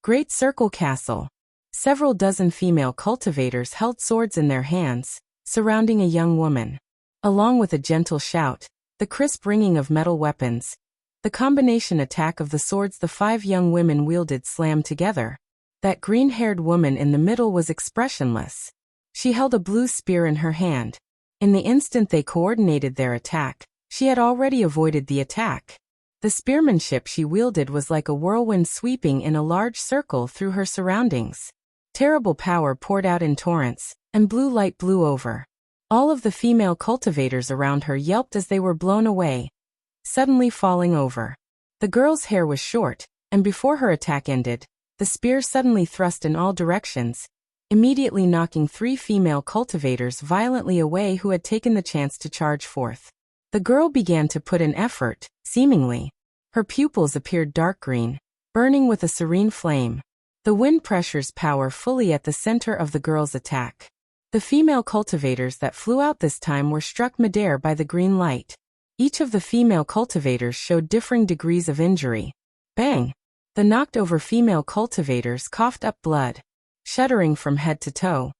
Great Circle Castle. Several dozen female cultivators held swords in their hands, surrounding a young woman. Along with a gentle shout, the crisp ringing of metal weapons, the combination attack of the swords the 5 young women wielded slammed together. That green-haired woman in the middle was expressionless. She held a blue spear in her hand. In the instant they coordinated their attack, she had already avoided the attack. The spearmanship she wielded was like a whirlwind sweeping in a large circle through her surroundings. Terrible power poured out in torrents, and blue light blew over. All of the female cultivators around her yelped as they were blown away, suddenly falling over. The girl's hair was short, and before her attack ended, the spear suddenly thrust in all directions, immediately knocking 3 female cultivators violently away who had taken the chance to charge forth. The girl began to put in effort, seemingly. Her pupils appeared dark green, burning with a serene flame. The wind pressures power fully at the center of the girl's attack. The female cultivators that flew out this time were struck midair by the green light. Each of the female cultivators showed differing degrees of injury. Bang! The knocked-over female cultivators coughed up blood, shuddering from head to toe.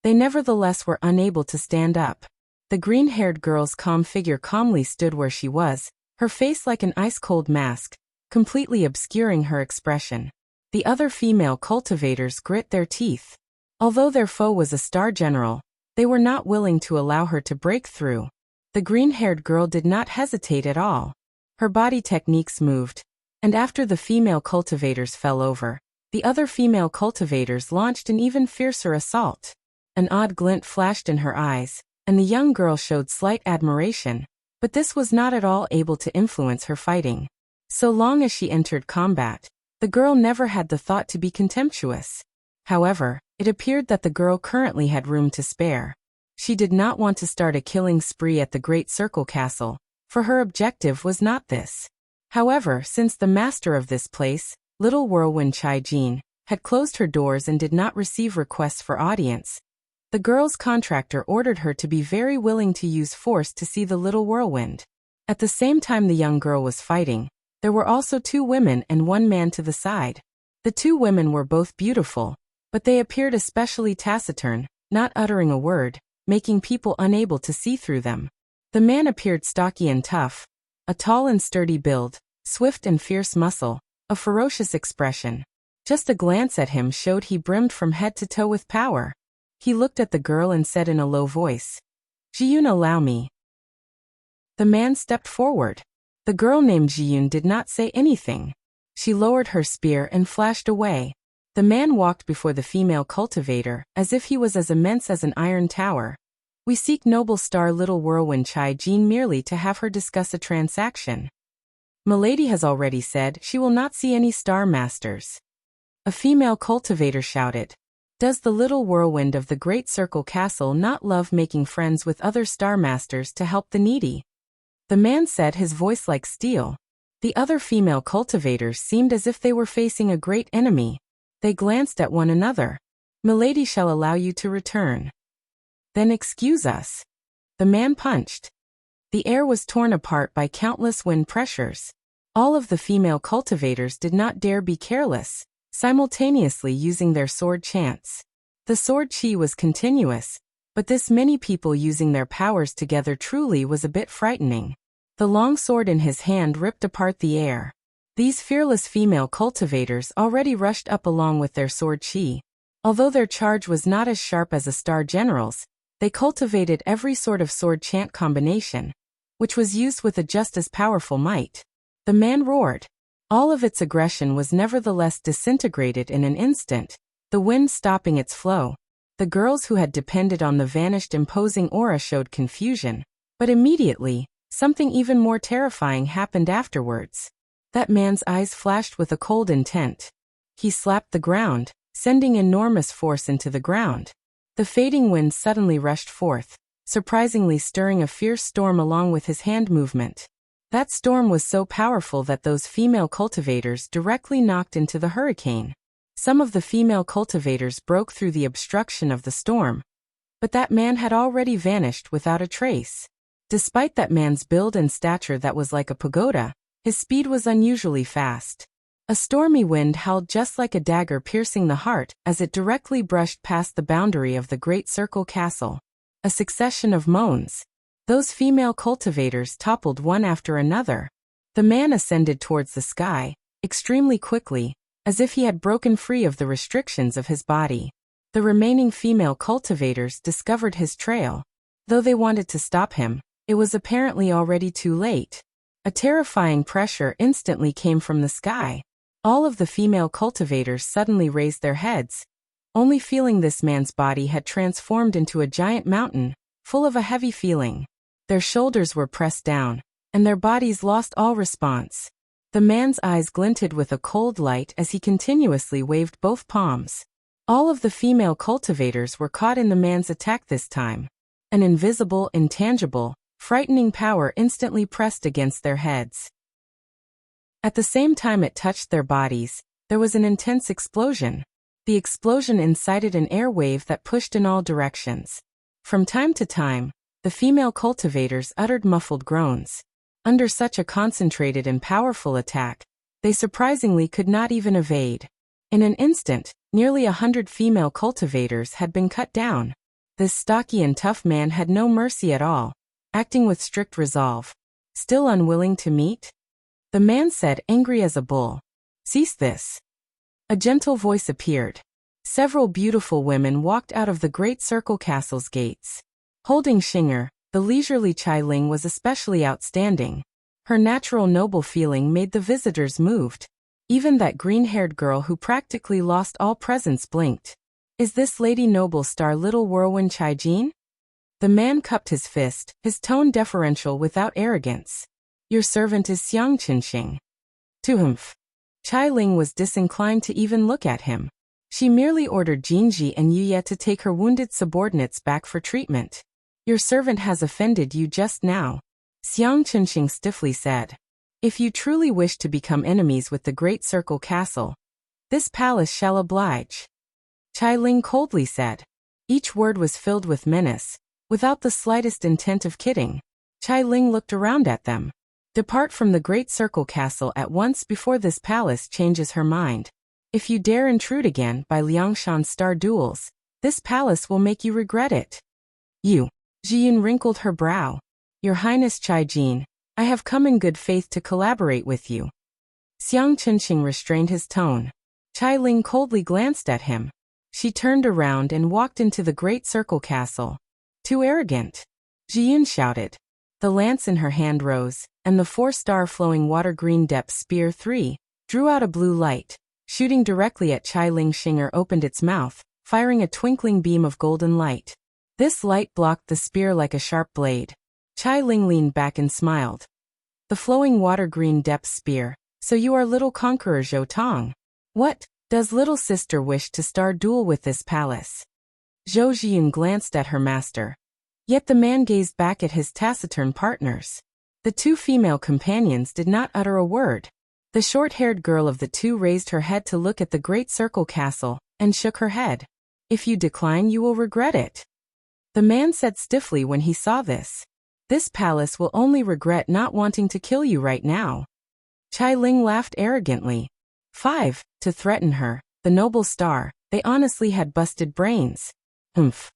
They nevertheless were unable to stand up. The green-haired girl's calm figure calmly stood where she was, her face like an ice-cold mask, completely obscuring her expression. The other female cultivators grit their teeth. Although their foe was a star general, they were not willing to allow her to break through. The green-haired girl did not hesitate at all. Her body techniques moved, and after the female cultivators fell over, the other female cultivators launched an even fiercer assault. An odd glint flashed in her eyes, and the young girl showed slight admiration, but this was not at all able to influence her fighting. So long as she entered combat, the girl never had the thought to be contemptuous. However, it appeared that the girl currently had room to spare. She did not want to start a killing spree at the Great Circle Castle, for her objective was not this. However, since the master of this place, Little Whirlwind Chai-jin, had closed her doors and did not receive requests for audience, the girl's contractor ordered her to be very willing to use force to see the Little Whirlwind. At the same time the young girl was fighting, there were also 2 women and 1 man to the side. The 2 women were both beautiful, but they appeared especially taciturn, not uttering a word, making people unable to see through them. The man appeared stocky and tough, a tall and sturdy build, swift and fierce muscle, a ferocious expression. Just a glance at him showed he brimmed from head to toe with power. He looked at the girl and said in a low voice, "Jiyun, allow me." The man stepped forward. The girl named Jiyun did not say anything. She lowered her spear and flashed away. The man walked before the female cultivator, as if he was as immense as an iron tower. "We seek noble star Little Whirlwind Chai-jin merely to have her discuss a transaction. Milady has already said she will not see any star masters." A female cultivator shouted, "Does the Little Whirlwind of the Great Circle Castle not love making friends with other star masters to help the needy?" The man said, his voice like steel. The other female cultivators seemed as if they were facing a great enemy. They glanced at one another. "Milady shall allow you to return." "Then excuse us." The man punched. The air was torn apart by countless wind pressures. All of the female cultivators did not dare be careless, simultaneously using their sword chants. The sword chi was continuous, but this many people using their powers together truly was a bit frightening. The long sword in his hand ripped apart the air. These fearless female cultivators already rushed up along with their sword chi. Although their charge was not as sharp as a star general's, they cultivated every sort of sword chant combination, which was used with a just as powerful might. The man roared. All of its aggression was nevertheless disintegrated in an instant, the wind stopping its flow. The girls who had depended on the vanished imposing aura showed confusion, but immediately, something even more terrifying happened afterwards. That man's eyes flashed with a cold intent. He slapped the ground, sending enormous force into the ground. The fading wind suddenly rushed forth, surprisingly stirring a fierce storm along with his hand movement. That storm was so powerful that those female cultivators directly knocked into the hurricane. Some of the female cultivators broke through the obstruction of the storm, but that man had already vanished without a trace. Despite that man's build and stature that was like a pagoda, his speed was unusually fast. A stormy wind howled just like a dagger piercing the heart as it directly brushed past the boundary of the great circle castle. A succession of moans. Those female cultivators toppled one after another. The man ascended towards the sky, extremely quickly, as if he had broken free of the restrictions of his body. The remaining female cultivators discovered his trail. Though they wanted to stop him, it was apparently already too late. A terrifying pressure instantly came from the sky. All of the female cultivators suddenly raised their heads, only feeling this man's body had transformed into a giant mountain, full of a heavy feeling. Their shoulders were pressed down, and their bodies lost all response. The man's eyes glinted with a cold light as he continuously waved both palms. All of the female cultivators were caught in the man's attack this time. An invisible, intangible, frightening power instantly pressed against their heads. At the same time it touched their bodies, there was an intense explosion. The explosion incited an air wave that pushed in all directions. From time to time, the female cultivators uttered muffled groans. Under such a concentrated and powerful attack, they surprisingly could not even evade. In an instant, nearly 100 female cultivators had been cut down. This stocky and tough man had no mercy at all, acting with strict resolve. Still unwilling to meet? The man said, angry as a bull. Cease this. A gentle voice appeared. Several beautiful women walked out of the great circle castle's gates. Holding Xinger, the leisurely Qilin was especially outstanding. Her natural noble feeling made the visitors moved. Even that green-haired girl who practically lost all presence blinked. Is this Lady Noble Star Little Whirlwind Qijin? The man cupped his fist, his tone deferential without arrogance. Your servant is Xia Chen. To humph. Qilin was disinclined to even look at him. She merely ordered Jinji and Yuye to take her wounded subordinates back for treatment. Your servant has offended you just now, Xia Chen stiffly said. If you truly wish to become enemies with the Great Circle Castle, this palace shall oblige. Qilin coldly said. Each word was filled with menace, without the slightest intent of kidding. Qilin looked around at them. Depart from the Great Circle Castle at once before this palace changes her mind. If you dare intrude again by Liangshan's star duels, this palace will make you regret it. You. Jiyun wrinkled her brow. Your Highness Qijin, I have come in good faith to collaborate with you. Xia Chen restrained his tone. Qilin coldly glanced at him. She turned around and walked into the Great Circle Castle. Too arrogant. Jiyun shouted. The lance in her hand rose, and the 4-star flowing water-green depth spear 3 drew out a blue light, shooting directly at Qilin. Xinger opened its mouth, firing a twinkling beam of golden light. This light blocked the spear like a sharp blade. Qilin leaned back and smiled. The flowing water-green depth spear, so you are little conqueror Zhou Tong. What, does little sister wish to star duel with this palace? Zhou Jiyun glanced at her master. Yet the man gazed back at his taciturn partners. The two female companions did not utter a word. The short-haired girl of the two raised her head to look at the Great Circle Castle, and shook her head. If you decline you will regret it. The man said stiffly when he saw this. This palace will only regret not wanting to kill you right now. Qilin laughed arrogantly. 5, to threaten her, the noble star, they honestly had busted brains. Humph.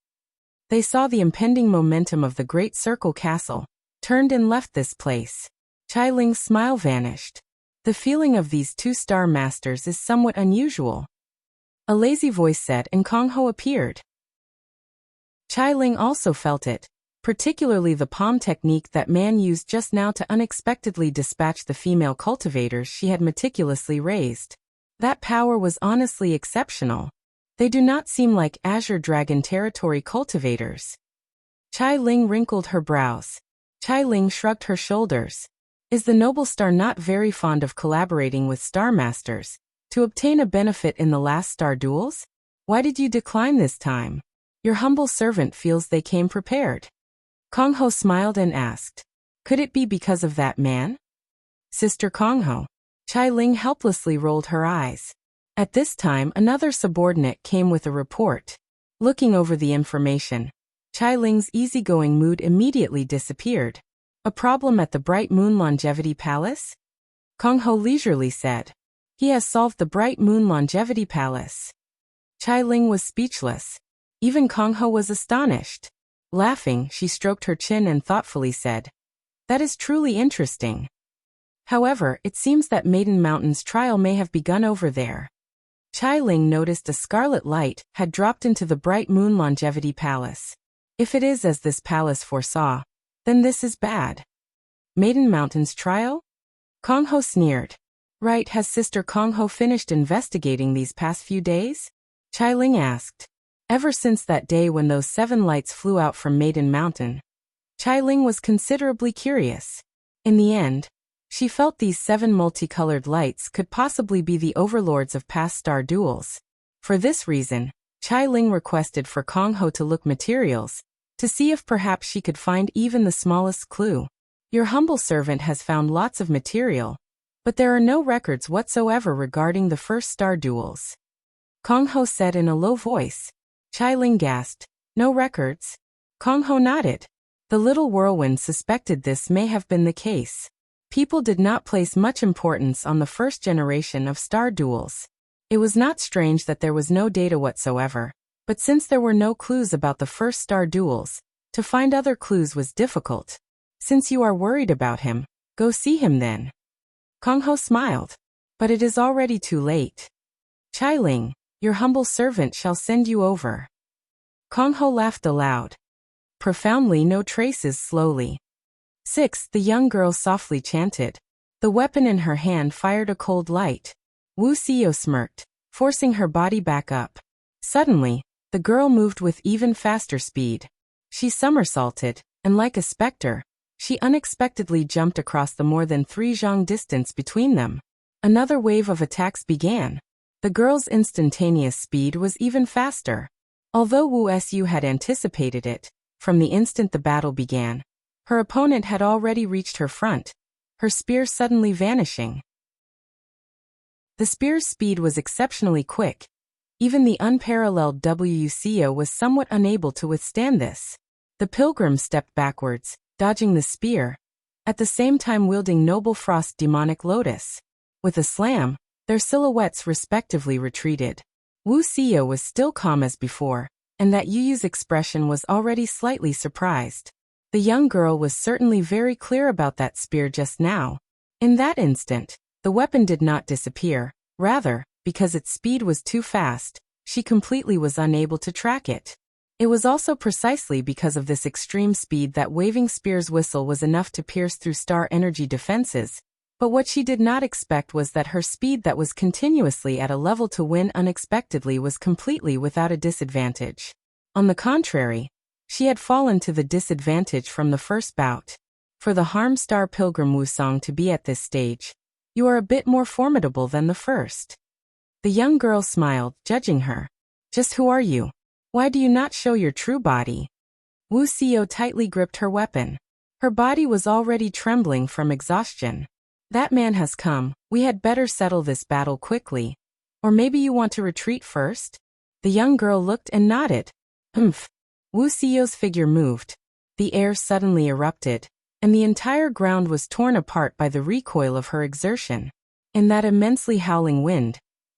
They saw the impending momentum of the Great Circle Castle, turned and left this place. Qilin's smile vanished. The feeling of these 2-star masters is somewhat unusual. A lazy voice said and Konghou appeared. Qilin also felt it, particularly the palm technique that man used just now to unexpectedly dispatch the female cultivators she had meticulously raised. That power was honestly exceptional. They do not seem like Azure Dragon territory cultivators. Qilin wrinkled her brows. Qilin shrugged her shoulders. Is the noble star not very fond of collaborating with star masters to obtain a benefit in the last star duels? Why did you decline this time? Your humble servant feels they came prepared. Konghou smiled and asked. Could it be because of that man? Sister Konghou. Qilin helplessly rolled her eyes. At this time another subordinate came with a report. Looking over the information, Qilin's easygoing mood immediately disappeared. A problem at the Bright Moon Longevity Palace? Konghou leisurely said. He has solved the Bright Moon Longevity Palace. Qilin was speechless. Even Konghou was astonished. Laughing, she stroked her chin and thoughtfully said, "That is truly interesting. However, it seems that Maiden Mountain's trial may have begun over there." Qilin noticed a scarlet light had dropped into the Bright Moon Longevity Palace. If it is as this palace foresaw, then this is bad. Maiden Mountain's trial? Konghou sneered. Right, has Sister Konghou finished investigating these past few days? Qilin asked. Ever since that day when those 7 lights flew out from Maiden Mountain, Qilin was considerably curious. In the end, she felt these 7 multicolored lights could possibly be the overlords of past star duels. For this reason, Qilin requested for Konghou to look materials, to see if perhaps she could find even the smallest clue. Your humble servant has found lots of material, but there are no records whatsoever regarding the first star duels. Konghou said in a low voice. Qilin gasped. No records? Konghou nodded. The little whirlwind suspected this may have been the case. People did not place much importance on the first generation of star duels. It was not strange that there was no data whatsoever, but since there were no clues about the first star duels, to find other clues was difficult. Since you are worried about him, go see him then. Konghou smiled. But it is already too late. Qilin, your humble servant shall send you over. Konghou laughed aloud. Profoundly, no traces slowly. 6. The young girl softly chanted. The weapon in her hand fired a cold light. Wuxia smirked, forcing her body back up. Suddenly, the girl moved with even faster speed. She somersaulted, and like a specter, she unexpectedly jumped across the more than 3 zhang distance between them. Another wave of attacks began. The girl's instantaneous speed was even faster. Although Wuxia had anticipated it, from the instant the battle began, her opponent had already reached her front, her spear suddenly vanishing. The spear's speed was exceptionally quick. Even the unparalleled Wuxia was somewhat unable to withstand this. The pilgrim stepped backwards, dodging the spear, at the same time wielding Noble Frost Demonic Lotus. With a slam, their silhouettes respectively retreated. Wuxia was still calm as before, and that Yu's expression was already slightly surprised. The young girl was certainly very clear about that spear just now. In that instant, the weapon did not disappear. Rather, because its speed was too fast, she completely was unable to track it. It was also precisely because of this extreme speed that Waving Spear's whistle was enough to pierce through star energy defenses, but what she did not expect was that her speed that was continuously at a level to win unexpectedly was completely without a disadvantage. On the contrary, she had fallen to the disadvantage from the first bout. For the Harm Star Pilgrim Wusong to be at this stage, you are a bit more formidable than the first. The young girl smiled, judging her. Just who are you? Why do you not show your true body? Wuxia tightly gripped her weapon. Her body was already trembling from exhaustion. That man has come, we had better settle this battle quickly. Or maybe you want to retreat first? The young girl looked and nodded. Humph. Wuxia's figure moved. The air suddenly erupted, and the entire ground was torn apart by the recoil of her exertion. In that immensely howling wind,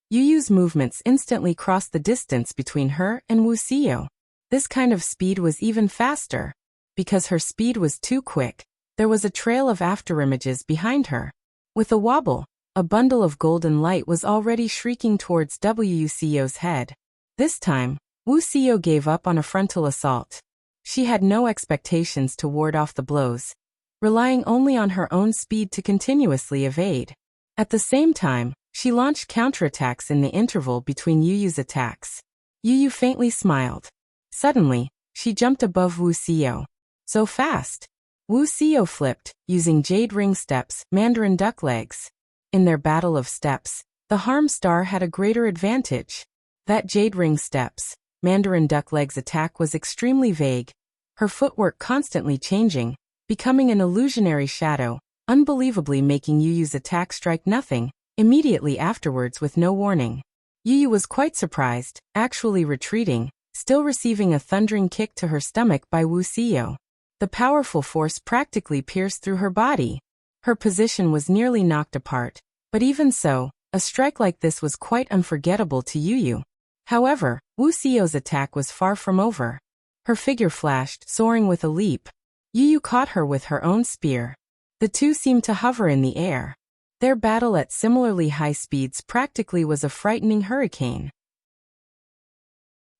Yu's movements instantly crossed the distance between her and Wuxia. This kind of speed was even faster. Because her speed was too quick, there was a trail of afterimages behind her. With a wobble, a bundle of golden light was already shrieking towards Wuxia's head. This time, Wuxia gave up on a frontal assault. She had no expectations to ward off the blows, relying only on her own speed to continuously evade. At the same time, she launched counterattacks in the interval between Yu's attacks. Yu faintly smiled. Suddenly, she jumped above Wuxia. So fast! Wuxia flipped, using Jade Ring steps, Mandarin duck legs. In their battle of steps, the Harm Star had a greater advantage. That Jade Ring steps, Mandarin duck legs attack was extremely vague, her footwork constantly changing, becoming an illusionary shadow, unbelievably making Yu's attack strike nothing, immediately afterwards with no warning. Yu was quite surprised, actually retreating, still receiving a thundering kick to her stomach by Wuxia. The powerful force practically pierced through her body. Her position was nearly knocked apart, but even so, A strike like this was quite unforgettable to Yu. However, Wuxia's attack was far from over. Her figure flashed, soaring with a leap. Yu caught her with her own spear. The two seemed to hover in the air. Their battle at similarly high speeds practically was a frightening hurricane.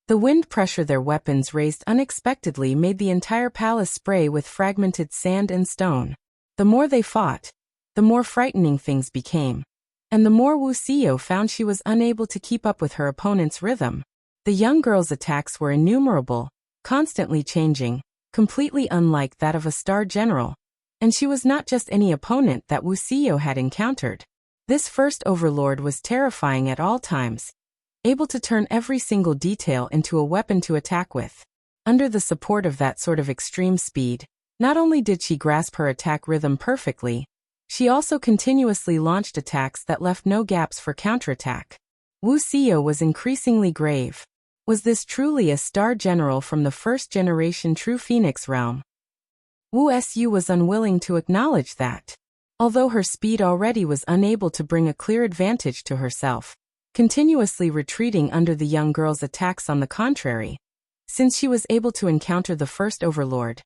The wind pressure their weapons raised unexpectedly made the entire palace spray with fragmented sand and stone. The more they fought, the more frightening things became. And the more Wuxia found she was unable to keep up with her opponent's rhythm. The young girl's attacks were innumerable, constantly changing, completely unlike that of a star general. And she was not just any opponent that Wuxia had encountered. This first overlord was terrifying at all times, able to turn every single detail into a weapon to attack with. Under the support of that sort of extreme speed, not only did she grasp her attack rhythm perfectly, she also continuously launched attacks that left no gaps for counterattack. Wuxia was increasingly grave. Was this truly a star general from the first-generation True Phoenix realm? Wuxia was unwilling to acknowledge that. Although her speed already was unable to bring a clear advantage to herself, continuously retreating under the young girl's attacks on the contrary, since she was able to encounter the first overlord.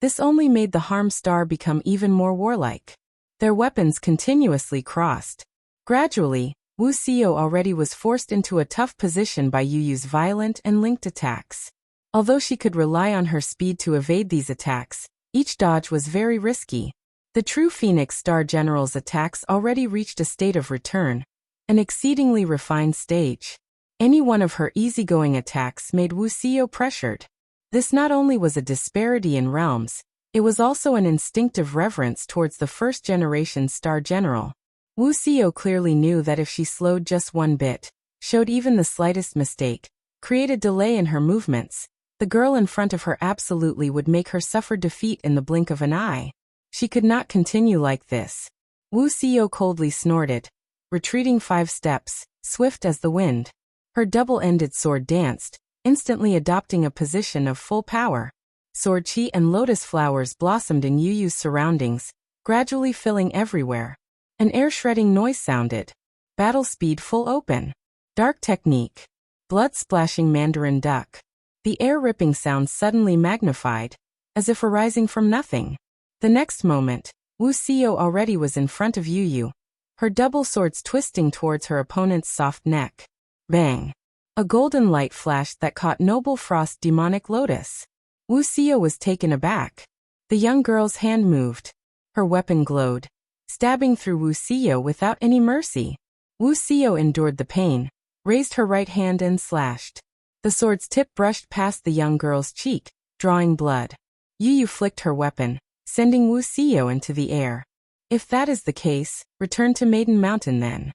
This only made the harm star become even more warlike. Their weapons continuously crossed. Gradually, Wuxia already was forced into a tough position by Yu's violent and linked attacks. Although she could rely on her speed to evade these attacks, each dodge was very risky. The True Phoenix Star General's attacks already reached a state of return, an exceedingly refined stage. Any one of her easygoing attacks made Wuxia pressured. This not only was a disparity in realms, it was also an instinctive reverence towards the first-generation Star General. Wuxia clearly knew that if she slowed just one bit, showed even the slightest mistake, created delay in her movements, the girl in front of her absolutely would make her suffer defeat in the blink of an eye. She could not continue like this. Wuxia coldly snorted, retreating 5 steps, swift as the wind. Her double-ended sword danced, instantly adopting a position of full power. Sword chi and lotus flowers blossomed in Yu's surroundings, gradually filling everywhere. An air-shredding noise sounded. Battle speed full open. Dark technique. Blood-splashing mandarin duck. The air-ripping sound suddenly magnified, as if arising from nothing. The next moment, Wuxia already was in front of Yu, her double swords twisting towards her opponent's soft neck. Bang! A golden light flashed that caught Noble Frost's demonic lotus. Wuxia was taken aback. The young girl's hand moved. Her weapon glowed, stabbing through Wuxia without any mercy. Wuxia endured the pain, raised her right hand and slashed. The sword's tip brushed past the young girl's cheek, drawing blood. Yu flicked her weapon, sending Wuxia into the air. If that is the case, return to Maiden Mountain then.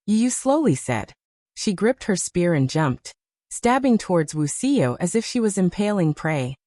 Yu slowly said. She gripped her spear and jumped, stabbing towards Wuxia as if she was impaling prey.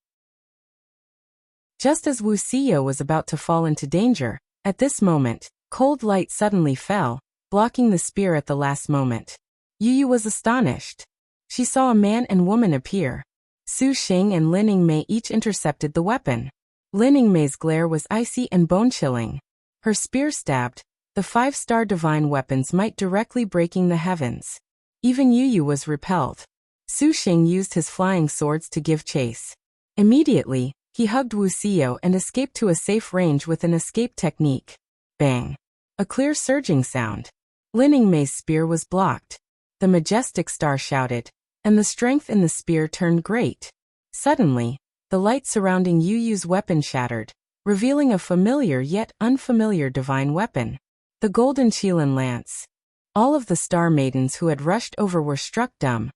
Just as Wuxia was about to fall into danger, at this moment, cold light suddenly fell, blocking the spear at the last moment. Yu was astonished. She saw a man and woman appear. Su Xing and Lin Yingmei each intercepted the weapon. Lin Yingmei's glare was icy and bone-chilling. Her spear stabbed, the 5-star divine weapon's might directly breaking the heavens. Even Yu was repelled. Su Xing used his flying swords to give chase. Immediately, he hugged Wuxia and escaped to a safe range with an escape technique. Bang! A clear surging sound. Lin Yingmei's spear was blocked. The majestic star shouted, and the strength in the spear turned great. Suddenly, the light surrounding Yu's weapon shattered, revealing a familiar yet unfamiliar divine weapon. The golden Qilin lance. All of the star maidens who had rushed over were struck dumb,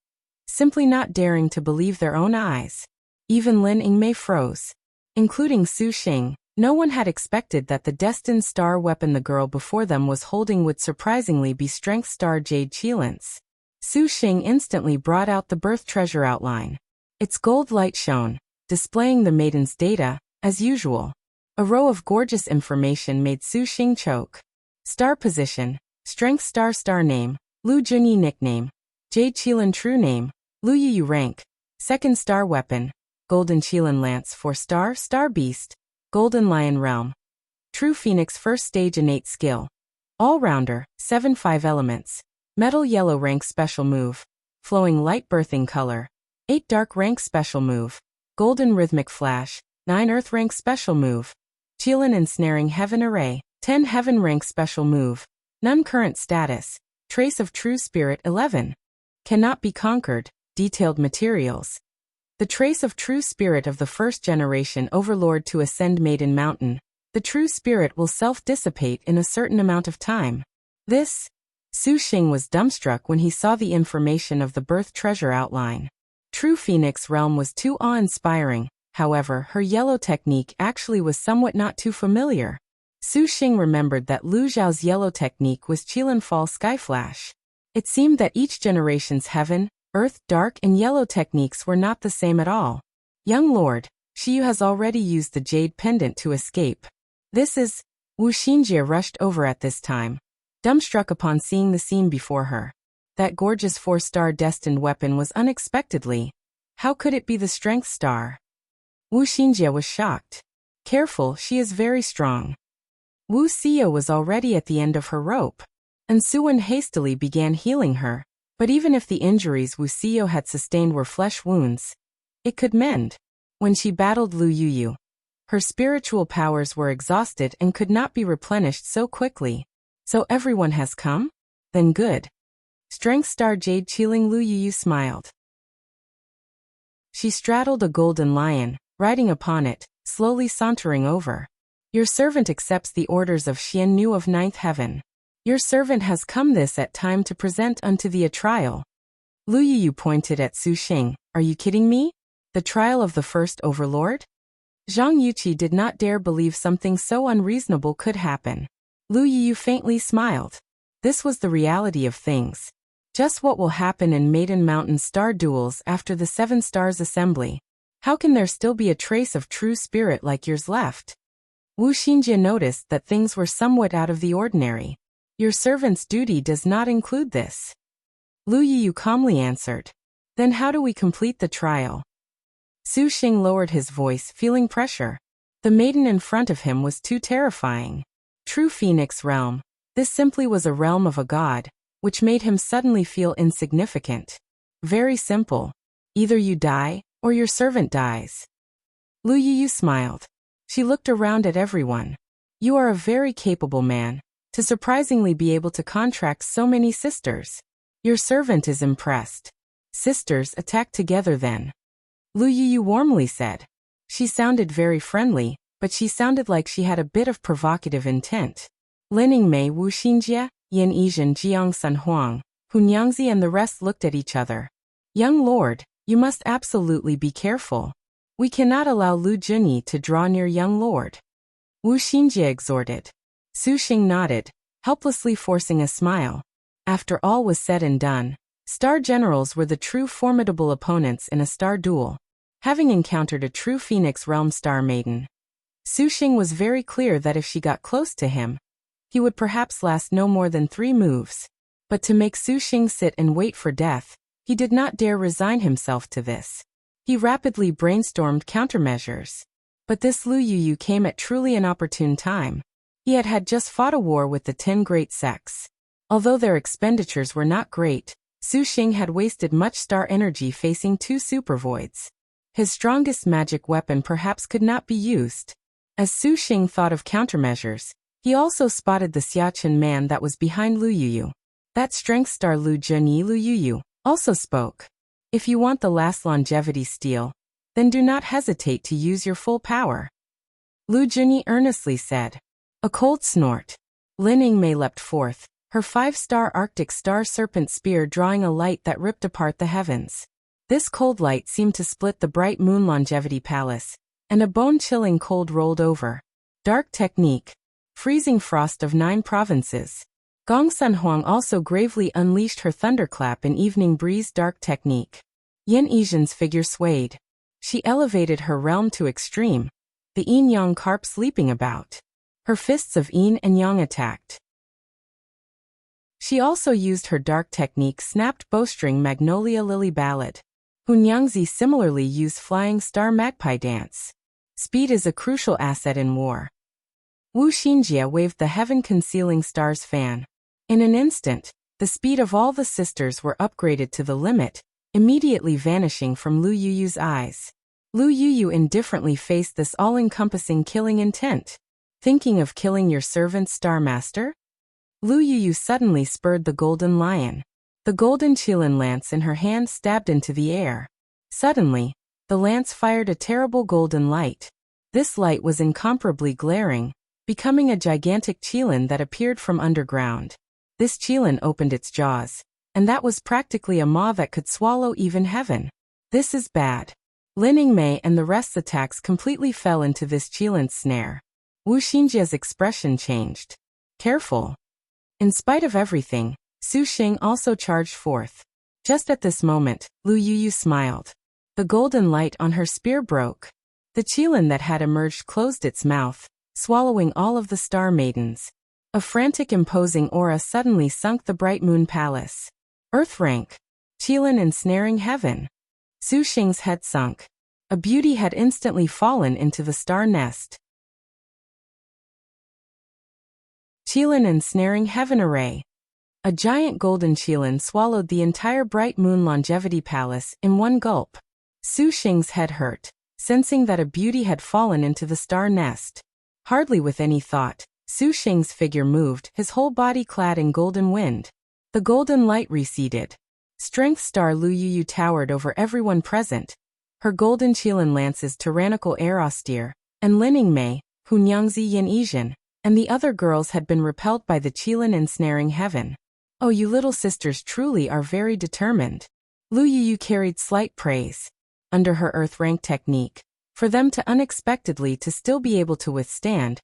simply not daring to believe their own eyes. Even Lin Yingmei froze. Including Su Xing, no one had expected that the destined star weapon the girl before them was holding would surprisingly be Strength Star Jade Qilin's. Su Xing instantly brought out the birth treasure outline. Its gold light shone, displaying the maiden's data, as usual. A row of gorgeous information made Su Xing choke. Star position, Strength Star Star name, Lu Junyi nickname, Jade Qilin true name, Lu Yu rank, second star weapon, Golden Qilin lance 4-star Star Beast, Golden Lion realm. True Phoenix first stage innate skill. All-rounder, 7-5 elements. Metal yellow rank special move. Flowing light birthing color. 8 dark rank special move. Golden rhythmic flash. 9 earth rank special move. Qilin ensnaring heaven array. 10 heaven rank special move. None current status. Trace of true spirit 11. Cannot be conquered. Detailed materials. The trace of true spirit of the first generation overlord to ascend Maiden Mountain. The true spirit will self-dissipate in a certain amount of time. This. Su Xing was dumbstruck when he saw the information of the birth treasure outline. True Phoenix realm was too awe-inspiring, however her yellow technique actually was somewhat not too familiar. Su Xing remembered that Lu Zhao's yellow technique was Qilin Fall Sky Flash. It seemed that each generation's heaven, earth, dark and yellow techniques were not the same at all. Young lord, Xiu has already used the jade pendant to escape. This is... Wu Xinjie rushed over at this time, dumbstruck upon seeing the scene before her. That gorgeous 4-star destined weapon was unexpectedly. How could it be the strength star? Wu Xinjie was shocked. Careful, she is very strong. Wu Xia was already at the end of her rope, and Suwen hastily began healing her. But even if the injuries Wu Xia had sustained were flesh wounds, it could mend. When she battled Lu Yuyu, her spiritual powers were exhausted and could not be replenished so quickly. So everyone has come? Then good. Strength Star Jade Qilin Lu Yuyu smiled. She straddled a golden lion, riding upon it, slowly sauntering over. Your servant accepts the orders of Xian Nu of Ninth Heaven. Your servant has come this at time to present unto thee a trial. Lu Yuyu pointed at Su Xing. Are you kidding me? The trial of the first overlord? Zhang Yuqi did not dare believe something so unreasonable could happen. Lu Yuyu faintly smiled. This was the reality of things. Just what will happen in Maiden Mountain star duels after the 7 stars assembly. How can there still be a trace of true spirit like yours left? Wu Xinjie noticed that things were somewhat out of the ordinary. Your servant's duty does not include this. Lu Yuyu calmly answered. Then how do we complete the trial? Su Xing lowered his voice, feeling pressure. The maiden in front of him was too terrifying. True Phoenix realm. This simply was a realm of a god, which made him suddenly feel insignificant. Very simple. Either you die, or your servant dies. Lu Yuyu smiled. She looked around at everyone. You are a very capable man, to surprisingly be able to contract so many sisters. Your servant is impressed. Sisters, attack together then. Lu Yuyu warmly said. She sounded very friendly, but she sounded like she had a bit of provocative intent. Lin Yingmei, Wu Xinjie, Yin Yizhen, Jiang Sun Huang, Hunyangzi and the rest looked at each other. Young lord, you must absolutely be careful. We cannot allow Lu Junyi to draw near young lord. Wu Xinjie exhorted. Su Xing nodded, helplessly forcing a smile. After all was said and done, star generals were the true formidable opponents in a star duel. Having encountered a true Phoenix Realm star maiden, Su Xing was very clear that if she got close to him, he would perhaps last no more than 3 moves. But to make Su Xing sit and wait for death, he did not dare resign himself to this. He rapidly brainstormed countermeasures. But this Lu Yuyu came at truly an opportune time. He had just fought a war with the 10 great sects. Although their expenditures were not great, Su Xing had wasted much star energy facing 2 super voids. His strongest magic weapon perhaps could not be used. As Su Xing thought of countermeasures, he also spotted the Xia Chen man that was behind Lu Yuyu. That strength star Lu Junyi Lu Yuyu also spoke. If you want the last longevity steal, then do not hesitate to use your full power. Lu Junyi earnestly said. A cold snort. Lin Yingmei leapt forth, her 5-star Arctic star serpent spear drawing a light that ripped apart the heavens. This cold light seemed to split the bright moon longevity palace, and a bone-chilling cold rolled over. Dark technique. Freezing frost of 9 provinces. Gong Sun Huang also gravely unleashed her thunderclap in evening breeze dark technique. Yin Yizhen's figure swayed. She elevated her realm to extreme. The yin-yang carps leaping about. Her fists of yin and yang attacked. She also used her dark technique snapped bowstring magnolia lily ballad. Hunyangzi similarly used flying star magpie dance. Speed is a crucial asset in war. Wu Xinjie waved the heaven-concealing stars fan. In an instant, the speed of all the sisters were upgraded to the limit, immediately vanishing from Lu Yuyu's eyes. Lu Yuyu indifferently faced this all-encompassing killing intent. Thinking of killing your servant Star Master? Lu Yuyu suddenly spurred the golden lion. The golden Qilin lance in her hand stabbed into the air. Suddenly, the lance fired a terrible golden light. This light was incomparably glaring, becoming a gigantic Qilin that appeared from underground. This Qilin opened its jaws, and that was practically a maw that could swallow even heaven. This is bad. Yingmei and the rest's attacks completely fell into this Qilin's snare. Wu Xinjie's expression changed. Careful. In spite of everything, Su Xing also charged forth. Just at this moment, Lu Yuyu smiled. The golden light on her spear broke. The Qilin that had emerged closed its mouth, swallowing all of the star maidens. A frantic imposing aura suddenly sunk the bright moon palace. Earth rank. Qilin ensnaring heaven. Su Xing's head sunk. A beauty had instantly fallen into the star nest. Qilin ensnaring heaven array. A giant golden Qilin swallowed the entire bright moon longevity palace in one gulp. Su Xing's head hurt, sensing that a beauty had fallen into the star nest. Hardly with any thought, Su Xing's figure moved, his whole body clad in golden wind. The golden light receded. Strength star Lu Yuyu towered over everyone present. Her golden Qilin lances tyrannical air austere, and Yingmei, Hunyangzi Yin and the other girls had been repelled by the Qilin ensnaring heaven. Oh, you little sisters truly are very determined. Lu Yuyu carried slight praise. Under her earth rank technique, for them to unexpectedly to still be able to withstand,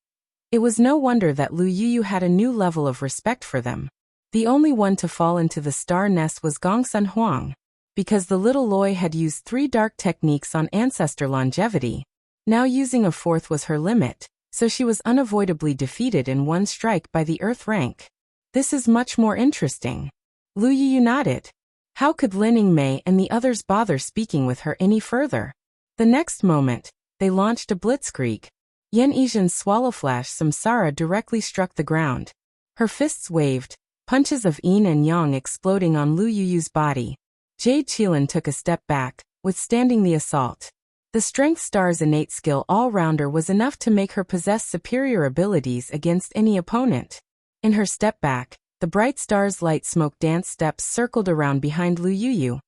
it was no wonder that Lu Yuyu had a new level of respect for them. The only one to fall into the star nest was Gongsun Huang. Because the little Loi had used 3 dark techniques on ancestor longevity, now using a 4th was her limit, so she was unavoidably defeated in one strike by the earth rank. This is much more interesting. Lu Yuyu nodded. How could Yingmei and the others bother speaking with her any further? The next moment, they launched a blitzkrieg. Yin's swallow flash samsara directly struck the ground. Her fists waved, punches of yin and yang exploding on Lu Yuyu's body. Jade Qilin took a step back, withstanding the assault. The strength star's innate skill all-rounder was enough to make her possess superior abilities against any opponent. In her step back, the bright star's light smoke dance steps circled around behind Lu Yuyu.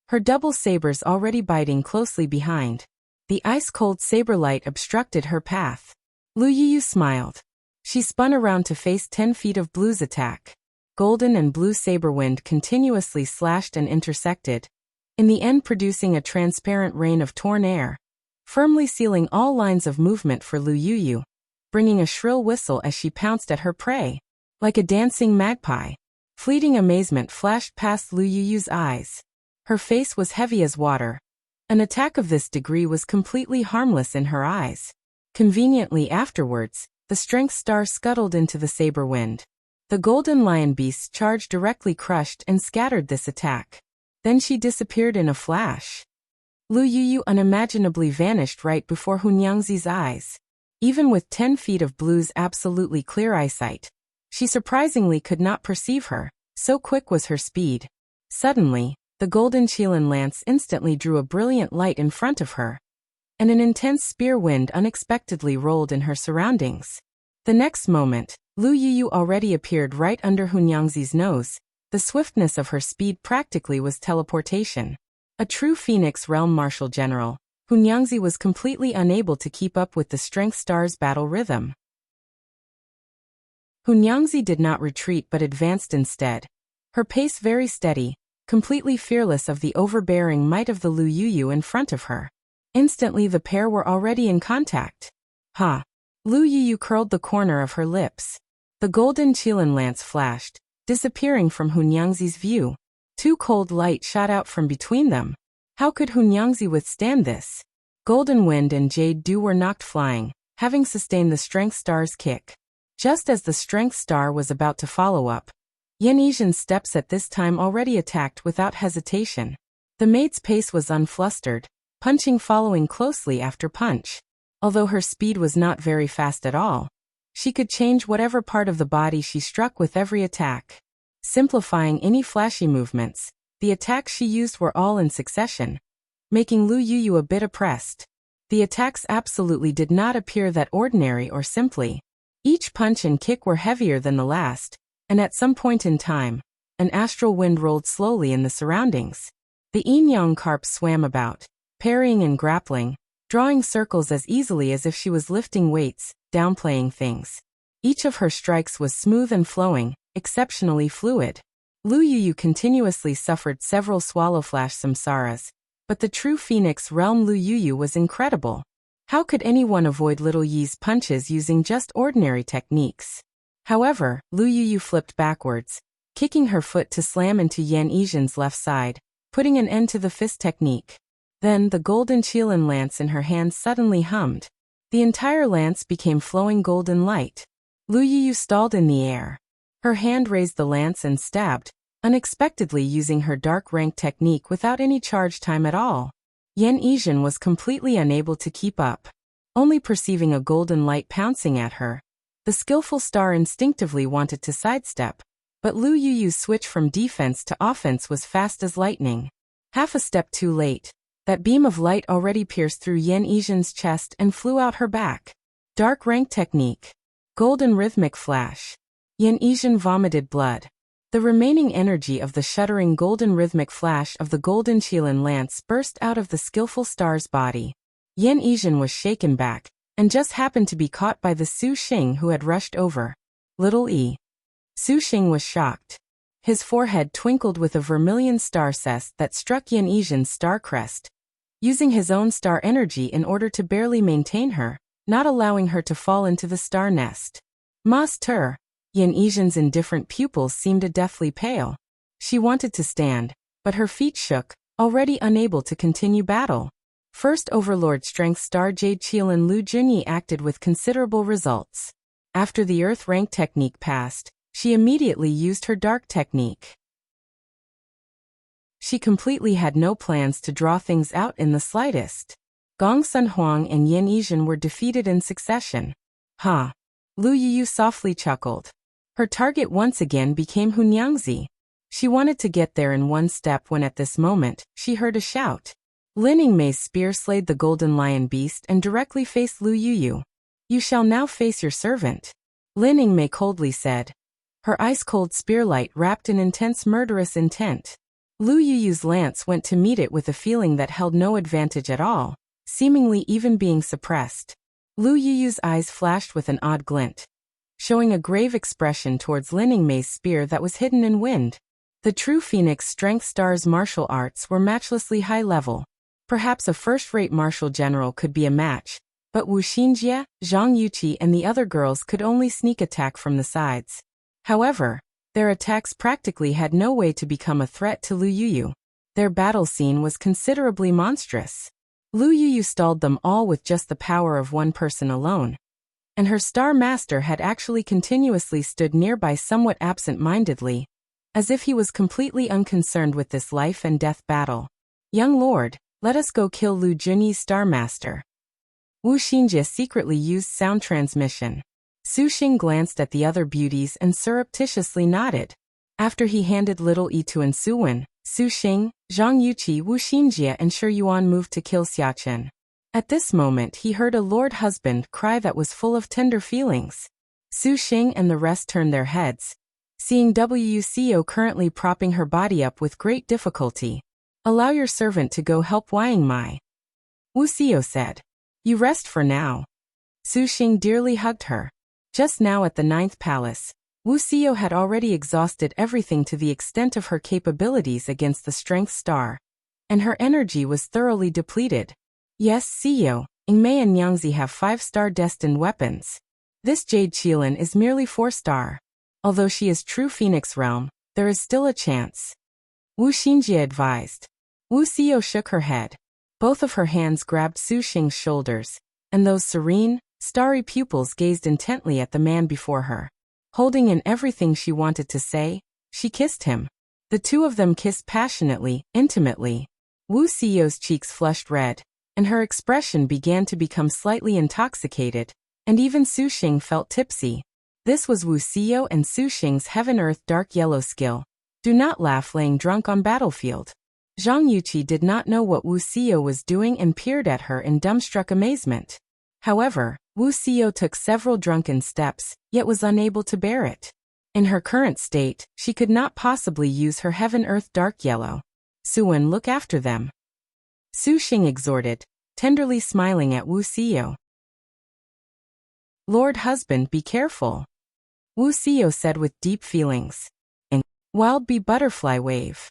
Her double sabers already biting closely behind. The ice-cold saber light obstructed her path. Lu Yuyu smiled. She spun around to face 10 feet of blue's attack. Golden and blue saber wind continuously slashed and intersected, in the end producing a transparent rain of torn air, firmly sealing all lines of movement for Lu Yuyu, bringing a shrill whistle as she pounced at her prey. Like a dancing magpie, fleeting amazement flashed past Lu Yuyu's eyes. Her face was heavy as water. An attack of this degree was completely harmless in her eyes. Conveniently afterwards, the strength star scuttled into the saber wind. The golden lion beast's charge directly crushed and scattered this attack. Then she disappeared in a flash. Lu Yuyu unimaginably vanished right before Hunyangzi's eyes. Even with 10 feet of blue's absolutely clear eyesight, she surprisingly could not perceive her, so quick was her speed. Suddenly, the golden Qilin lance instantly drew a brilliant light in front of her, and an intense spear wind unexpectedly rolled in her surroundings. The next moment, Lu Yuyu already appeared right under Hunyangzi's nose. The swiftness of her speed practically was teleportation. A true Phoenix Realm Martial General, Hunyangzi was completely unable to keep up with the Strength Star's battle rhythm. Hunyangzi did not retreat but advanced instead. Her pace very steady, completely fearless of the overbearing might of the Lu Yuyu in front of her. Instantly the pair were already in contact. Ha! Lu Yuyu curled the corner of her lips. The golden Qilin lance flashed, disappearing from Hunyangzi's view. 2 cold light shot out from between them. How could Hunyangzi withstand this? Golden Wind and Jade Dew were knocked flying, having sustained the Strength Star's kick. Just as the Strength Star was about to follow up, Yin's steps at this time already attacked without hesitation. The maid's pace was unflustered, punching following closely after punch. Although her speed was not very fast at all, She could change whatever part of the body she struck with every attack. Simplifying any flashy movements, the attacks she used were all in succession, making Lu Yuyu a bit oppressed. The attacks absolutely did not appear that ordinary or simply. Each punch and kick were heavier than the last, and at some point in time, an astral wind rolled slowly in the surroundings. The yin-yang carp swam about, parrying and grappling, drawing circles as easily as if she was lifting weights, downplaying things. Each of her strikes was smooth and flowing, exceptionally fluid. Lu Yuyu continuously suffered several swallow-flash samsaras, but the true Phoenix realm Lu Yuyu was incredible. How could anyone avoid Little Yi's punches using just ordinary techniques? However, Lu Yuyu flipped backwards, kicking her foot to slam into Yan Yizhen's left side, putting an end to the fist technique. Then the golden Qilin lance in her hand suddenly hummed. The entire lance became flowing golden light. Lu Yuyu stalled in the air. Her hand raised the lance and stabbed, unexpectedly using her dark rank technique without any charge time at all. Yan Yizhen was completely unable to keep up. Only perceiving a golden light pouncing at her, the skillful star instinctively wanted to sidestep, but Lu Yuyu's switch from defense to offense was fast as lightning. Half a step too late, that beam of light already pierced through Yan Yizhen's chest and flew out her back. Dark rank technique. Golden rhythmic flash. Yan Yizhen vomited blood. The remaining energy of the shuddering golden rhythmic flash of the golden Qilin lance burst out of the skillful star's body. Yan Yizhen was shaken back, and just happened to be caught by the Su Xing who had rushed over. Little E. Su Xing was shocked. His forehead twinkled with a vermilion star cest that struck Yan Yizhen's star crest, using his own star energy in order to barely maintain her, not allowing her to fall into the star nest. Master! Yan Yizhen's indifferent pupils seemed deathly pale. She wanted to stand, but her feet shook, already unable to continue battle. First Overlord Strength Star Jade Qilin Lu Junyi acted with considerable results. After the Earth rank technique passed, she immediately used her dark technique. She completely had no plans to draw things out in the slightest. Gong Sun Huang and Yan Yizhen were defeated in succession. Ha! Lu Yuyu softly chuckled. Her target once again became Hunyangzi. She wanted to get there in one step when at this moment, she heard a shout. Lin Yingmei's spear slayed the golden lion beast and directly faced Lu Yuyu. You shall now face your servant. Lin Yingmei coldly said. Her ice-cold spearlight wrapped in intense murderous intent. Lu Yuyu's lance went to meet it with a feeling that held no advantage at all, seemingly even being suppressed. Lu Yuyu's eyes flashed with an odd glint, showing a grave expression towards Lin Yingmei's spear that was hidden in wind. The true Phoenix Strength Star's martial arts were matchlessly high level. Perhaps a first-rate martial general could be a match, but Wu Xinjie, Zhang Yuqi and the other girls could only sneak attack from the sides. However, their attacks practically had no way to become a threat to Lu Yuyu. Their battle scene was considerably monstrous. Lu Yuyu stalled them all with just the power of one person alone. And her star master had actually continuously stood nearby somewhat absent-mindedly, as if he was completely unconcerned with this life and death battle. Young lord, let us go kill Lu Junyi's star master. Wu Xinjie secretly used sound transmission. Su Xing glanced at the other beauties and surreptitiously nodded. After he handed little Yi to Ensuwen, Su Xing, Zhang Yuqi, Wu Xinjie and Shi Yuan moved to kill Xia Chen. At this moment he heard a lord husband cry that was full of tender feelings. Su Xing and the rest turned their heads, seeing Wuxia currently propping her body up with great difficulty. Allow your servant to go help Yingmei. Wuxia said. You rest for now. Su Xing dearly hugged her. Just now at the 9th palace, Wuxia had already exhausted everything to the extent of her capabilities against the Strength Star, and her energy was thoroughly depleted. Yes, Xiao, Yingmei and Yangzi have 5-star destined weapons. This Jade Qilin is merely 4-star. Although she is true Phoenix realm, there is still a chance. Wu Xinjie advised. Wuxia shook her head. Both of her hands grabbed Su Xing's shoulders, and those serene, starry pupils gazed intently at the man before her. Holding in everything she wanted to say, she kissed him. The two of them kissed passionately, intimately. Wuxia's cheeks flushed red, and her expression began to become slightly intoxicated, and even Su Xing felt tipsy. This was Wuxia and Su Xing's Heaven-Earth Dark Yellow skill. Do not laugh laying drunk on battlefield. Zhang Yuqi did not know what Wuxia was doing and peered at her in dumbstruck amazement. However, Wuxia took several drunken steps, yet was unable to bear it. In her current state, she could not possibly use her Heaven-Earth Dark Yellow. Suwen, look after them. Su Xing exhorted, tenderly smiling at Wuxia. Lord husband, be careful. Wuxia said with deep feelings. And wild bee butterfly wave.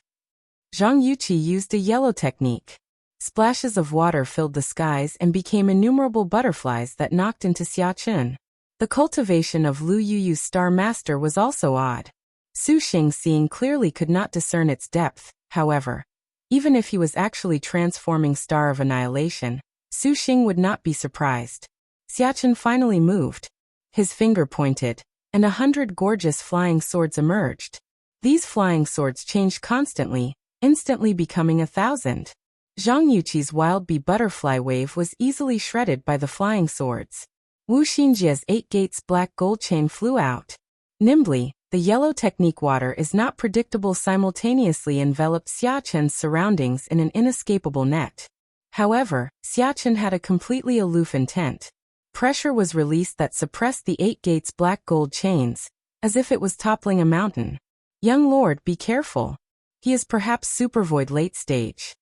Zhang Yuqi used a yellow technique. Splashes of water filled the skies and became innumerable butterflies that knocked into Xia Chen. The cultivation of Lu Yuyu's Star Master was also odd. Su Xing, seeing clearly, could not discern its depth, however. Even if he was actually transforming Star of Annihilation, Su Xing would not be surprised. Xia Chen finally moved. His finger pointed, and 100 gorgeous flying swords emerged. These flying swords changed constantly, instantly becoming 1,000. Zhang Yuqi's wild bee butterfly wave was easily shredded by the flying swords. Wu Xingjia's 8 gates black gold chain flew out. Nimbly, the yellow technique water is not predictable simultaneously enveloped Xia Chen's surroundings in an inescapable net. However, Xia Chen had a completely aloof intent. Pressure was released that suppressed the 8 gates black gold chains, as if it was toppling a mountain. Young lord, be careful. He is perhaps supervoid late stage.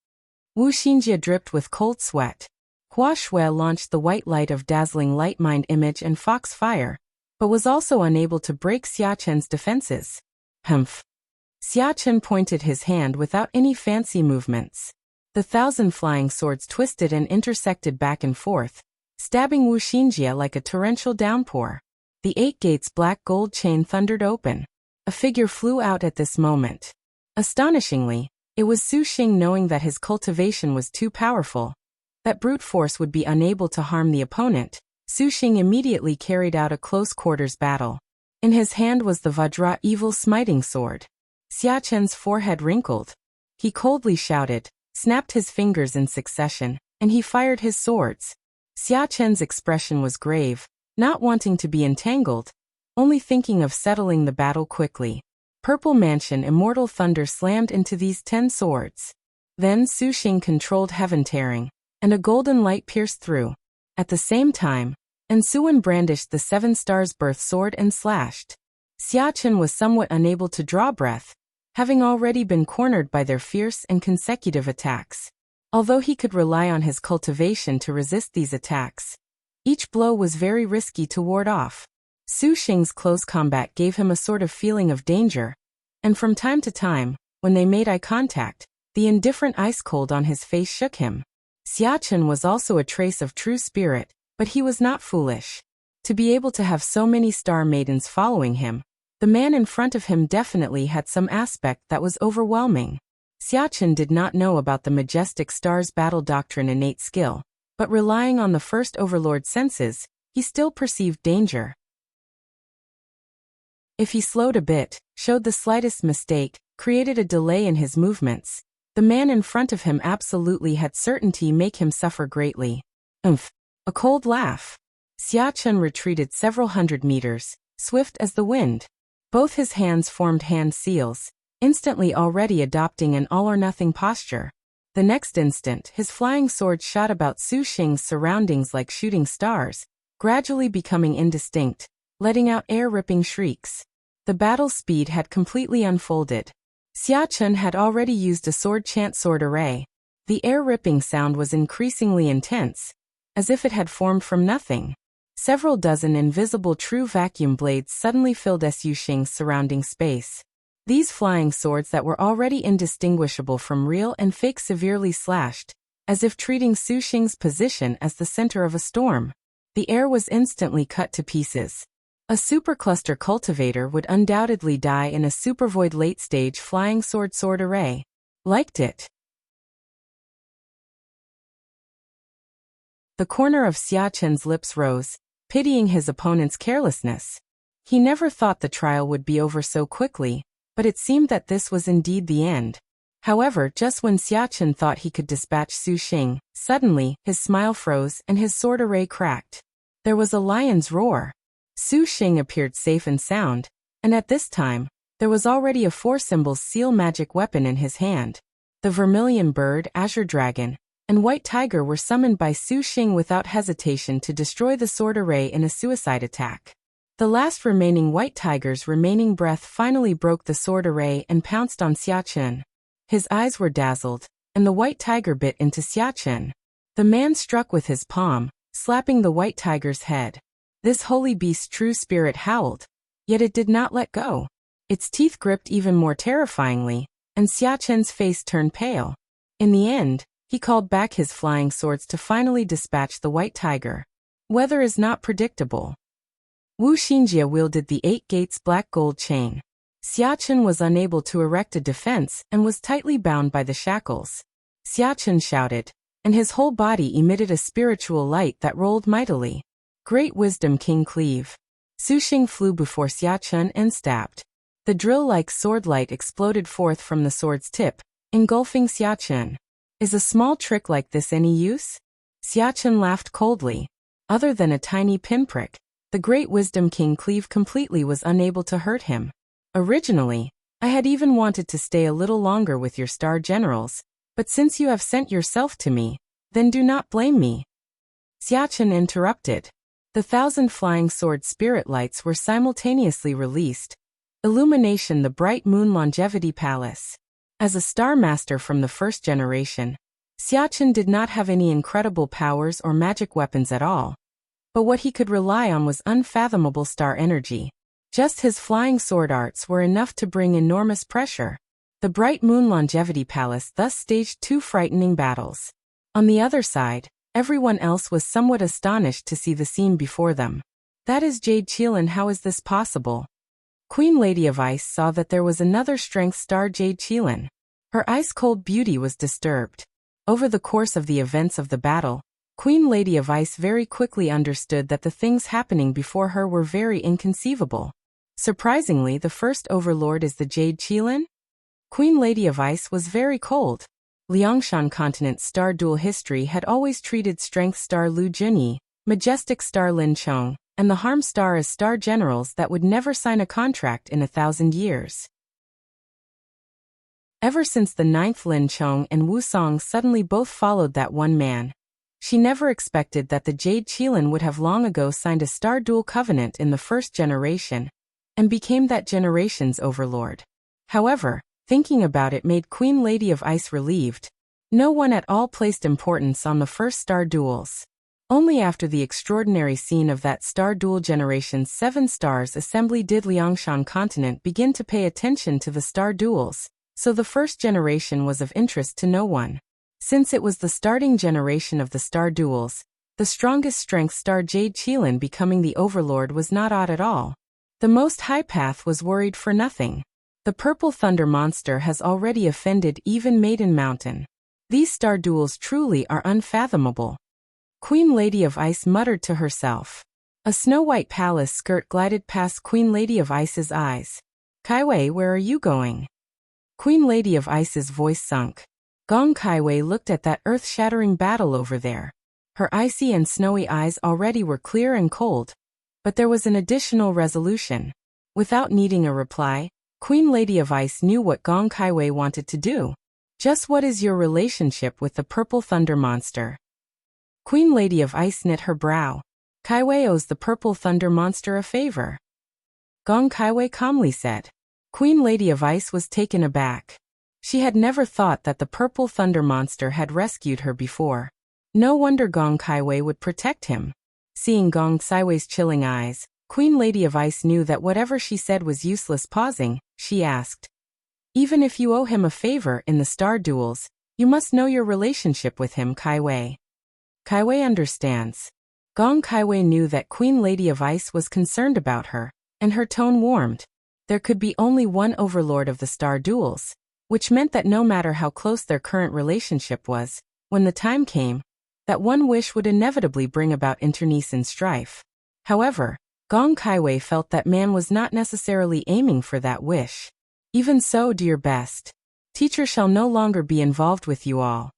Wu Xingjia dripped with cold sweat. Hua Shui launched the white light of dazzling light mind image and fox fire, but was also unable to break Xia Chen's defenses. Humph. Xia Chen pointed his hand without any fancy movements. The 1,000 flying swords twisted and intersected back and forth, stabbing Wu Xingjia like a torrential downpour. The 8 gates black gold chain thundered open. A figure flew out at this moment. Astonishingly, it was Su Xing, knowing that his cultivation was too powerful, that brute force would be unable to harm the opponent. Su Xing immediately carried out a close-quarters battle. In his hand was the Vajra evil smiting sword. Xia Chen's forehead wrinkled. He coldly shouted, snapped his fingers in succession, and he fired his swords. Xia Chen's expression was grave, not wanting to be entangled, only thinking of settling the battle quickly. Purple Mansion Immortal Thunder slammed into these 10 swords. Then Su Xing controlled Heaven Tearing, and a golden light pierced through. At the same time, Ensuin brandished the 7 Stars Birth sword and slashed. Xia Chen was somewhat unable to draw breath, having already been cornered by their fierce and consecutive attacks. Although he could rely on his cultivation to resist these attacks, each blow was very risky to ward off. Su Xing's close combat gave him a sort of feeling of danger, and from time to time, when they made eye contact, the indifferent ice cold on his face shook him. Xia Chen was also a trace of true spirit, but he was not foolish. To be able to have so many star maidens following him, the man in front of him definitely had some aspect that was overwhelming. Xia Chen did not know about the majestic stars battle doctrine innate skill, but relying on the first overlord senses, he still perceived danger. If he slowed a bit, showed the slightest mistake, created a delay in his movements, the man in front of him absolutely had certainty make him suffer greatly. Umph. A cold laugh. Xia Chen retreated several hundred meters, swift as the wind. Both his hands formed hand seals, instantly already adopting an all-or-nothing posture. The next instant, his flying sword shot about Su Xing's surroundings like shooting stars, gradually becoming indistinct, letting out air-ripping shrieks. The battle speed had completely unfolded. Xia Chen had already used a sword chant sword array. The air-ripping sound was increasingly intense, as if it had formed from nothing. Several dozen invisible true vacuum blades suddenly filled Su Xing's surrounding space. These flying swords that were already indistinguishable from real and fake severely slashed, as if treating Su Xing's position as the center of a storm. The air was instantly cut to pieces. A supercluster cultivator would undoubtedly die in a supervoid late-stage flying sword array. Liked it. The corner of Xia Chen's lips rose, pitying his opponent's carelessness. He never thought the trial would be over so quickly, but it seemed that this was indeed the end. However, just when Xia Chen thought he could dispatch Su Xing, suddenly, his smile froze and his sword array cracked. There was a lion's roar. Su Xing appeared safe and sound, and at this time, there was already a 4-symbol seal magic weapon in his hand. The vermilion bird, azure dragon, and white tiger were summoned by Su Xing without hesitation to destroy the sword array in a suicide attack. The last remaining white tiger's remaining breath finally broke the sword array and pounced on Xia Chen. His eyes were dazzled, and the white tiger bit into Xia Chen. The man struck with his palm, slapping the white tiger's head. This holy beast's true spirit howled, yet it did not let go. Its teeth gripped even more terrifyingly, and Xia Chen's face turned pale. In the end, he called back his flying swords to finally dispatch the white tiger. Weather is not predictable. Wu Xinjie wielded the 8 gates black gold chain. Xia Chen was unable to erect a defense and was tightly bound by the shackles. Xia Chen shouted, and his whole body emitted a spiritual light that rolled mightily. Great wisdom, King Cleave. Su Xing flew before Xia Chen and stabbed. The drill-like sword light exploded forth from the sword's tip, engulfing Xia Chen. Is a small trick like this any use? Xia Chen laughed coldly. Other than a tiny pinprick, the great wisdom King Cleave completely was unable to hurt him. Originally, I had even wanted to stay a little longer with your star generals, but since you have sent yourself to me, then do not blame me. Xia Chen interrupted. The 1,000 flying sword spirit lights were simultaneously released. Illumination, the bright moon longevity palace. As a star master from the first generation, Xia Chen did not have any incredible powers or magic weapons at all. But what he could rely on was unfathomable star energy. Just his flying sword arts were enough to bring enormous pressure. The bright moon longevity palace thus staged 2 frightening battles. On the other side, everyone else was somewhat astonished to see the scene before them. That is Jade Qilin, how is this possible? Queen Lady of Ice saw that there was another strength star, Jade Qilin. Her ice-cold beauty was disturbed. Over the course of the events of the battle, Queen Lady of Ice very quickly understood that the things happening before her were very inconceivable. Surprisingly, the first overlord is the Jade Qilin? Queen Lady of Ice was very cold. Liangshan continent's star duel history had always treated strength star Lu Junyi, majestic star Lin Chong, and the harm star as star generals that would never sign a contract in 1,000 years. Ever since the 9th Lin Chong and Wu Song suddenly both followed that one man, she never expected that the Jade Qilin would have long ago signed a star duel covenant in the first generation, and became that generation's overlord. However, thinking about it made Queen Lady of Ice relieved. No one at all placed importance on the first star duels. Only after the extraordinary scene of that star duel generation's 7 stars assembly did Liangshan continent begin to pay attention to the star duels, so the first generation was of interest to no one. Since it was the starting generation of the star duels, the strongest strength star Jade Qilin becoming the overlord was not odd at all. The Most High Path was worried for nothing. The purple thunder monster has already offended even Maiden Mountain. These star duels truly are unfathomable. Queen Lady of Ice muttered to herself. A snow-white palace skirt glided past Queen Lady of Ice's eyes. Kaiwei, where are you going? Queen Lady of Ice's voice sunk. Gong Kaiwei looked at that earth-shattering battle over there. Her icy and snowy eyes already were clear and cold. But there was an additional resolution. Without needing a reply, Queen Lady of Ice knew what Gong Kaiwei wanted to do. Just what is your relationship with the purple thunder monster? Queen Lady of Ice knit her brow. Kaiwei owes the purple thunder monster a favor. Gong Kaiwei calmly said. Queen Lady of Ice was taken aback. She had never thought that the purple thunder monster had rescued her before. No wonder Gong Kaiwei would protect him. Seeing Gong Kaiwei's chilling eyes, Queen Lady of Ice knew that whatever she said was useless. Pausing, she asked. Even if you owe him a favor in the star duels, you must know your relationship with him, Kaiwei. Kaiwei understands. Gong Kaiwei knew that Queen Lady of Ice was concerned about her, and her tone warmed. There could be only one overlord of the star duels, which meant that no matter how close their current relationship was, when the time came, that one wish would inevitably bring about internecine strife. However, Gong Kaiwei felt that man was not necessarily aiming for that wish. Even so, do your best. Teacher shall no longer be involved with you all.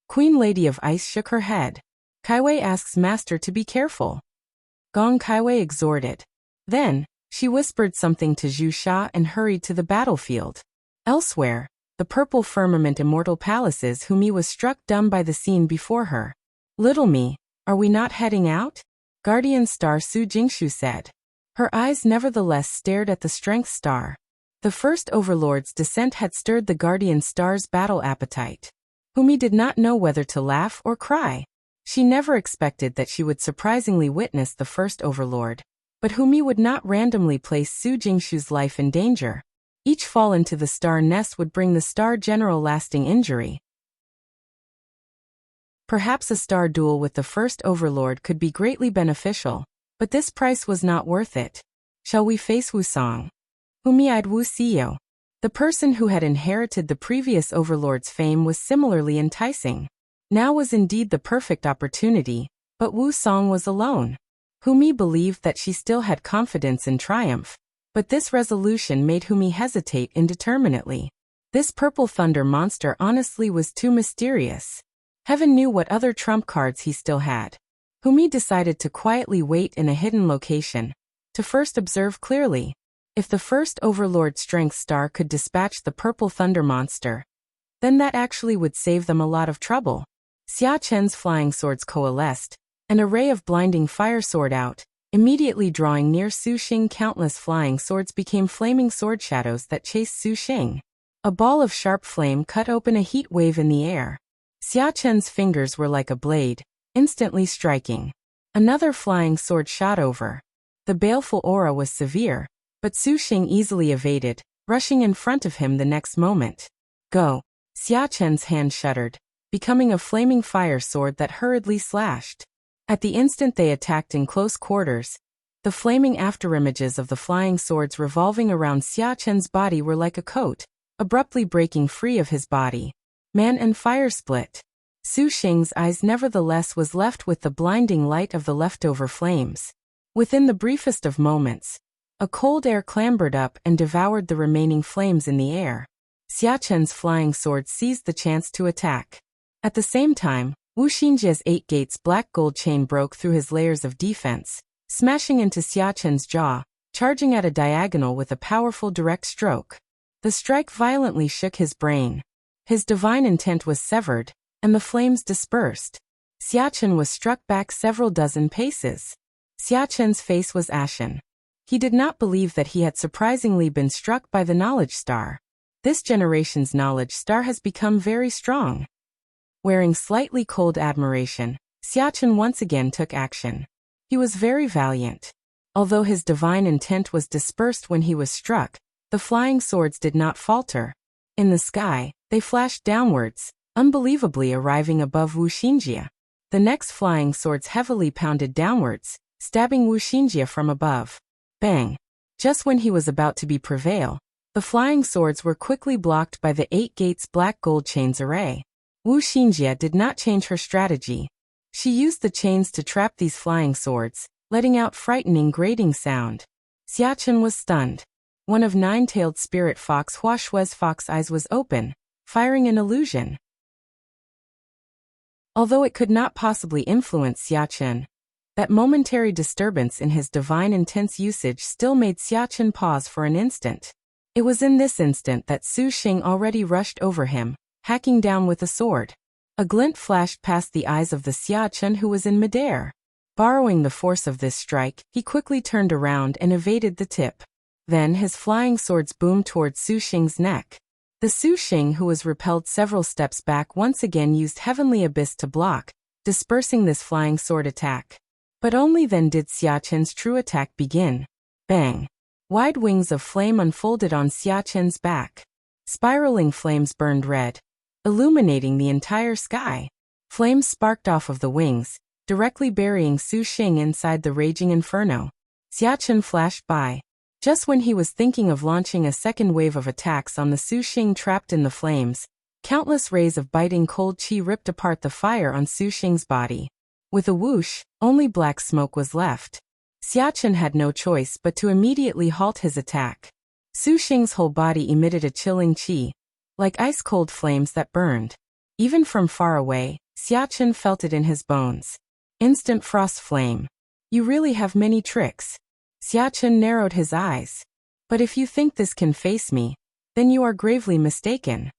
Queen Lady of Ice shook her head. Kaiwei asks Master to be careful. Gong Kaiwei exhorted. Then, she whispered something to Zhu Sha and hurried to the battlefield. Elsewhere, the purple firmament immortal palaces whom he was struck dumb by the scene before her. Little me, are we not heading out? Guardian Star Su Jingshu said. Her eyes nevertheless stared at the Strength Star. The first Overlord's descent had stirred the Guardian Star's battle appetite. Humi did not know whether to laugh or cry. She never expected that she would surprisingly witness the first Overlord. But Humi would not randomly place Su Jingshu's life in danger. Each fall into the star nest would bring the Star General lasting injury. Perhaps a star duel with the first Overlord could be greatly beneficial, but this price was not worth it. Shall we face Wu Song? Humi eyed Wu Xiao. The person who had inherited the previous Overlord's fame was similarly enticing. Now was indeed the perfect opportunity, but Wu Song was alone. Humi believed that she still had confidence in triumph, but this resolution made Humi hesitate indeterminately. This purple thunder monster honestly was too mysterious. Heaven knew what other trump cards he still had. Humi decided to quietly wait in a hidden location, to first observe clearly. If the first Overlord Strength Star could dispatch the purple thunder monster, then that actually would save them a lot of trouble. Xia Chen's flying swords coalesced, an array of blinding fire soared out, immediately drawing near Su Xing. Countless flying swords became flaming sword shadows that chased Su Xing. A ball of sharp flame cut open a heat wave in the air. Xia Chen's fingers were like a blade, instantly striking. Another flying sword shot over. The baleful aura was severe, but Su Xing easily evaded, rushing in front of him the next moment. Go! Xia Chen's hand shuddered, becoming a flaming fire sword that hurriedly slashed. At the instant they attacked in close quarters, the flaming afterimages of the flying swords revolving around Xia Chen's body were like a coat, abruptly breaking free of his body. Man and fire split. Su Xing's eyes nevertheless was left with the blinding light of the leftover flames. Within the briefest of moments, a cold air clambered up and devoured the remaining flames in the air. Xia Chen's flying sword seized the chance to attack. At the same time, Wu Xingjia's 8 gates black gold chain broke through his layers of defense, smashing into Xia Chen's jaw, charging at a diagonal with a powerful direct stroke. The strike violently shook his brain. His divine intent was severed, and the flames dispersed. Xia Chen was struck back several dozen paces. Xia Chen's face was ashen. He did not believe that he had surprisingly been struck by the knowledge star. This generation's knowledge star has become very strong. Wearing slightly cold admiration, Xia Chen once again took action. He was very valiant. Although his divine intent was dispersed when he was struck, the flying swords did not falter. In the sky, they flashed downwards, unbelievably arriving above Wu Xingjia. The next flying swords heavily pounded downwards, stabbing Wu Xingjia from above. Bang! Just when he was about to be prevail, the flying swords were quickly blocked by the 8 gates black gold chains array. Wu Xingjia did not change her strategy. She used the chains to trap these flying swords, letting out frightening grating sound. Xia Chen was stunned. One of 9-tailed spirit fox Hua Shui's fox eyes was open, firing an illusion. Although it could not possibly influence Xia Chen, that momentary disturbance in his divine intense usage still made Xia Chen pause for an instant. It was in this instant that Su Xing already rushed over him, hacking down with a sword. A glint flashed past the eyes of the Xia Chen who was in midair. Borrowing the force of this strike, he quickly turned around and evaded the tip. Then his flying swords boomed towards Su Xing's neck. The Su Xing who was repelled several steps back once again used Heavenly Abyss to block, dispersing this flying sword attack. But only then did Xia Chen's true attack begin. Bang! Wide wings of flame unfolded on Xia Chen's back. Spiraling flames burned red, illuminating the entire sky. Flames sparked off of the wings, directly burying Su Xing inside the raging inferno. Xia Chen flashed by. Just when he was thinking of launching a second wave of attacks on the Su Xing trapped in the flames, countless rays of biting cold qi ripped apart the fire on Su Xing's body. With a whoosh, only black smoke was left. Xia Chen had no choice but to immediately halt his attack. Su Xing's whole body emitted a chilling qi, like ice-cold flames that burned. Even from far away, Xia Chen felt it in his bones. Instant frost flame. You really have many tricks. Xia Chen narrowed his eyes. But if you think this can face me, then you are gravely mistaken.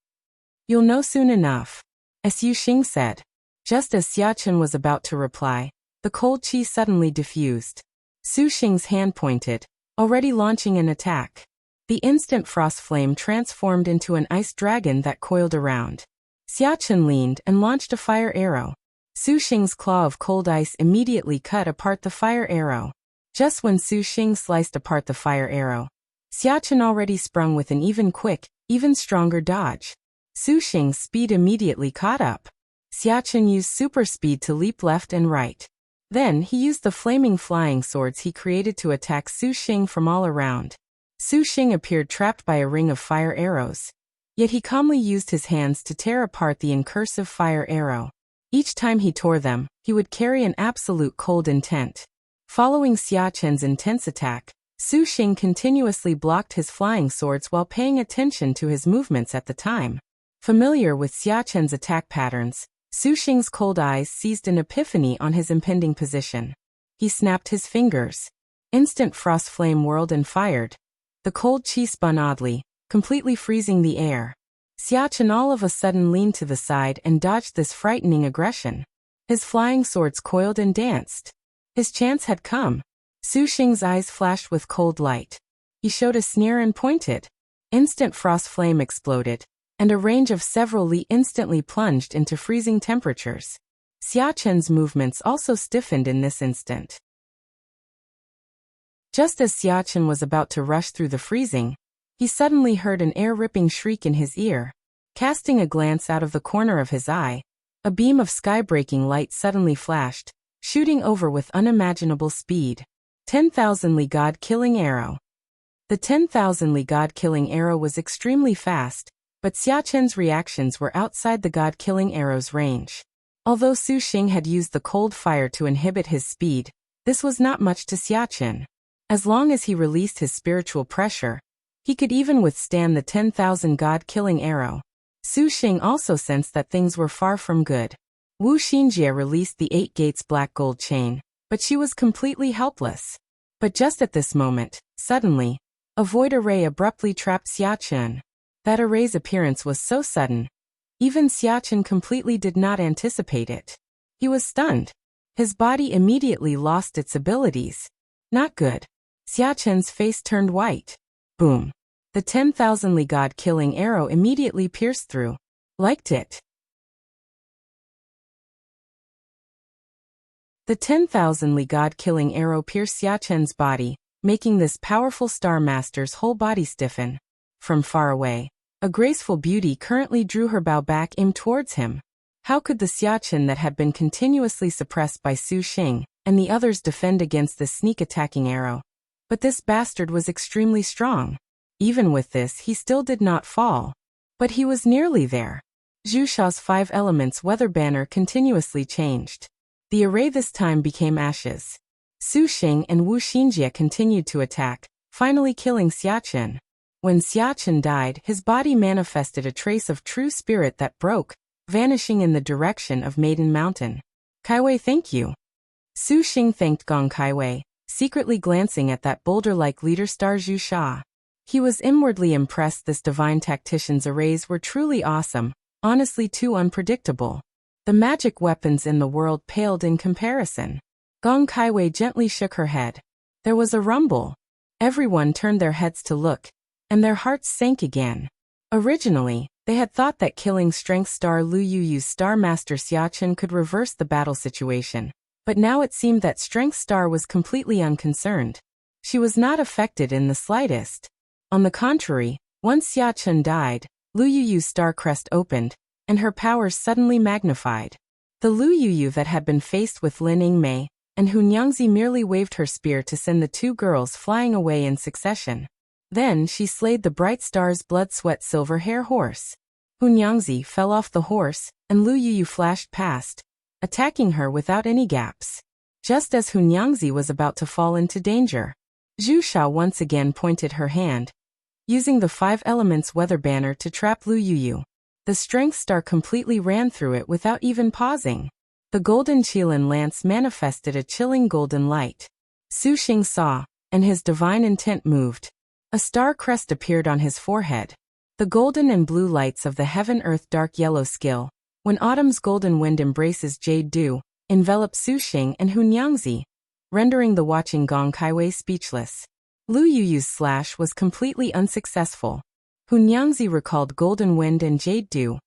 You'll know soon enough. As Yu Xing said. Just as Xia Chen was about to reply, the cold qi suddenly diffused. Su Xing's hand pointed, already launching an attack. The instant frost flame transformed into an ice dragon that coiled around. Xia Chen leaned and launched a fire arrow. Su Xing's claw of cold ice immediately cut apart the fire arrow. Just when Su Xing sliced apart the fire arrow, Xia Chen already sprung with an even stronger dodge. Su Xing's speed immediately caught up. Xia Chen used super speed to leap left and right. Then he used the flaming flying swords he created to attack Su Xing from all around. Su Xing appeared trapped by a ring of fire arrows. Yet he calmly used his hands to tear apart the incursive fire arrow. Each time he tore them, he would carry an absolute cold intent. Following Xia Chen's intense attack, Su Xing continuously blocked his flying swords while paying attention to his movements at the time. Familiar with Xia Chen's attack patterns, Su Xing's cold eyes seized an epiphany on his impending position. He snapped his fingers. Instant frost flame whirled and fired. The cold qi spun oddly, completely freezing the air. Xia Chen all of a sudden leaned to the side and dodged this frightening aggression. His flying swords coiled and danced. His chance had come. Su Xing's eyes flashed with cold light. He showed a sneer and pointed. Instant frost flame exploded, and a range of several li instantly plunged into freezing temperatures. Xia Chen's movements also stiffened in this instant. Just as Xia Chen was about to rush through the freezing, he suddenly heard an air-ripping shriek in his ear. Casting a glance out of the corner of his eye, a beam of sky-breaking light suddenly flashed, shooting over with unimaginable speed. 10,000 Li God-killing arrow. The 10,000 Li God-killing arrow was extremely fast, but Xia Chen's reactions were outside the God-killing arrow's range. Although Su Xing had used the cold fire to inhibit his speed, this was not much to Xia Chen. As long as he released his spiritual pressure, he could even withstand the 10,000 God-killing arrow. Su Xing also sensed that things were far from good. Wu Xinjie released the 8 gates black gold chain, but she was completely helpless. But just at this moment, suddenly, a void array abruptly trapped Xia Chen. That array's appearance was so sudden. Even Xia Chen completely did not anticipate it. He was stunned. His body immediately lost its abilities. Not good. Xia Chen's face turned white. Boom. The 10,000 Li God-killing arrow immediately pierced through. Liked it. The 10,000 Li God-killing arrow pierced Xia Chen's body, making this powerful Star Master's whole body stiffen. From far away, a graceful beauty currently drew her bow back aimed towards him. How could the Xia Chen that had been continuously suppressed by Su Xing and the others defend against this sneak-attacking arrow? But this bastard was extremely strong. Even with this, he still did not fall. But he was nearly there. Zhu Shao's 5 elements weather banner continuously changed. The array this time became ashes. Su Xing and Wu Xinjie continued to attack, finally killing Xia Chen. When Xia Chen died, his body manifested a trace of true spirit that broke, vanishing in the direction of Maiden Mountain. Kaiwei, thank you. Su Xing thanked Gong Kaiwei, secretly glancing at that boulder-like leader star Zhu Sha. He was inwardly impressed. This divine tactician's arrays were truly awesome, honestly too unpredictable. The magic weapons in the world paled in comparison. Gong Kaiwei gently shook her head. There was a rumble. Everyone turned their heads to look, and their hearts sank again. Originally, they had thought that killing Strength Star Lu Yuyu's Star Master Xia Chen could reverse the battle situation, but now it seemed that Strength Star was completely unconcerned. She was not affected in the slightest. On the contrary, once Xia Chen died, Lu Yuyu's star crest opened, and her powers suddenly magnified. The Lu Yuyu that had been faced with Lin Yingmei, and Hunyangzi merely waved her spear to send the 2 girls flying away in succession. Then she slayed the bright star's blood sweat silver hair horse. Hunyangzi fell off the horse, and Lu Yuyu flashed past, attacking her without any gaps. Just as Hunyangzi was about to fall into danger, Zhu Sha once again pointed her hand, using the 5 elements weather banner to trap Lu Yuyu. The strength star completely ran through it without even pausing. The golden Qilin lance manifested a chilling golden light. Su Xing saw, and his divine intent moved. A star crest appeared on his forehead. The golden and blue lights of the heaven-earth dark yellow skill, when autumn's golden wind embraces jade dew, envelop Su Xing and Hunyangzi, rendering the watching Gong Kaiwei speechless. Lu Yuyu's slash was completely unsuccessful. Hunyangzi recalled golden wind and jade dew,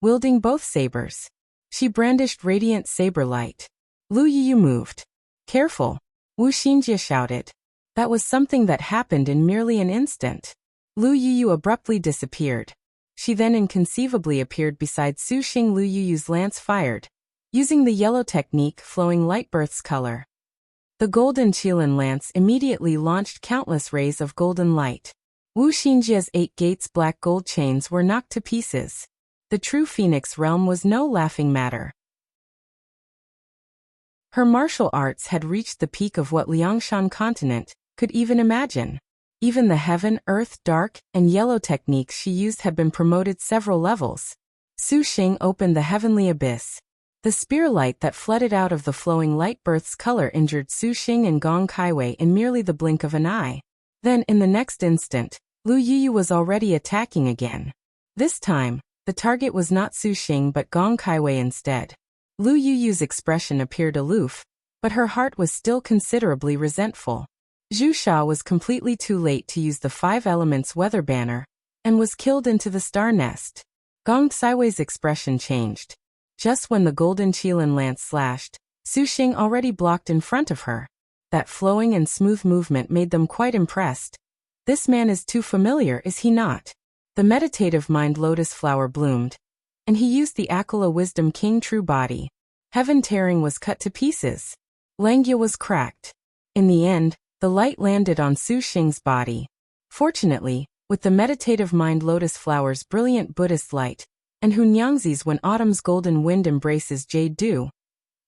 wielding both sabers. She brandished radiant saber light. Lu Yuyu moved. Careful, Wu Xinjie shouted. That was something that happened in merely an instant. Lu Yuyu abruptly disappeared. She then inconceivably appeared beside Su Xing. Lu Yuyu's lance fired, using the yellow technique flowing light birth's color. The golden Qilin lance immediately launched countless rays of golden light. Wu Xinjie's 8 gates black gold chains were knocked to pieces. The true Phoenix realm was no laughing matter. Her martial arts had reached the peak of what Liangshan continent could even imagine. Even the heaven, earth, dark, and yellow techniques she used had been promoted several levels. Su Xing opened the heavenly abyss. The spear light that flooded out of the flowing light birth's color injured Su Xing and Gong Kaiwei in merely the blink of an eye. Then, in the next instant, Lu Yuyu was already attacking again. This time, the target was not Su Xing but Gong Kaiwei instead. Lu Yuyu's expression appeared aloof, but her heart was still considerably resentful. Zhu Sha was completely too late to use the 5 elements weather banner, and was killed into the star nest. Gong Kaiwei's expression changed. Just when the golden Qilin lance slashed, Su Xing already blocked in front of her. That flowing and smooth movement made them quite impressed. This man is too familiar, is he not? The meditative mind lotus flower bloomed, and he used the Akala Wisdom King true body. Heaven tearing was cut to pieces. Langya was cracked. In the end, the light landed on Su Xing's body. Fortunately, with the meditative mind lotus flower's brilliant Buddhist light, and Hunyangzi's when autumn's golden wind embraces jade dew,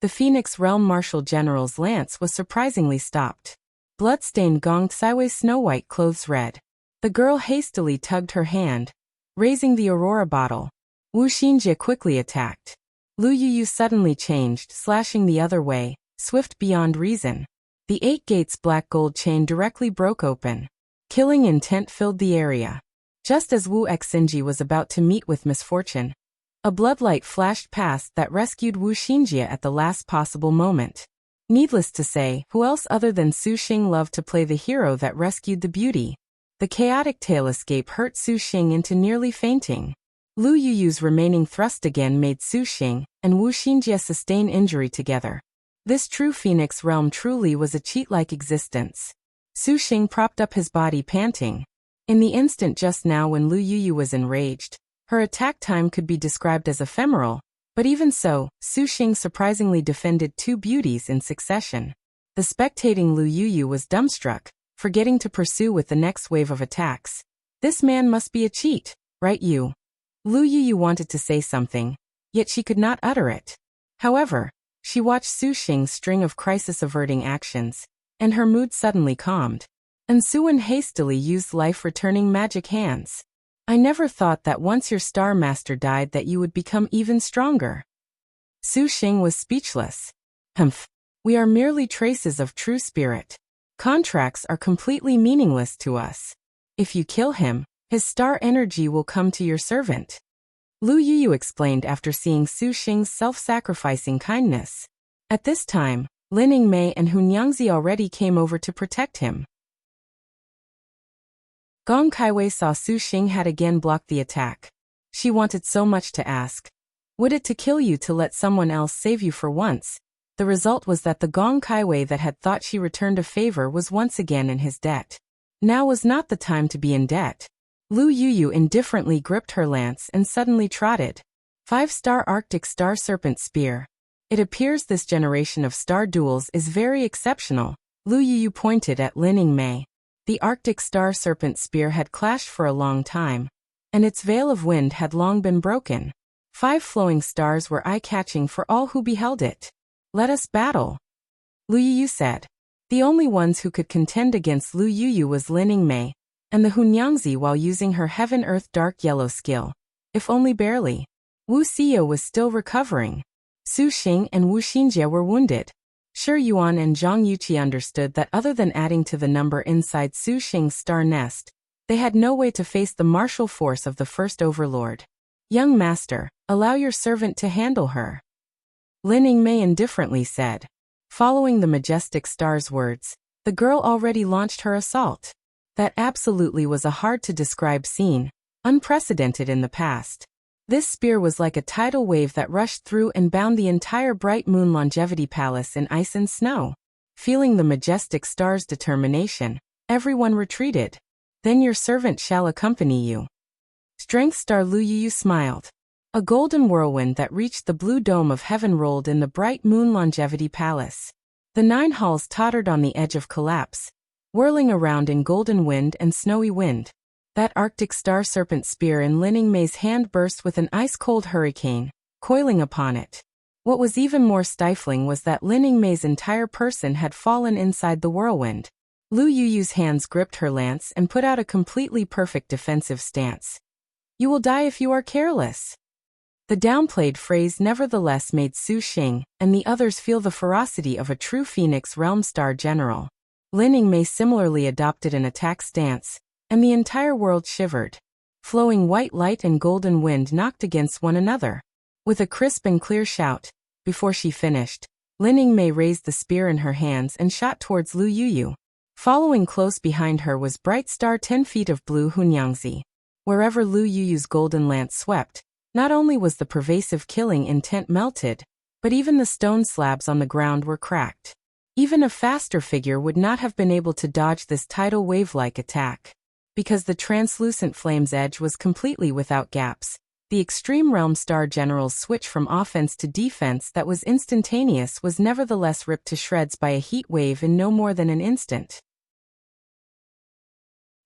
the Phoenix Realm Martial General's lance was surprisingly stopped. Blood-stained Gong Kaiwei's snow-white clothes red. The girl hastily tugged her hand, raising the Aurora bottle. Wu Xinjie quickly attacked. Lu Yuyu suddenly changed, slashing the other way, swift beyond reason. The 8 gates black gold chain directly broke open. Killing intent filled the area. Just as Wu Xinjie was about to meet with misfortune, a bloodlight flashed past that rescued Wu Xinjie at the last possible moment. Needless to say, who else other than Su Xing loved to play the hero that rescued the beauty? The chaotic tail escape hurt Su Xing into nearly fainting. Lu Yuyu's remaining thrust again made Su Xing and Wu Xinjie sustain injury together. This true Phoenix realm truly was a cheat-like existence. Su Xing propped up his body panting. In the instant just now when Lu Yuyu was enraged, her attack time could be described as ephemeral, but even so, Su Xing surprisingly defended 2 beauties in succession. The spectating Lu Yuyu was dumbstruck, forgetting to pursue with the next wave of attacks. This man must be a cheat, right you? Lu Yuyu wanted to say something, yet she could not utter it. However, she watched Su Xing's string of crisis-averting actions, and her mood suddenly calmed. And Suwen hastily used life-returning magic hands. I never thought that once your Star Master died that you would become even stronger. Su Xing was speechless. Humph. We are merely traces of true spirit. Contracts are completely meaningless to us. If you kill him, his star energy will come to your servant. Lu Yuyu explained after seeing Su Xing's self-sacrificing kindness. At this time, Lin Yingmei and Hunyangzi already came over to protect him. Gong Kaiwei saw Su Xing had again blocked the attack. She wanted so much to ask. Would it to kill you to let someone else save you for once? The result was that the Gong Kaiwei that had thought she returned a favor was once again in his debt. Now was not the time to be in debt. Lu Yuyu indifferently gripped her lance and suddenly trotted. 5-star Arctic Star Serpent Spear. It appears this generation of star duels is very exceptional. Lu Yuyu pointed at Lin Yingmei. The Arctic Star Serpent Spear had clashed for a long time, and its veil of wind had long been broken. 5 flowing stars were eye-catching for all who beheld it. Let us battle, Lu Yuyu said. The only ones who could contend against Lu Yuyu was Lin Yingmei, and the Hunyangzi while using her Heaven-Earth Dark Yellow skill, if only barely. Wuxia was still recovering. Su Xing and Wu Xinjie were wounded. Shi Yuan and Zhang Yuqi understood that other than adding to the number inside Su Xing's star nest, they had no way to face the martial force of the first overlord. Young master, allow your servant to handle her, Lin Yingmei indifferently said. Following the majestic star's words, the girl already launched her assault. That absolutely was a hard-to-describe scene, unprecedented in the past. This spear was like a tidal wave that rushed through and bound the entire Bright Moon Longevity Palace in ice and snow. Feeling the majestic star's determination, everyone retreated. Then your servant shall accompany you. Strength Star Lu Yuyu smiled. A golden whirlwind that reached the blue dome of heaven rolled in the Bright Moon Longevity Palace. The 9 halls tottered on the edge of collapse, whirling around in golden wind and snowy wind. That Arctic Star Serpent spear in Lin Yingmei's hand burst with an ice-cold hurricane, coiling upon it. What was even more stifling was that Lin Yingmei's entire person had fallen inside the whirlwind. Lu Yuyu's hands gripped her lance and put out a completely perfect defensive stance. You will die if you are careless. The downplayed phrase nevertheless made Su Xing and the others feel the ferocity of a true Phoenix Realm Star General. Lin Yingmei similarly adopted an attack stance, and the entire world shivered. Flowing white light and golden wind knocked against one another. With a crisp and clear shout, before she finished, Lin Yingmei raised the spear in her hands and shot towards Lu Yuyu. Following close behind her was bright star 10 feet of blue Hunyangzi. Wherever Lu Yuyu's golden lance swept, not only was the pervasive killing intent melted, but even the stone slabs on the ground were cracked. Even a faster figure would not have been able to dodge this tidal wave-like attack. Because the translucent flame's edge was completely without gaps, the Extreme Realm Star General's switch from offense to defense that was instantaneous was nevertheless ripped to shreds by a heat wave in no more than an instant.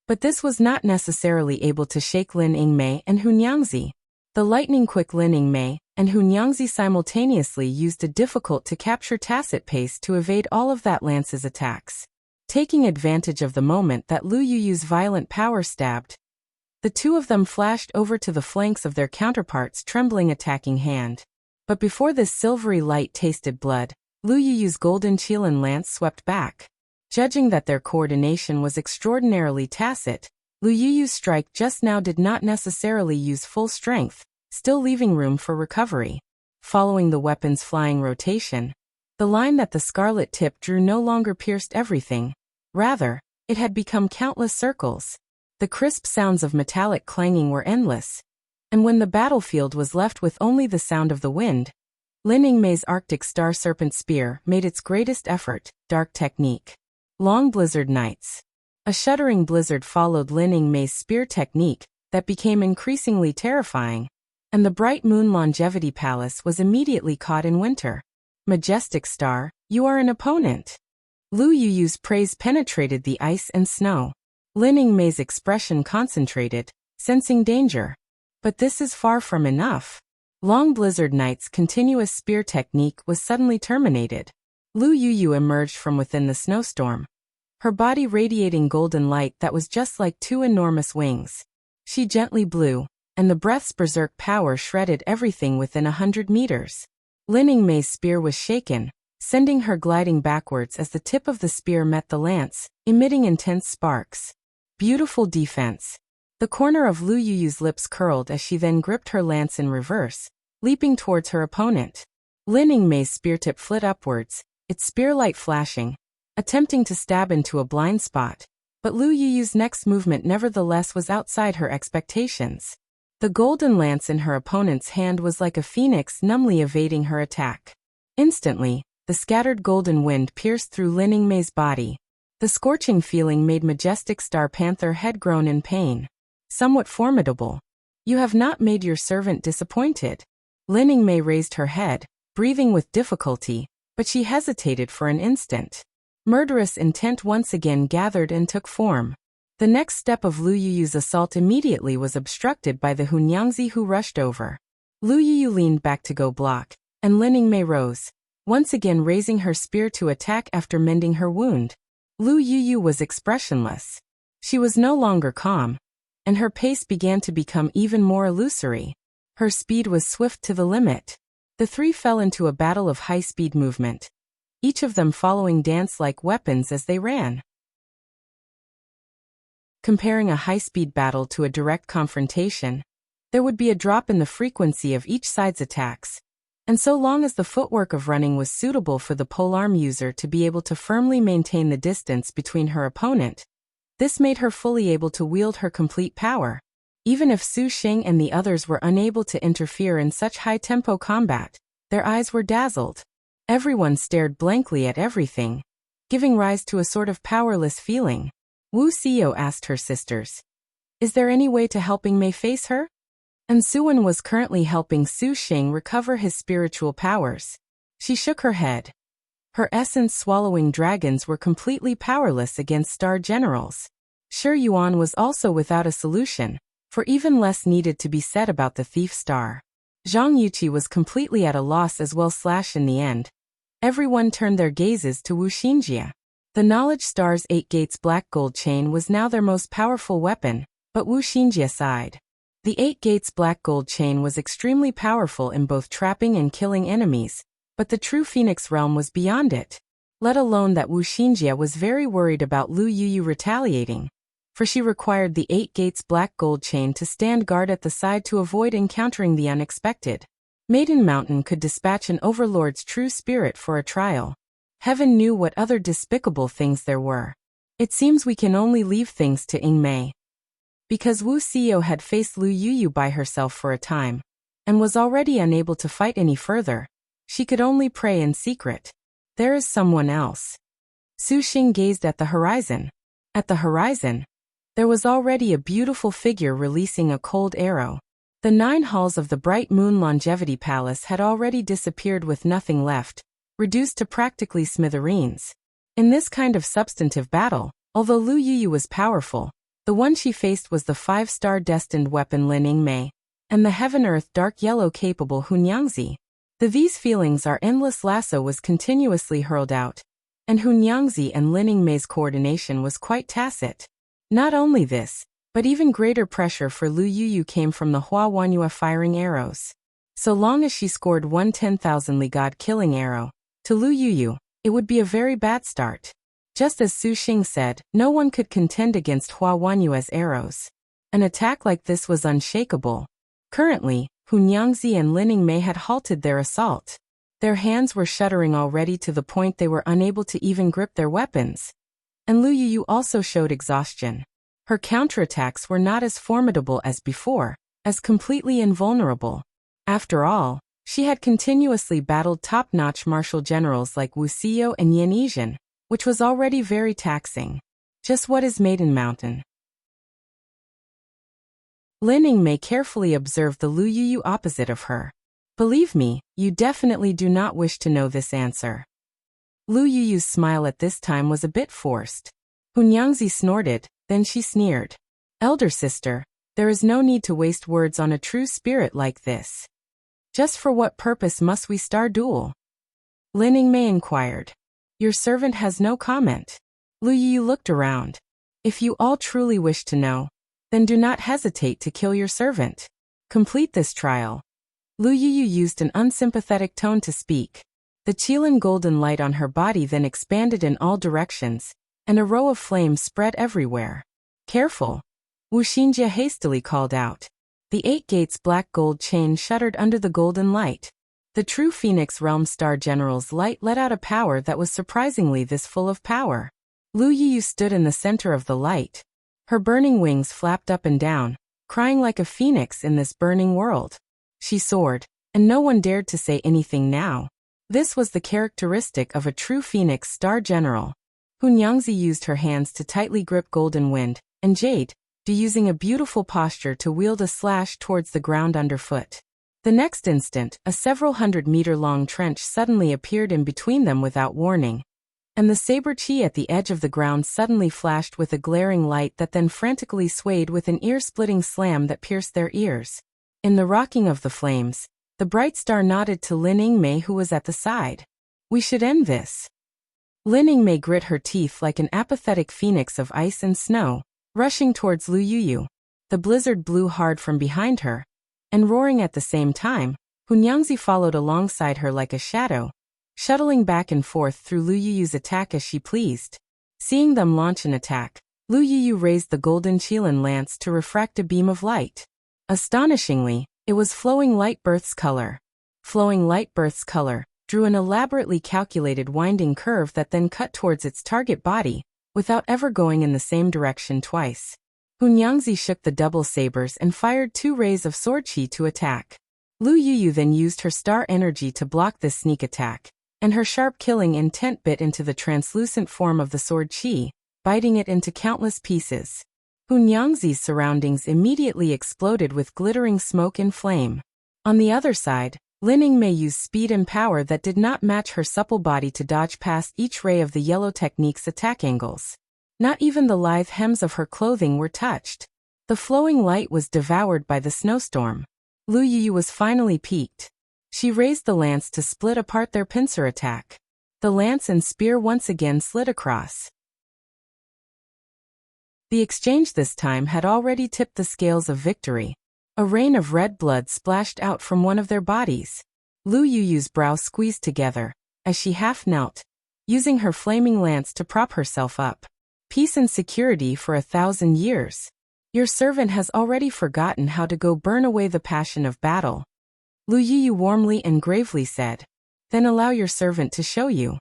But this was not necessarily able to shake Lin Yingmei and Hunyangzi. The lightning-quick Lin Yingmei and Hunyangzi simultaneously used a difficult-to-capture tacit pace to evade all of that lance's attacks. Taking advantage of the moment that Lu Yuyu's violent power stabbed, the two of them flashed over to the flanks of their counterparts' trembling attacking hand. But before this silvery light tasted blood, Lu Yuyu's golden Qilin lance swept back. Judging that their coordination was extraordinarily tacit, Lu Yuyu's strike just now did not necessarily use full strength, still leaving room for recovery. Following the weapon's flying rotation, the line that the scarlet tip drew no longer pierced everything. Rather, it had become countless circles. The crisp sounds of metallic clanging were endless. And when the battlefield was left with only the sound of the wind, Lin Yingmei's Arctic Star Serpent Spear made its greatest effort, dark technique. Long blizzard nights. A shuddering blizzard followed Lin Yingmei's spear technique that became increasingly terrifying, and the Bright Moon Longevity Palace was immediately caught in winter. Majestic Star, you are an opponent. Lu Yuyu's praise penetrated the ice and snow. Lin Yingmei's expression concentrated, sensing danger. But this is far from enough. Long blizzard night's continuous spear technique was suddenly terminated. Lu Yuyu emerged from within the snowstorm, her body radiating golden light that was just like 2 enormous wings. She gently blew, and the breath's berserk power shredded everything within 100 meters. Lin Yingmei's spear was shaken, sending her gliding backwards as the tip of the spear met the lance, emitting intense sparks. Beautiful defense. The corner of Lu Yuyu's lips curled as she then gripped her lance in reverse, leaping towards her opponent. Lin Yingmei's spear tip flit upwards, its spear light flashing, attempting to stab into a blind spot, but Lu Yuyu's next movement nevertheless was outside her expectations. The golden lance in her opponent's hand was like a phoenix numbly evading her attack. Instantly, the scattered golden wind pierced through Lin Yingmei's body. The scorching feeling made Majestic Star Panther head groan in pain. Somewhat formidable. You have not made your servant disappointed. Lin Yingmei raised her head, breathing with difficulty, but she hesitated for an instant. Murderous intent once again gathered and took form. The next step of Lu Yuyu's assault immediately was obstructed by the Hunyangzi who rushed over. Lu Yuyu leaned back to go block, and Lin Yingmei rose, once again raising her spear to attack after mending her wound. Lu Yuyu was expressionless. She was no longer calm, and her pace began to become even more illusory. Her speed was swift to the limit. The three fell into a battle of high-speed movement, each of them following dance-like weapons as they ran. Comparing a high-speed battle to a direct confrontation, there would be a drop in the frequency of each side's attacks, and so long as the footwork of running was suitable for the polearm user to be able to firmly maintain the distance between her opponent, this made her fully able to wield her complete power. Even if Su Xing and the others were unable to interfere in such high-tempo combat, their eyes were dazzled. Everyone stared blankly at everything, giving rise to a sort of powerless feeling. Wuxia asked her sisters, "Is there any way to helping Mei face her?" And Suan was currently helping Su Xing recover his spiritual powers. She shook her head. Her essence-swallowing dragons were completely powerless against star generals. Shi Yuan was also without a solution, for even less needed to be said about the thief star. Zhang Yuqi was completely at a loss as well. In the end, everyone turned their gazes to Wuxia. The Knowledge Star's 8 Gates Black Gold Chain was now their most powerful weapon, but Wuxia sighed. The 8 Gates Black Gold Chain was extremely powerful in both trapping and killing enemies, but the true Phoenix realm was beyond it. Let alone that Wuxia was very worried about Lu Yuyu retaliating, for she required the 8 Gates Black Gold Chain to stand guard at the side to avoid encountering the unexpected. Maiden Mountain could dispatch an overlord's true spirit for a trial. Heaven knew what other despicable things there were. It seems we can only leave things to Yingmei. Because Wuxia had faced Lu Yuyu by herself for a time, and was already unable to fight any further, she could only pray in secret. There is someone else. Su Xing gazed at the horizon. At the horizon, there was already a beautiful figure releasing a cold arrow. The 9 halls of the Bright Moon Longevity Palace had already disappeared with nothing left, reduced to practically smithereens. In this kind of substantive battle, although Lu Yuyu was powerful, the one she faced was the 5-star destined weapon Lin Yingmei, and the heaven-earth dark yellow capable Hunyangzi. These feelings our endless lasso was continuously hurled out, and Hunyangzi and Lin Yingmei's coordination was quite tacit. Not only this, but even greater pressure for Lu Yuyu came from the Hua Wanyua firing arrows. So long as she scored one 10,000 Li God killing arrow, to Lu Yuyu, it would be a very bad start. Just as Su Xing said, no one could contend against Hua Wanyua's arrows. An attack like this was unshakable. Currently, Hunyangzi and Lin Yingmei had halted their assault. Their hands were shuddering already to the point they were unable to even grip their weapons. And Lu Yuyu also showed exhaustion. Her counterattacks were not as formidable as before, as completely invulnerable. After all, she had continuously battled top-notch martial generals like Wuxia and Yin Yizhen, which was already very taxing. Just what is Maiden Mountain? Lin Yingmei carefully observed the Lu Yuyu opposite of her. Believe me, you definitely do not wish to know this answer. Lu Yuyu's smile at this time was a bit forced. Hunyangzi snorted, then she sneered. Elder sister, there is no need to waste words on a true spirit like this. Just for what purpose must we star duel? Lin Yingmei inquired. Your servant has no comment. Lu Yuyu looked around. If you all truly wish to know, then do not hesitate to kill your servant. Complete this trial. Lu Yuyu used an unsympathetic tone to speak. The Qilin golden light on her body then expanded in all directions, and a row of flames spread everywhere. Careful! Wuxia hastily called out. The 8 Gates Black Gold Chain shuddered under the golden light. The true Phoenix Realm Star General's light let out a power that was surprisingly this full of power. Lu Yuyu stood in the center of the light. Her burning wings flapped up and down, crying like a phoenix in this burning world. She soared, and no one dared to say anything now. This was the characteristic of a true Phoenix Star General. Hunyangzi used her hands to tightly grip Golden Wind, and Jade, using a beautiful posture to wield a slash towards the ground underfoot. The next instant, a several 100-meter-long trench suddenly appeared in between them without warning, and the saber chi at the edge of the ground suddenly flashed with a glaring light that then frantically swayed with an ear-splitting slam that pierced their ears. In the rocking of the flames, the bright star nodded to Lin Yingmei, who was at the side. We should end this. Lin Yingmei grit her teeth like an apathetic phoenix of ice and snow, rushing towards Lu Yuyu. The blizzard blew hard from behind her, and roaring at the same time, Hunyangzi followed alongside her like a shadow, shuttling back and forth through Lu Yuyu's attack as she pleased. Seeing them launch an attack, Lu Yuyu raised the golden Qilin lance to refract a beam of light. Astonishingly, it was Flowing Light Birth's color. Flowing Light Birth's color drew an elaborately calculated winding curve that then cut towards its target body, without ever going in the same direction twice. Hunyangzi shook the double sabers and fired 2 rays of sword qi to attack. Lu Yuyu then used her star energy to block this sneak attack, and her sharp killing intent bit into the translucent form of the sword qi, biting it into countless pieces. Hunyangzi's surroundings immediately exploded with glittering smoke and flame. On the other side, Yingmei used speed and power that did not match her supple body to dodge past each ray of the yellow technique's attack angles. Not even the lithe hems of her clothing were touched. The flowing light was devoured by the snowstorm. Lu Yuyu was finally piqued. She raised the lance to split apart their pincer attack. The lance and spear once again slid across. The exchange this time had already tipped the scales of victory. A rain of red blood splashed out from one of their bodies. Lu Yuyu's brow squeezed together, as she half knelt, using her flaming lance to prop herself up. Peace and security for 1,000 years. Your servant has already forgotten how to go burn away the passion of battle. Lu Yuyu warmly and gravely said. Then allow your servant to show you.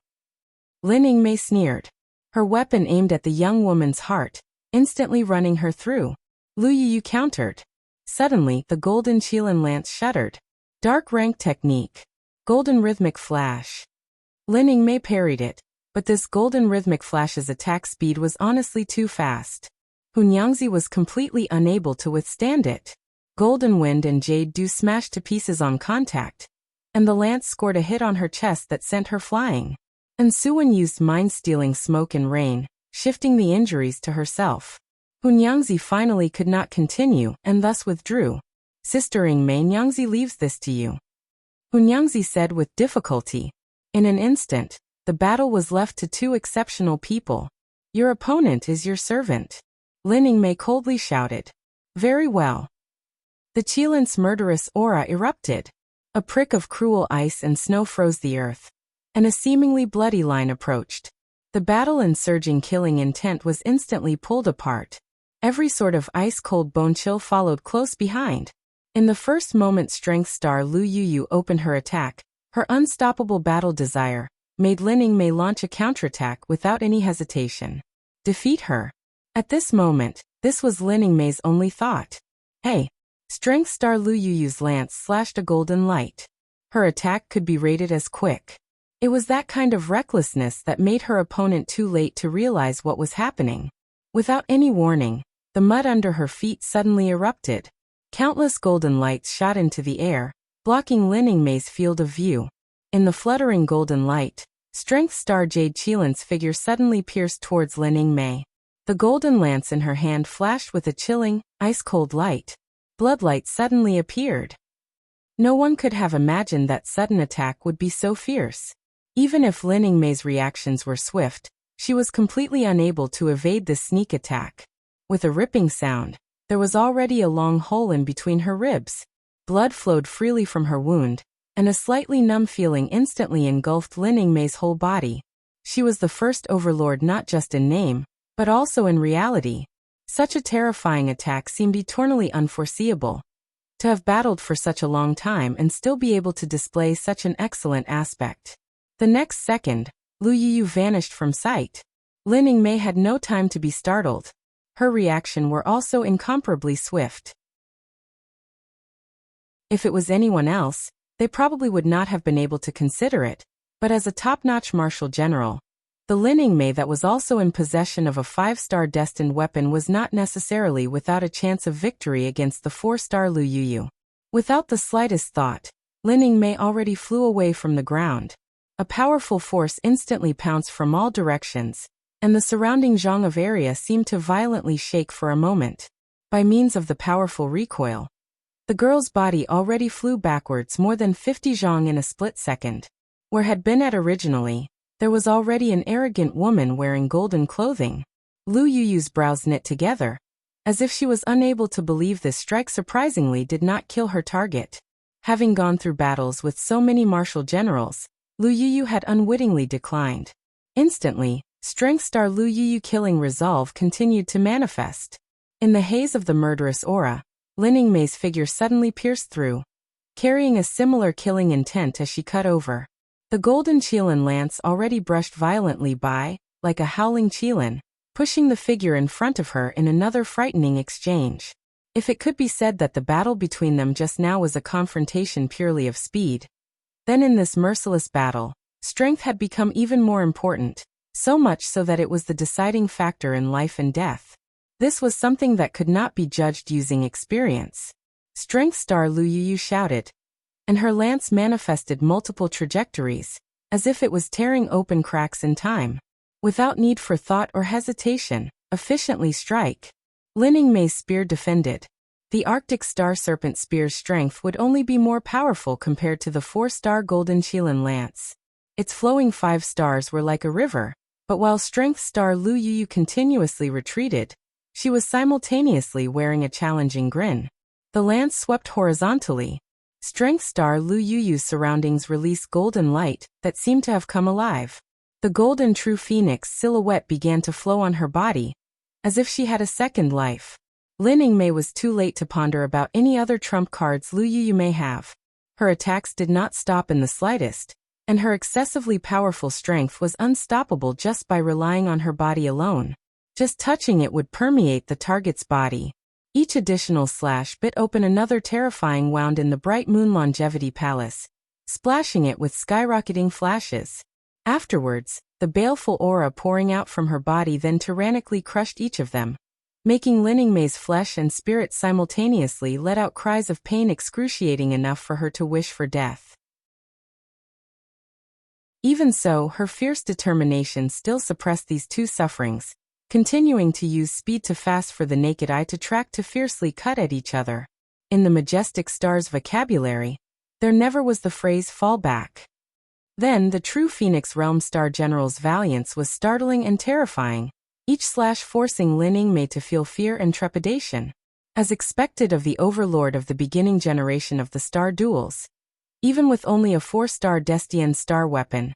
Yingmei sneered. Her weapon aimed at the young woman's heart, instantly running her through. Lu Yuyu countered. Suddenly, the golden Qilin lance shuddered. Dark rank technique. Golden rhythmic flash. Yingmei parried it, but this golden rhythmic flash's attack speed was honestly too fast. Hunyangzi was completely unable to withstand it. Golden wind and jade dew smashed to pieces on contact, and the lance scored a hit on her chest that sent her flying. And Suwen used mind-stealing smoke and rain, shifting the injuries to herself. Hunyangzi finally could not continue and thus withdrew. Sister Yingmei, Nyangzi leaves this to you. Hunyangzi said with difficulty. In an instant, the battle was left to 2 exceptional people. Your opponent is your servant. Yingmei coldly shouted. Very well. The Qilin's murderous aura erupted. A prick of cruel ice and snow froze the earth, and a seemingly bloody line approached. The battle and surging killing intent was instantly pulled apart. Every sort of ice-cold bone chill followed close behind. In the first moment strength star Lu Yuyu opened her attack. Her unstoppable battle desire made Yingmei launch a counterattack without any hesitation. Defeat her. At this moment, this was Yingmei's only thought. Hey! Strength star Lu Yuyu's lance slashed a golden light. Her attack could be rated as quick. It was that kind of recklessness that made her opponent too late to realize what was happening. Without any warning, the mud under her feet suddenly erupted. Countless golden lights shot into the air, blocking Yingmei's field of view. In the fluttering golden light, Strength Star Jade Qilin's figure suddenly pierced towards Yingmei. The golden lance in her hand flashed with a chilling, ice-cold light. Bloodlight suddenly appeared. No one could have imagined that sudden attack would be so fierce. Even if Yingmei's reactions were swift, she was completely unable to evade this sneak attack. With a ripping sound, there was already a long hole in between her ribs. Blood flowed freely from her wound, and a slightly numb feeling instantly engulfed Yingmei's whole body. She was the first overlord not just in name, but also in reality. Such a terrifying attack seemed eternally unforeseeable. To have battled for such a long time and still be able to display such an excellent aspect. The next second, Lu Yuyu vanished from sight. Yingmei had no time to be startled. Her reaction were also incomparably swift. If it was anyone else, they probably would not have been able to consider it, but as a top-notch martial general, the Yingmei that was also in possession of a 5-star destined weapon was not necessarily without a chance of victory against the 4-star Lu Yuyu. Without the slightest thought, Yingmei already flew away from the ground. A powerful force instantly pounced from all directions, and the surrounding zhang of area seemed to violently shake for a moment. By means of the powerful recoil, the girl's body already flew backwards more than 50 zhang in a split second. Where had been at originally, there was already an arrogant woman wearing golden clothing. Lu Yuyu's brows knit together, as if she was unable to believe this strike surprisingly did not kill her target. Having gone through battles with so many martial generals, Lu Yuyu had unwittingly declined. Instantly, Strength Star Lu Yuyu killing resolve continued to manifest. In the haze of the murderous aura, Lin Yingmei's figure suddenly pierced through, carrying a similar killing intent as she cut over. The golden Qilin lance already brushed violently by, like a howling Qilin, pushing the figure in front of her in another frightening exchange. If it could be said that the battle between them just now was a confrontation purely of speed, then in this merciless battle, strength had become even more important, so much so that it was the deciding factor in life and death. This was something that could not be judged using experience. Strength Star Lu Yuyu shouted, and her lance manifested multiple trajectories, as if it was tearing open cracks in time. Without need for thought or hesitation, efficiently strike. Lin Yingmei's spear defended. The Arctic Star Serpent Spear's strength would only be more powerful compared to the 4-star Golden Qilin lance. Its flowing 5 stars were like a river, but while Strength Star Lu Yuyu continuously retreated, she was simultaneously wearing a challenging grin. The lance swept horizontally. Strength Star Lu Yuyu's surroundings released golden light that seemed to have come alive. The golden true phoenix silhouette began to flow on her body, as if she had a second life. Lin Yingmei was too late to ponder about any other trump cards Lu Yuyu may have. Her attacks did not stop in the slightest, and her excessively powerful strength was unstoppable just by relying on her body alone. Just touching it would permeate the target's body. Each additional slash bit open another terrifying wound in the bright moon longevity palace, splashing it with skyrocketing flashes. Afterwards, the baleful aura pouring out from her body then tyrannically crushed each of them, making Lin Yingmei's flesh and spirit simultaneously let out cries of pain excruciating enough for her to wish for death. Even so, her fierce determination still suppressed these two sufferings, continuing to use speed to fast for the naked eye to track to fiercely cut at each other. In the majestic star's vocabulary, there never was the phrase fall back. Then the true Phoenix Realm Star General's valiance was startling and terrifying, each slash forcing Lin Yingmei to feel fear and trepidation. As expected of the overlord of the beginning generation of the star duels, even with only a 4-star Destian star weapon,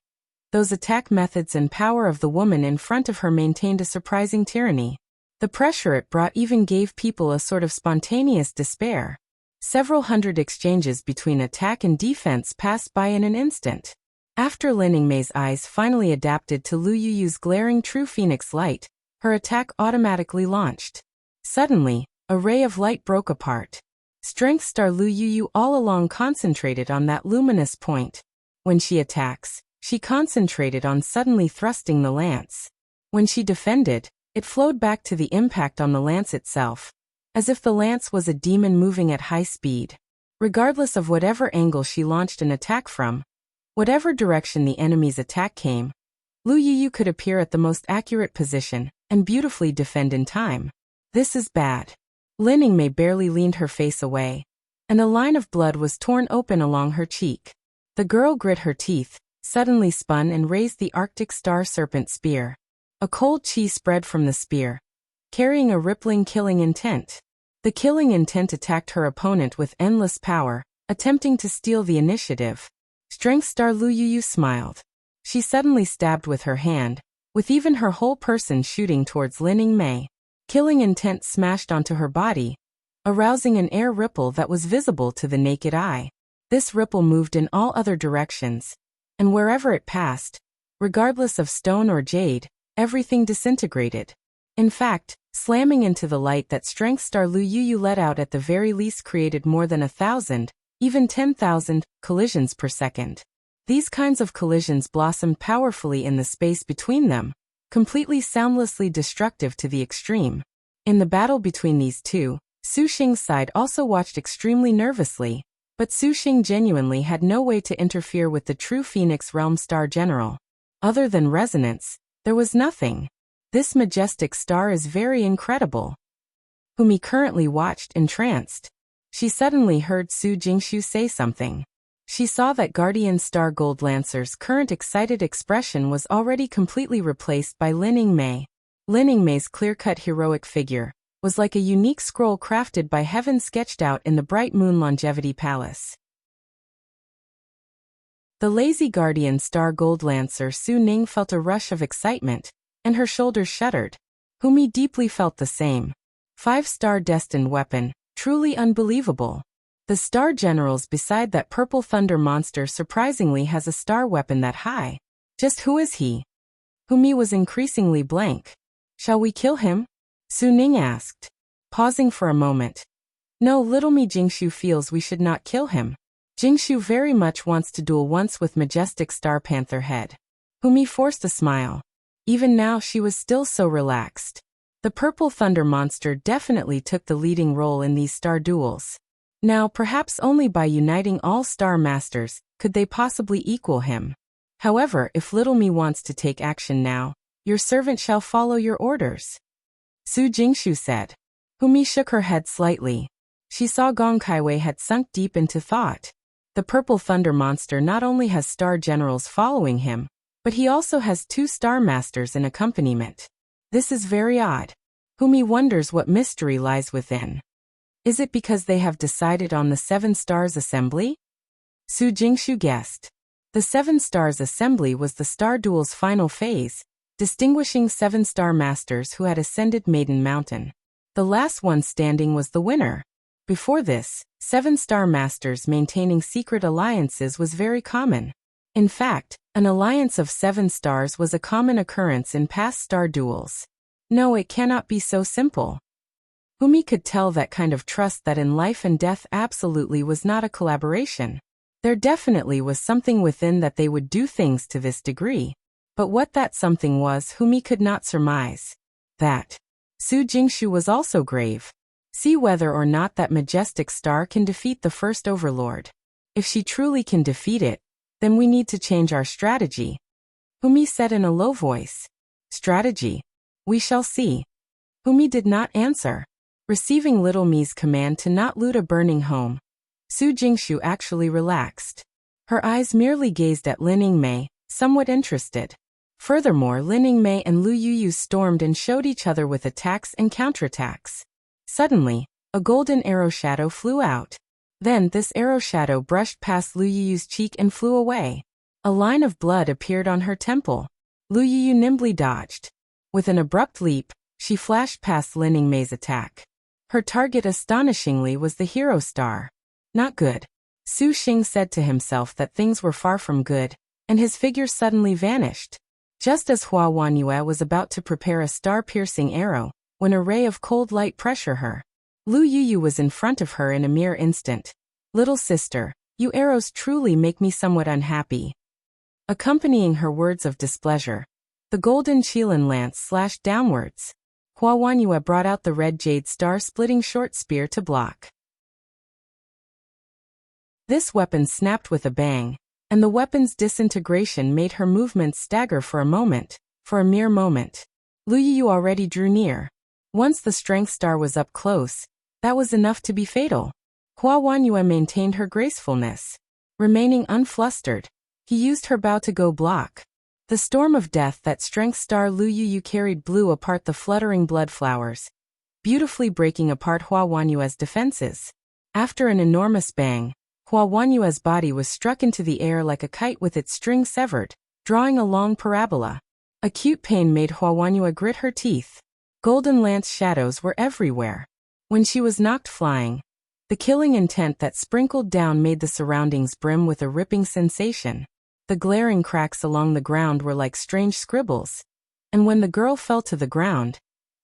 those attack methods and power of the woman in front of her maintained a surprising tyranny. The pressure it brought even gave people a sort of spontaneous despair. Several hundred exchanges between attack and defense passed by in an instant. After Lin Yingmei's eyes finally adapted to Lu Yuyu's glaring true phoenix light, her attack automatically launched. Suddenly, a ray of light broke apart. Strength Star Lu Yuyu all along concentrated on that luminous point. When she attacks, she concentrated on suddenly thrusting the lance. When she defended, it flowed back to the impact on the lance itself, as if the lance was a demon moving at high speed. Regardless of whatever angle she launched an attack from, whatever direction the enemy's attack came, Lu Yuyu could appear at the most accurate position and beautifully defend in time. This is bad. Lin Yingmei barely leaned her face away, and a line of blood was torn open along her cheek. The girl grit her teeth, suddenly spun and raised the Arctic Star Serpent Spear. A cold chi spread from the spear, carrying a rippling killing intent. The killing intent attacked her opponent with endless power, attempting to steal the initiative. Strength Star Lu Yuyu smiled. She suddenly stabbed with her hand, with even her whole person shooting towards Lin Yingmei. Killing intent smashed onto her body, arousing an air ripple that was visible to the naked eye. This ripple moved in all other directions, and wherever it passed, regardless of stone or jade, everything disintegrated. In fact, slamming into the light that Strength Star Lu Yuyu let out at the very least created more than 1,000, even 10,000, collisions per second. These kinds of collisions blossomed powerfully in the space between them, completely soundlessly destructive to the extreme. In the battle between these two, Su Xing's side also watched extremely nervously, but Su Xing genuinely had no way to interfere with the true Phoenix Realm Star General. Other than resonance, there was nothing. This majestic star is very incredible. Whom he currently watched entranced. She suddenly heard Su Jingshu say something. She saw that Guardian Star Gold Lancer's current excited expression was already completely replaced by Lin Yingmei. Lin Yingmei's clear-cut heroic figure was like a unique scroll crafted by heaven sketched out in the bright moon longevity palace. The lazy guardian star gold lancer Su Ning felt a rush of excitement, and her shoulders shuddered. Humi deeply felt the same. 5-star destined weapon, truly unbelievable. The star generals beside that purple thunder monster surprisingly has a star weapon that high. Just who is he? Humi was increasingly blank. Shall we kill him? Su Ning asked, pausing for a moment. No, little me Jingshu feels we should not kill him. Jingshu very much wants to duel once with majestic star panther head. Humi forced a smile. Even now she was still so relaxed. The purple thunder monster definitely took the leading role in these star duels. Now perhaps only by uniting all star masters could they possibly equal him. However, if little me wants to take action now, your servant shall follow your orders. Su Jingshu said. Humi shook her head slightly. She saw Gong Kaiwei had sunk deep into thought. The purple thunder monster not only has star generals following him, but he also has 2 star masters in accompaniment. This is very odd. Humi wonders what mystery lies within. Is it because they have decided on the 7 stars assembly? Su Jingshu guessed. The 7 stars assembly was the star duel's final phase, distinguishing 7 star masters who had ascended Maiden Mountain. The last one standing was the winner. Before this, 7 star masters maintaining secret alliances was very common. In fact, an alliance of 7 stars was a common occurrence in past star duels. No, it cannot be so simple. Humi could tell that kind of trust that in life and death absolutely was not a collaboration. There definitely was something within that they would do things to this degree. But what that something was, Humi could not surmise. That Su Jingshu was also grave. See whether or not that majestic star can defeat the first overlord. If she truly can defeat it, then we need to change our strategy. Humi said in a low voice. Strategy? We shall see. Humi did not answer. Receiving Little Me's command to not loot a burning home, Su Jingshu actually relaxed. Her eyes merely gazed at Lin Yingmei, somewhat interested. Furthermore, Lin Yingmei and Lu Yuyu stormed and showed each other with attacks and counterattacks. Suddenly, a golden arrow shadow flew out. Then this arrow shadow brushed past Lu Yuyu's cheek and flew away. A line of blood appeared on her temple. Lu Yuyu nimbly dodged. With an abrupt leap, she flashed past Lin Yingmei's attack. Her target astonishingly was the hero star. Not good. Su Xing said to himself that things were far from good, and his figure suddenly vanished. Just as Hua Wanyue was about to prepare a star-piercing arrow, when a ray of cold light pressured her. Lu Yuyu was in front of her in a mere instant. Little sister, you arrows truly make me somewhat unhappy. Accompanying her words of displeasure, the golden Qilin lance slashed downwards. Hua Wanyue brought out the red jade star-splitting short spear to block. This weapon snapped with a bang, and the weapon's disintegration made her movements stagger for a mere moment. Lu Yuyu already drew near. Once the strength star was up close, that was enough to be fatal. Hua Wanyue maintained her gracefulness. Remaining unflustered, he used her bow to go block. The storm of death that strength star Lu Yuyu carried blew apart the fluttering blood flowers, beautifully breaking apart Hua Wanyue's defenses. After an enormous bang, Hua Wanyue's body was struck into the air like a kite with its string severed, drawing a long parabola. Acute pain made Hua Wanyue grit her teeth. Golden lance shadows were everywhere. When she was knocked flying, the killing intent that sprinkled down made the surroundings brim with a ripping sensation. The glaring cracks along the ground were like strange scribbles. And when the girl fell to the ground,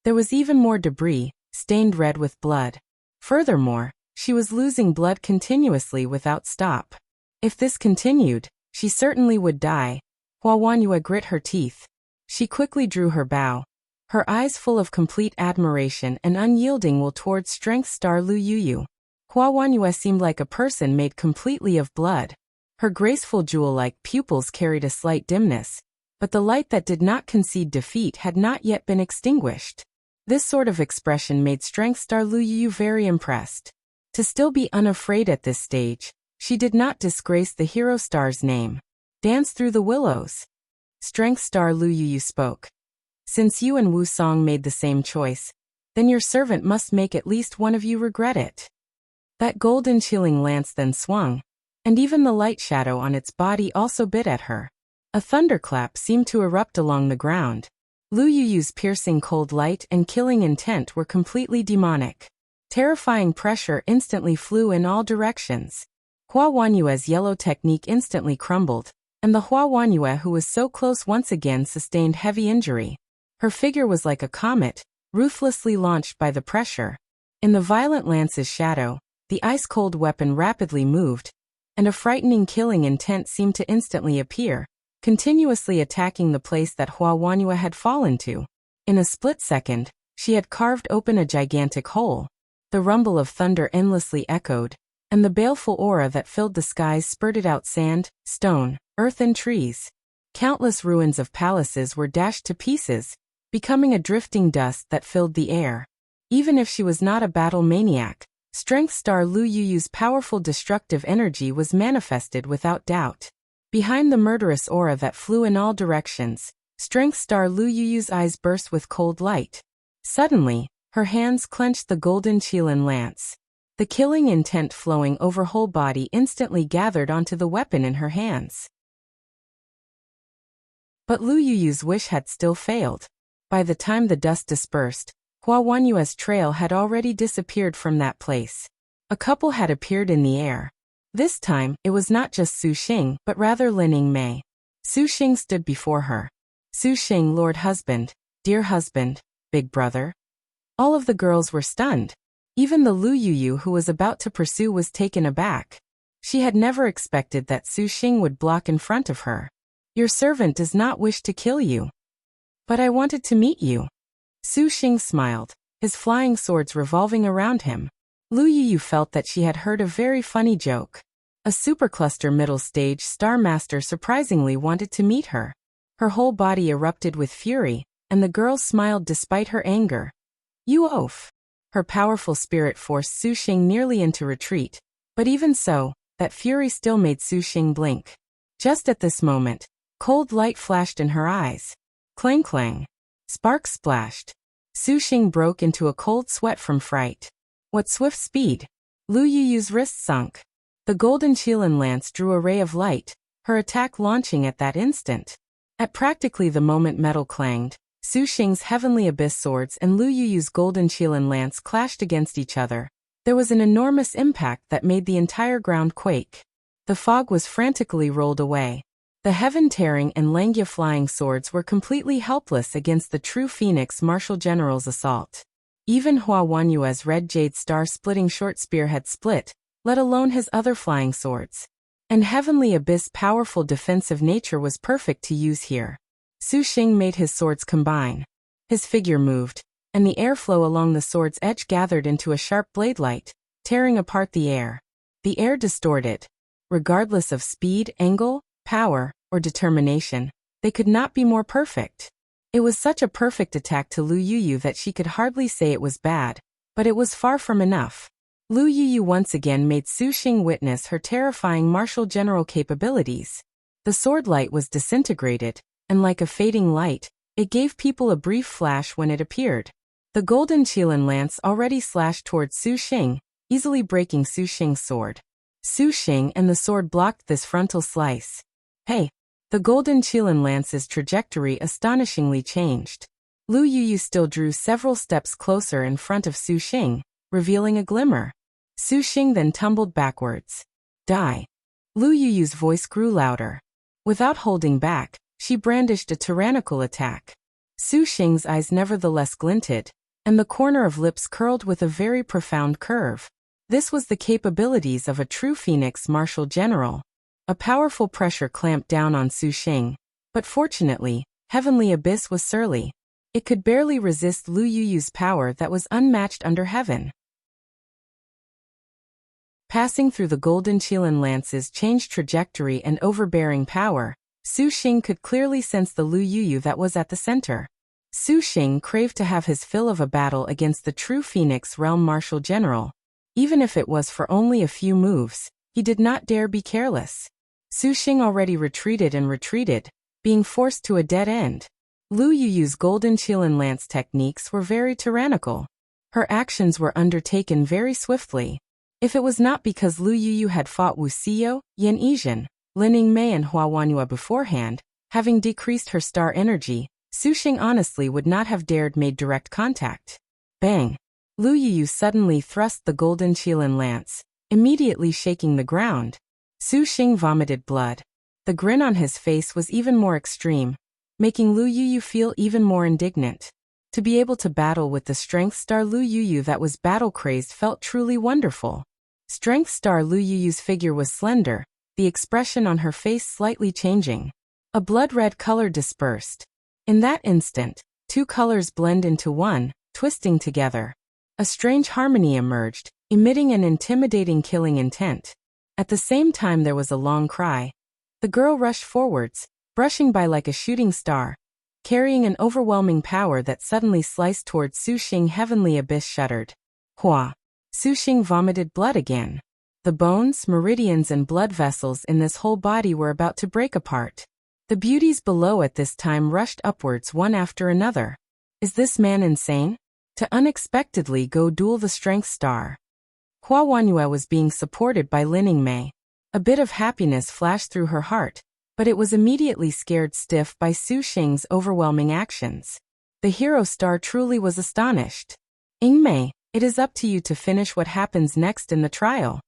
there was even more debris, stained red with blood. Furthermore, she was losing blood continuously without stop. If this continued, she certainly would die. Hua Wanyue grit her teeth. She quickly drew her bow, her eyes full of complete admiration and unyielding will towards strength star Lu Yuyu. Hua Wanyue seemed like a person made completely of blood. Her graceful jewel-like pupils carried a slight dimness, but the light that did not concede defeat had not yet been extinguished. This sort of expression made strength star Lu Yuyu very impressed. To still be unafraid at this stage, she did not disgrace the hero star's name. Dance through the willows. Strength star Lu Yuyu spoke. Since you and Wu Song made the same choice, then your servant must make at least one of you regret it. That golden chilling lance then swung, and even the light shadow on its body also bit at her. A thunderclap seemed to erupt along the ground. Lu Yuyu's piercing cold light and killing intent were completely demonic. Terrifying pressure instantly flew in all directions. Hua Wanyue's yellow technique instantly crumbled, and the Hua Wanyue who was so close once again sustained heavy injury. Her figure was like a comet, ruthlessly launched by the pressure. In the violent lance's shadow, the ice-cold weapon rapidly moved, and a frightening killing intent seemed to instantly appear, continuously attacking the place that Hua Wanyue had fallen to. In a split second, she had carved open a gigantic hole. The rumble of thunder endlessly echoed, and the baleful aura that filled the skies spurted out sand, stone, earth and trees. Countless ruins of palaces were dashed to pieces, becoming a drifting dust that filled the air. Even if she was not a battle maniac, Strength Star Lu Yuyu's powerful destructive energy was manifested without doubt. Behind the murderous aura that flew in all directions, Strength Star Lu Yuyu's eyes burst with cold light. Suddenly, her hands clenched the golden Qilin lance. The killing intent flowing over whole body instantly gathered onto the weapon in her hands. But Lu Yuyu's wish had still failed. By the time the dust dispersed, Hua Wanyue's trail had already disappeared from that place. A couple had appeared in the air. This time, it was not just Su Xing, but rather Lin Yingmei. Su Xing stood before her. Su Xing, Lord Husband, Dear Husband, Big Brother. All of the girls were stunned. Even the Lu Yuyu who was about to pursue was taken aback. She had never expected that Su Xing would block in front of her. Your servant does not wish to kill you. But I wanted to meet you. Su Xing smiled, his flying swords revolving around him. Lu Yuyu felt that she had heard a very funny joke. A supercluster middle stage star master surprisingly wanted to meet her. Her whole body erupted with fury, and the girl smiled despite her anger. You oaf. Her powerful spirit forced Su Xing nearly into retreat, but even so, that fury still made Su Xing blink. Just at this moment, cold light flashed in her eyes. Clang clang. Sparks splashed. Su Xing broke into a cold sweat from fright. What swift speed! Lu Yuyu's wrist sunk. The golden Qilin lance drew a ray of light, her attack launching at that instant. At practically the moment metal clanged, Su Xing's heavenly abyss swords and Lu Yuyu's golden Qilin lance clashed against each other. There was an enormous impact that made the entire ground quake. The fog was frantically rolled away. The heaven-tearing and Langya flying swords were completely helpless against the true Phoenix Martial General's assault. Even Hua Wanyue's red jade star-splitting short spear had split, let alone his other flying swords. And Heavenly Abyss' powerful defensive nature was perfect to use here. Su Xing made his swords combine. His figure moved, and the airflow along the sword's edge gathered into a sharp blade light, tearing apart the air. The air distorted. Regardless of speed, angle, power, or determination, they could not be more perfect. It was such a perfect attack to Lu Yuyu that she could hardly say it was bad, but it was far from enough. Lu Yuyu once again made Su Xing witness her terrifying martial general capabilities. The sword light was disintegrated, and like a fading light, it gave people a brief flash when it appeared. The golden Qilin lance already slashed towards Su Xing, easily breaking Su Xing's sword. Su Xing and the sword blocked this frontal slice. Hey! The golden Qilin lance's trajectory astonishingly changed. Lu Yuyu still drew several steps closer in front of Su Xing, revealing a glimmer. Su Xing then tumbled backwards. Die! Lu Yuyu's voice grew louder. Without holding back, she brandished a tyrannical attack. Su Xing's eyes nevertheless glinted, and the corner of lips curled with a very profound curve. This was the capabilities of a true Phoenix Martial General. A powerful pressure clamped down on Su Xing, but fortunately, Heavenly Abyss was surly. It could barely resist Lu Yuyu's power that was unmatched under heaven. Passing through the golden Qilin lance's changed trajectory and overbearing power, Su Xing could clearly sense the Lu Yuyu that was at the center. Su Xing craved to have his fill of a battle against the true Phoenix Realm Martial General. Even if it was for only a few moves, he did not dare be careless. Su Xing already retreated, being forced to a dead end. Lu Yuyu's golden Qilin lance techniques were very tyrannical. Her actions were undertaken very swiftly. If it was not because Lu Yuyu had fought Wuxia, Yan Yizhen, Yingmei and Hua Wanhua beforehand, having decreased her star energy, Su Xing honestly would not have dared made direct contact. Bang! Lu Yuyu suddenly thrust the golden Qilin lance, immediately shaking the ground. Su Xing vomited blood. The grin on his face was even more extreme, making Lu Yuyu feel even more indignant. To be able to battle with the Strength Star Lu Yuyu that was battle-crazed felt truly wonderful. Strength Star Lu Yuyu's figure was slender, the expression on her face slightly changing. A blood-red color dispersed. In that instant, two colors blend into one, twisting together. A strange harmony emerged, emitting an intimidating killing intent. At the same time there was a long cry. The girl rushed forwards, brushing by like a shooting star, carrying an overwhelming power that suddenly sliced towards Su Xing. Heavenly abyss shuddered. Hua! Su Xing vomited blood again. The bones, meridians and blood vessels in this whole body were about to break apart. The beauties below at this time rushed upwards one after another. Is this man insane? To unexpectedly go duel the Strength Star. Hua Wanhua was being supported by Yingmei. A bit of happiness flashed through her heart, but it was immediately scared stiff by Su Xing's overwhelming actions. The hero star truly was astonished. Yingmei, it is up to you to finish what happens next in the trial.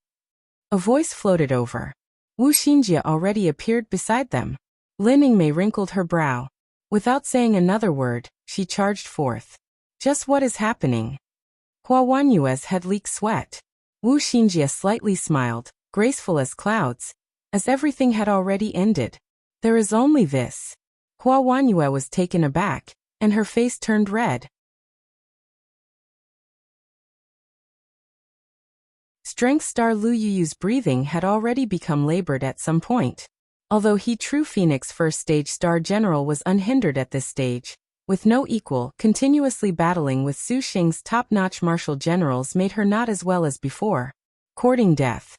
A voice floated over. Wu Xinjie already appeared beside them. Yingmei wrinkled her brow. Without saying another word, she charged forth. Just what is happening? Hua Wanhua's head leaked sweat. Wu Xinjie slightly smiled, graceful as clouds, as everything had already ended. There is only this. Hua Wanhua was taken aback, and her face turned red. Strength Star Lu Yuyu's breathing had already become labored at some point. Although he True Phoenix First Stage Star General was unhindered at this stage, with no equal, continuously battling with Su Xing's top-notch martial generals made her not as well as before. Courting death.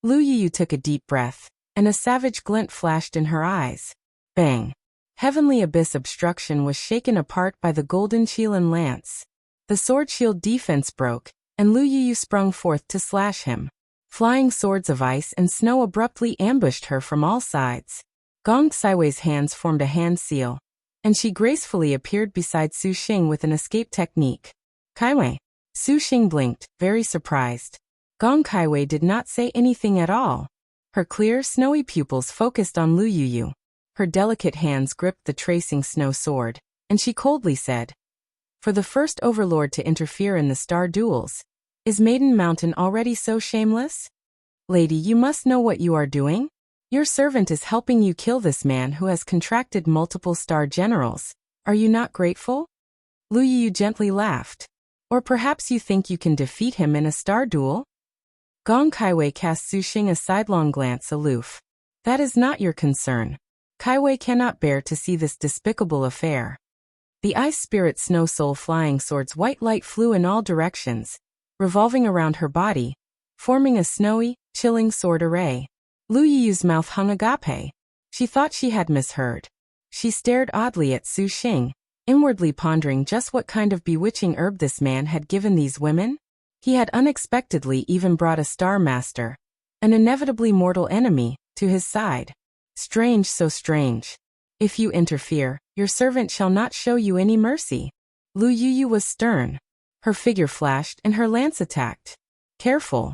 Lu Yuyu took a deep breath, and a savage glint flashed in her eyes. Bang! Heavenly Abyss obstruction was shaken apart by the golden Qilin lance. The sword shield defense broke, and Lu Yuyu sprung forth to slash him. Flying swords of ice and snow abruptly ambushed her from all sides. Gong Saiwei's hands formed a hand seal, and she gracefully appeared beside Su Xing with an escape technique. Kaiwei. Su Xing blinked, very surprised. Gong Kaiwei did not say anything at all. Her clear, snowy pupils focused on Lu Yuyu. Her delicate hands gripped the tracing snow sword, and she coldly said, "For the first overlord to interfere in the star duels, is Maiden Mountain already so shameless? Lady, you must know what you are doing. Your servant is helping you kill this man who has contracted multiple star generals. Are you not grateful?" Lu Yuyu gently laughed. "Or perhaps you think you can defeat him in a star duel?" Gong Kaiwei cast Su Xing a sidelong glance aloof. "That is not your concern. Kaiwei cannot bear to see this despicable affair." The ice spirit snow soul flying sword's white light flew in all directions, revolving around her body, forming a snowy, chilling sword array. Lu Yuyu's mouth hung agape. She thought she had misheard. She stared oddly at Su Xing, inwardly pondering just what kind of bewitching herb this man had given these women. He had unexpectedly even brought a Star Master, an inevitably mortal enemy, to his side. Strange, so strange. If you interfere, your servant shall not show you any mercy. Lu Yuyu was stern. Her figure flashed and her lance attacked. "Careful!"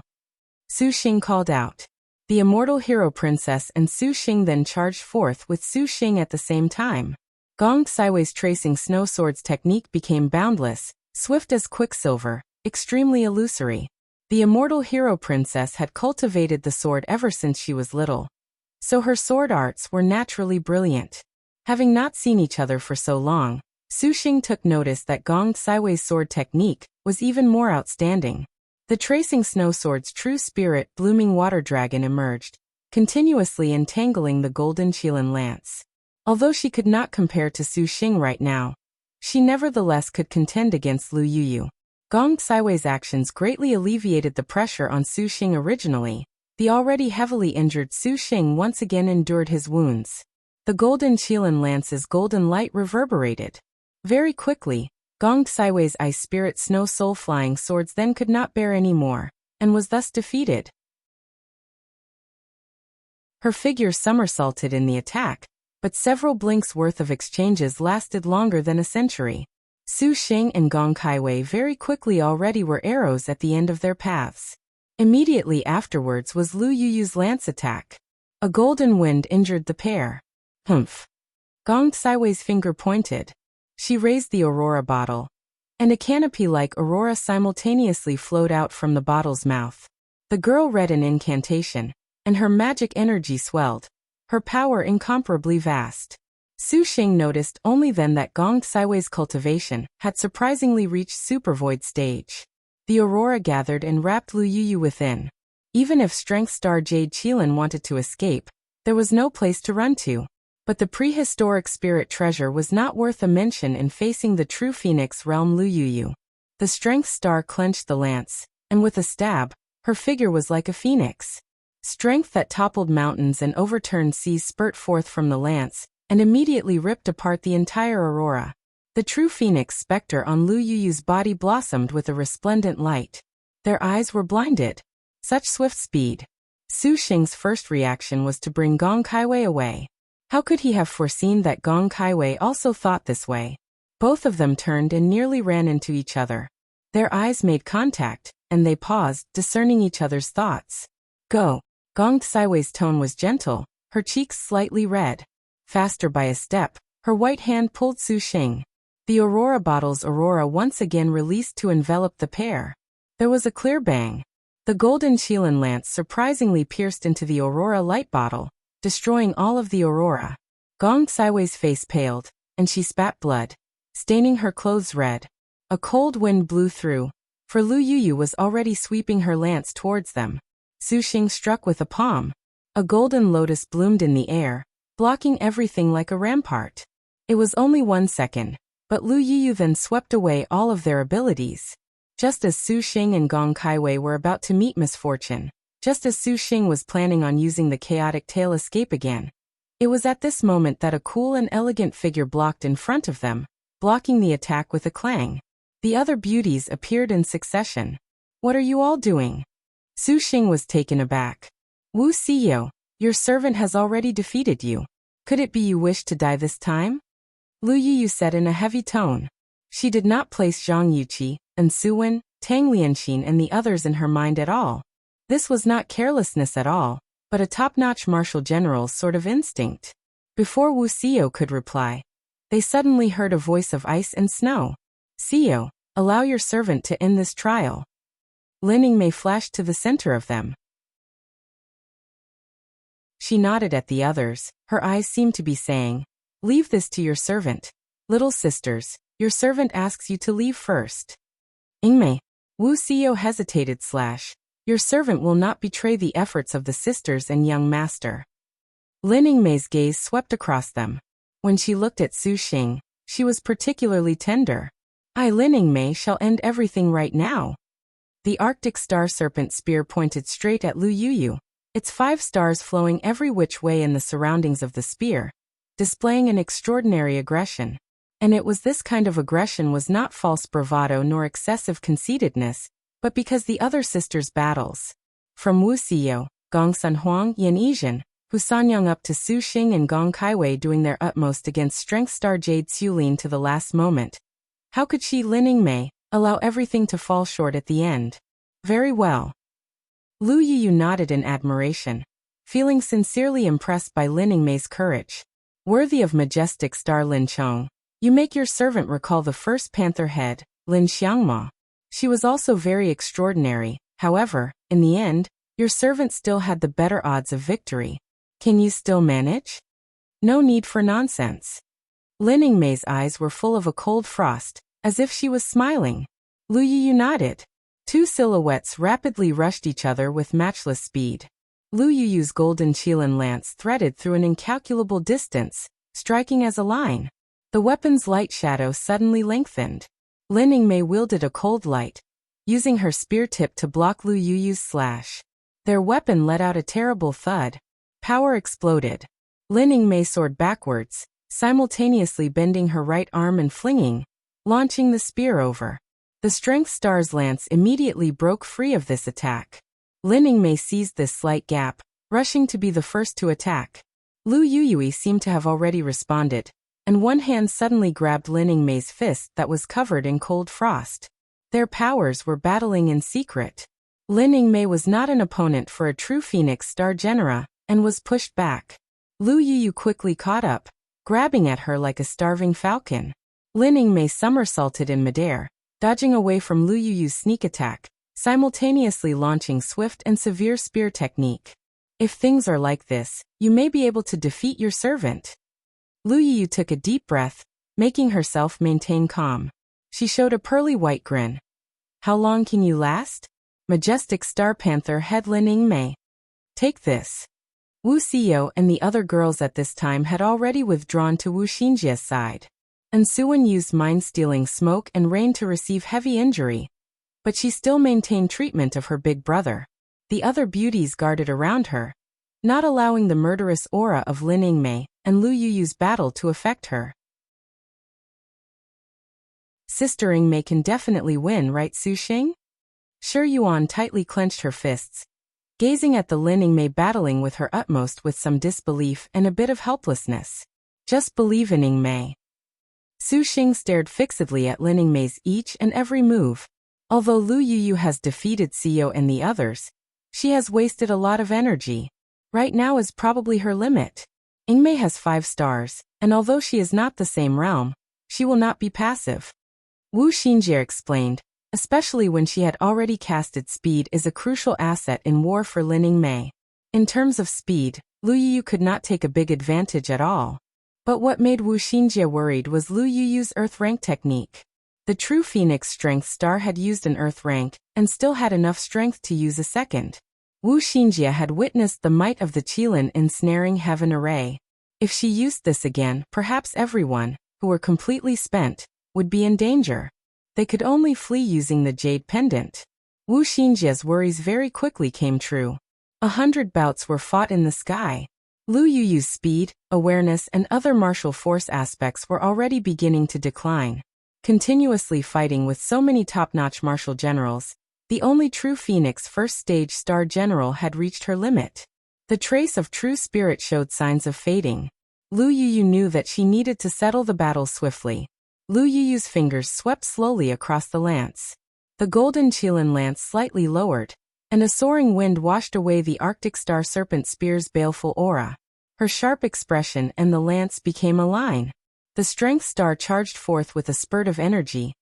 Su Xing called out. The immortal hero princess and Su Xing then charged forth with Su Xing at the same time. Gong Saiwei's tracing snow sword's technique became boundless, swift as quicksilver, extremely illusory. The immortal hero princess had cultivated the sword ever since she was little, so her sword arts were naturally brilliant. Having not seen each other for so long, Su Xing took notice that Gong Saiwei's sword technique was even more outstanding. The tracing snow sword's true spirit blooming water dragon emerged, continuously entangling the golden Qilin lance. Although she could not compare to Su Xing right now, she nevertheless could contend against Lu Yuyu. Gong Saiwei's actions greatly alleviated the pressure on Su Xing originally. The already heavily injured Su Xing once again endured his wounds. The golden Qilin lance's golden light reverberated. Very quickly, Gong Saiwei's ice spirit snow soul flying swords then could not bear any more, and was thus defeated. Her figure somersaulted in the attack, but several blinks worth of exchanges lasted longer than a century. Su Xing and Gong Kaiwei very quickly already were arrows at the end of their paths. Immediately afterwards was Lu Yuyu's lance attack. A golden wind injured the pair. Humph. Gong Kaiwei's finger pointed. She raised the aurora bottle, and a canopy-like aurora simultaneously flowed out from the bottle's mouth. The girl read an incantation, and her magic energy swelled, her power incomparably vast. Su Xing noticed only then that Gong Kaiwei's cultivation had surprisingly reached supervoid stage. The aurora gathered and wrapped Lu Yuyu within. Even if Strength Star Jade Qilin wanted to escape, there was no place to run to. But the prehistoric spirit treasure was not worth a mention in facing the true Phoenix realm Lu Yuyu. The Strength Star clenched the lance, and with a stab, her figure was like a phoenix. Strength that toppled mountains and overturned seas spurt forth from the lance, and immediately ripped apart the entire aurora. The true phoenix specter on Lu Yuyu's body blossomed with a resplendent light. Their eyes were blinded. Such swift speed. Su Xing's first reaction was to bring Gong Kaiwei away. How could he have foreseen that Gong Kaiwei also thought this way? Both of them turned and nearly ran into each other. Their eyes made contact, and they paused, discerning each other's thoughts. Go. Gong Kaiwei's tone was gentle, her cheeks slightly red. Faster by a step, her white hand pulled Su Xing. The aurora bottle's aurora once again released to envelop the pair. There was a clear bang. The golden Qilin lance surprisingly pierced into the aurora light bottle, destroying all of the aurora. Gong Kaiwei's face paled, and she spat blood, staining her clothes red. A cold wind blew through, for Lu Yuyu was already sweeping her lance towards them. Su Xing struck with a palm. A golden lotus bloomed in the air, blocking everything like a rampart. It was only 1 second, but Lu Yuyu then swept away all of their abilities. Just as Su Xing and Gong Kaiwei were about to meet misfortune, just as Su Xing was planning on using the chaotic tail escape again, it was at this moment that a cool and elegant figure blocked in front of them, blocking the attack with a clang. The other beauties appeared in succession. What are you all doing? Su Xing was taken aback. Wuxia, your servant has already defeated you. Could it be you wish to die this time? Lu Yuyu said in a heavy tone. She did not place Zhang Yuqi, and Suwen, Tang Lianxin and the others in her mind at all. This was not carelessness at all, but a top-notch martial general's sort of instinct. Before Wuxia could reply, they suddenly heard a voice of ice and snow. Xio, allow your servant to end this trial. Yingmei flashed to the center of them. She nodded at the others, her eyes seemed to be saying, leave this to your servant. Little sisters, your servant asks you to leave first. Yingmei. Wuxia hesitated / your servant will not betray the efforts of the sisters and young master. Yingmei's gaze swept across them. When she looked at Su Xing, she was particularly tender. Yingmei shall end everything right now. The Arctic star serpent spear pointed straight at Lu Yuyu, its 5 stars flowing every which way in the surroundings of the spear, displaying an extraordinary aggression. And it was this kind of aggression was not false bravado nor excessive conceitedness, but because the other sisters' battles. From Wuxia, Gong Sunhuang, Yan Yizhen, Hu Sanyang up to Su Xing and Gong Kaiwei doing their utmost against Strength Star Jade Qilin to the last moment. How could she, Yingmei, allow everything to fall short at the end? Very well. Lu Yuyu nodded in admiration, feeling sincerely impressed by Yingmei's courage. Worthy of majestic star Lin Chong, you make your servant recall the first panther head, Lin Xiangma. She was also very extraordinary, however, in the end, your servant still had the better odds of victory. Can you still manage? No need for nonsense. Yingmei's eyes were full of a cold frost, as if she was smiling. Lu Yuyu nodded. 2 silhouettes rapidly rushed each other with matchless speed. Lu Yuyu's golden Qilin lance threaded through an incalculable distance, striking as a line. The weapon's light shadow suddenly lengthened. Yingmei wielded a cold light, using her spear tip to block Lu Yuyu's slash. Their weapon let out a terrible thud. Power exploded. Yingmei soared backwards, simultaneously bending her right arm and flinging, launching the spear over. The Strength Star's lance immediately broke free of this attack. Lin Yingmei seized this slight gap, rushing to be the first to attack. Lu Yuyui seemed to have already responded, and one hand suddenly grabbed Lin Yingmei's fist that was covered in cold frost. Their powers were battling in secret. Lin Yingmei was not an opponent for a true Phoenix Star Genera, and was pushed back. Lu Yuyu quickly caught up, grabbing at her like a starving falcon. Lin Yingmei somersaulted in midair, dodging away from Lu Yuyu's sneak attack, simultaneously launching swift and severe spear technique. If things are like this, you may be able to defeat your servant. Lu Yuyu took a deep breath, making herself maintain calm. She showed a pearly white grin. How long can you last? Majestic Star Panther head Lin Yingmei. Take this. Wuxia and the other girls at this time had already withdrawn to Wu Xinjia's side. And Suwen used mind-stealing smoke and rain to receive heavy injury. But she still maintained treatment of her big brother. The other beauties guarded around her, not allowing the murderous aura of Lin Yingmei and Lu Yuyu's battle to affect her. Sister Yingmei can definitely win, right, Su Xing? Shi Yuan tightly clenched her fists, gazing at the Lin Yingmei battling with her utmost with some disbelief and a bit of helplessness. Just believe in Yingmei. Su Xing stared fixedly at Lin Yingmei's each and every move. Although Lu Yuyu has defeated Xiao and the others, she has wasted a lot of energy. Right now is probably her limit. Yingmei has 5 stars, and although she is not the same realm, she will not be passive. Wu Xinjie explained, especially when she had already casted speed is a crucial asset in war for Lin Yingmei. In terms of speed, Lu Yuyu could not take a big advantage at all. But what made Wu Xinjie worried was Lu Yuyu's Earth rank technique. The true Phoenix Strength Star had used an Earth rank, and still had enough strength to use a second. Wu Xinjie had witnessed the might of the Qilin Ensnaring Heaven Array. If she used this again, perhaps everyone, who were completely spent, would be in danger. They could only flee using the Jade Pendant. Wu Xinjie's worries very quickly came true. 100 bouts were fought in the sky. Lu Yuyu's speed, awareness and other martial force aspects were already beginning to decline. Continuously fighting with so many top-notch martial generals, the only true Phoenix first-stage star general had reached her limit. The trace of true spirit showed signs of fading. Lu Yuyu knew that she needed to settle the battle swiftly. Lu Yuyu's fingers swept slowly across the lance. The golden Qilin lance slightly lowered, and a soaring wind washed away the Arctic Star Serpent Spear's baleful aura. Her sharp expression and the lance became a line. The Strength Star charged forth with a spurt of energy,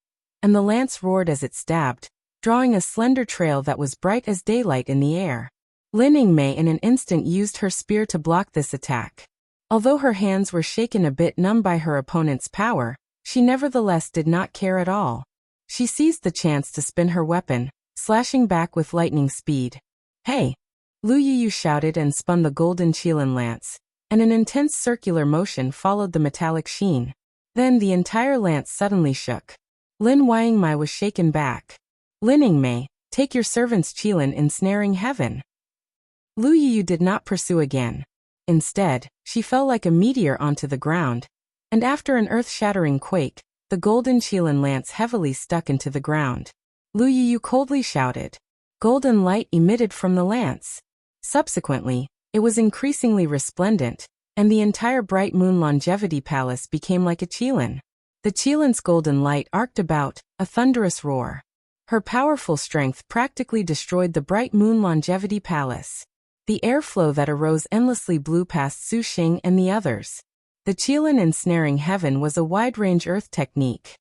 and the lance roared as it stabbed, drawing a slender trail that was bright as daylight in the air. Lin Yingmei in an instant used her spear to block this attack. Although her hands were shaken a bit numb by her opponent's power, she nevertheless did not care at all. She seized the chance to spin her weapon, slashing back with lightning speed. Hey! Lu Yuyu shouted and spun the golden Qilin lance, and an intense circular motion followed the metallic sheen. Then the entire lance suddenly shook. Lin Yingmei was shaken back. Lin Yingmei, take your servant's Qilin Ensnaring Heaven. Lu Yuyu did not pursue again. Instead, she fell like a meteor onto the ground, and after an earth-shattering quake, the golden Qilin lance heavily stuck into the ground. Lu Yuyu coldly shouted. Golden light emitted from the lance. Subsequently, it was increasingly resplendent, and the entire Bright Moon Longevity Palace became like a Qilin. The Qilin's golden light arced about, a thunderous roar. Her powerful strength practically destroyed the Bright Moon Longevity Palace. The airflow that arose endlessly blew past Su Xing and the others. The Qilin Ensnaring Heaven was a wide-range earth technique.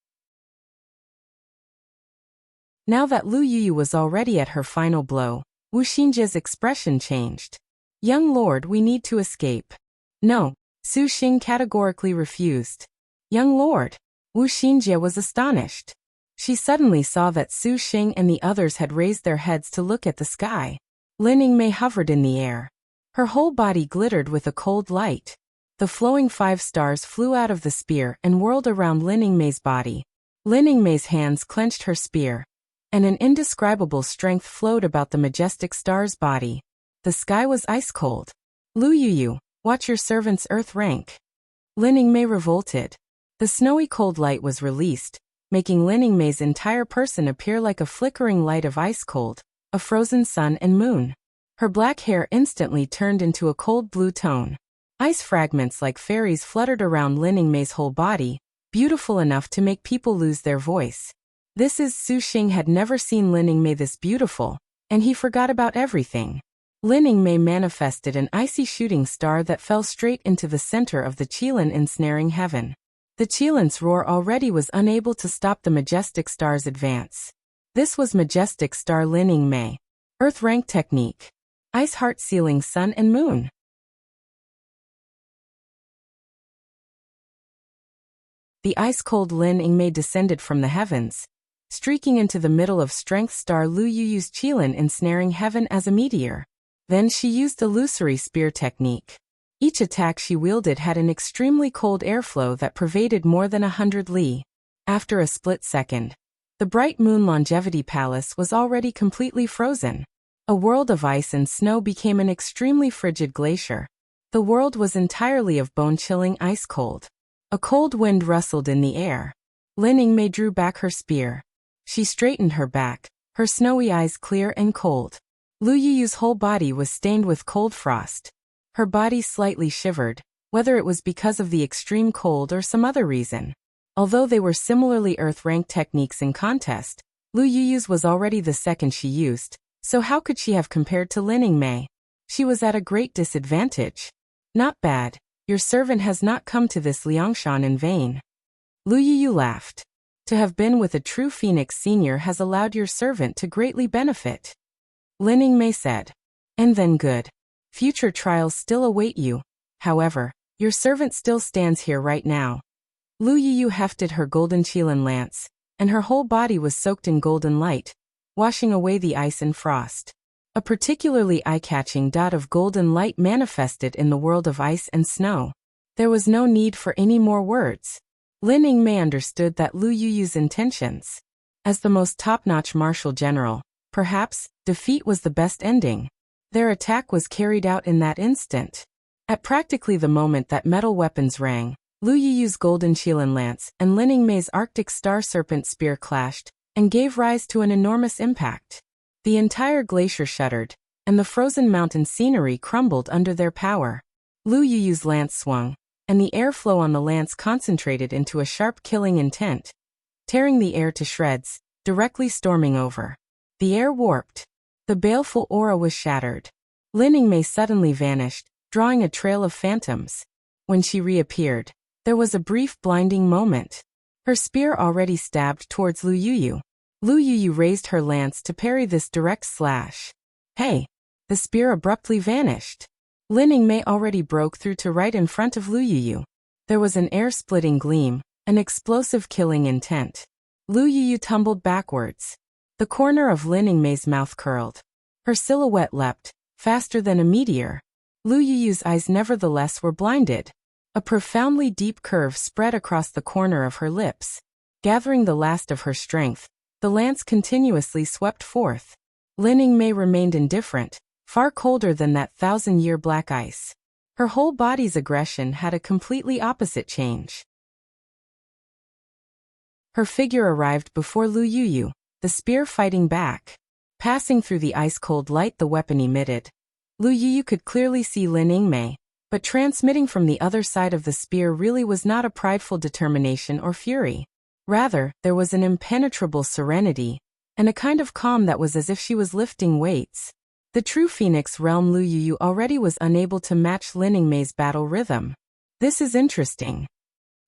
Now that Lu Yuyu was already at her final blow, Wu Xinjie's expression changed. Young lord, we need to escape. No, Su Xing categorically refused. Young lord. Wu Xinjie was astonished. She suddenly saw that Su Xing and the others had raised their heads to look at the sky. Lin Yingmei hovered in the air. Her whole body glittered with a cold light. The flowing 5 stars flew out of the spear and whirled around Lin Yingmei's body. Lin Yingmei's hands clenched her spear, and an indescribable strength flowed about the majestic star's body. The sky was ice cold. Lu Yuyu, watch your servant's earth rank. Lin Yingmei revolted. The snowy cold light was released, making Lin Yingmei's entire person appear like a flickering light of ice cold, a frozen sun and moon. Her black hair instantly turned into a cold blue tone. Ice fragments like fairies fluttered around Lin Yingmei's whole body, beautiful enough to make people lose their voice. Su Xing had never seen Lin Yingmei this beautiful, and he forgot about everything. Lin Yingmei manifested an icy shooting star that fell straight into the center of the Qilin ensnaring heaven. The Qilin's roar already was unable to stop the majestic star's advance. This was majestic star Lin Yingmei. Earth rank technique. Ice heart sealing sun and moon. The ice-cold Lin Yingmei descended from the heavens, streaking into the middle of strength star Lu Yuyu's Qilin ensnaring heaven as a meteor. Then she used illusory spear technique. Each attack she wielded had an extremely cold airflow that pervaded more than 100 li. After a split second, the bright moon longevity palace was already completely frozen. A world of ice and snow became an extremely frigid glacier. The world was entirely of bone-chilling ice cold. A cold wind rustled in the air. Lin Yingmei drew back her spear. She straightened her back, her snowy eyes clear and cold. Lu Yuyu's whole body was stained with cold frost. Her body slightly shivered, whether it was because of the extreme cold or some other reason. Although they were similarly earth-ranked techniques in contest, Lu Yuyu's was already the second she used, so how could she have compared to Lin Yingmei? She was at a great disadvantage. Not bad, your servant has not come to this Liangshan in vain. Lu Yuyu laughed. To have been with a true Phoenix Senior has allowed your servant to greatly benefit. Lin Yingmei said. And then good. Future trials still await you. However, your servant still stands here right now. Lu Yuyu hefted her golden Qilin lance, and her whole body was soaked in golden light, washing away the ice and frost. A particularly eye-catching dot of golden light manifested in the world of ice and snow. There was no need for any more words. Lin Yingmei understood that Lu Yuyu's intentions. As the most top-notch martial general, perhaps, defeat was the best ending. Their attack was carried out in that instant. At practically the moment that metal weapons rang, Lu Yuyu's golden Qilin lance and Lin Yingmei's Arctic Star Serpent spear clashed, and gave rise to an enormous impact. The entire glacier shuddered, and the frozen mountain scenery crumbled under their power. Lu Yuyu's lance swung, and the airflow on the lance concentrated into a sharp killing intent, tearing the air to shreds, directly storming over. The air warped. The baleful aura was shattered. Lin Yingmei suddenly vanished, drawing a trail of phantoms. When she reappeared, there was a brief blinding moment. Her spear already stabbed towards Lu Yuyu. Lu Yuyu raised her lance to parry this direct slash. Hey! The spear abruptly vanished. Lin Yingmei already broke through to right in front of Lu Yuyu. There was an air-splitting gleam, an explosive killing intent. Lu Yuyu tumbled backwards. The corner of Lin Yingmei's mouth curled. Her silhouette leapt, faster than a meteor. Lu Yuyu's eyes nevertheless were blinded. A profoundly deep curve spread across the corner of her lips. Gathering the last of her strength, the lance continuously swept forth. Lin Yingmei remained indifferent, far colder than that 1,000-year black ice. Her whole body's aggression had a completely opposite change. Her figure arrived before Lu Yuyu, the spear fighting back. Passing through the ice-cold light the weapon emitted, Lu Yuyu could clearly see Lin Yingmei, but transmitting from the other side of the spear really was not a prideful determination or fury. Rather, there was an impenetrable serenity, and a kind of calm that was as if she was lifting weights. The true Phoenix realm Lu Yuyu already was unable to match Lin Yingmei's battle rhythm. This is interesting.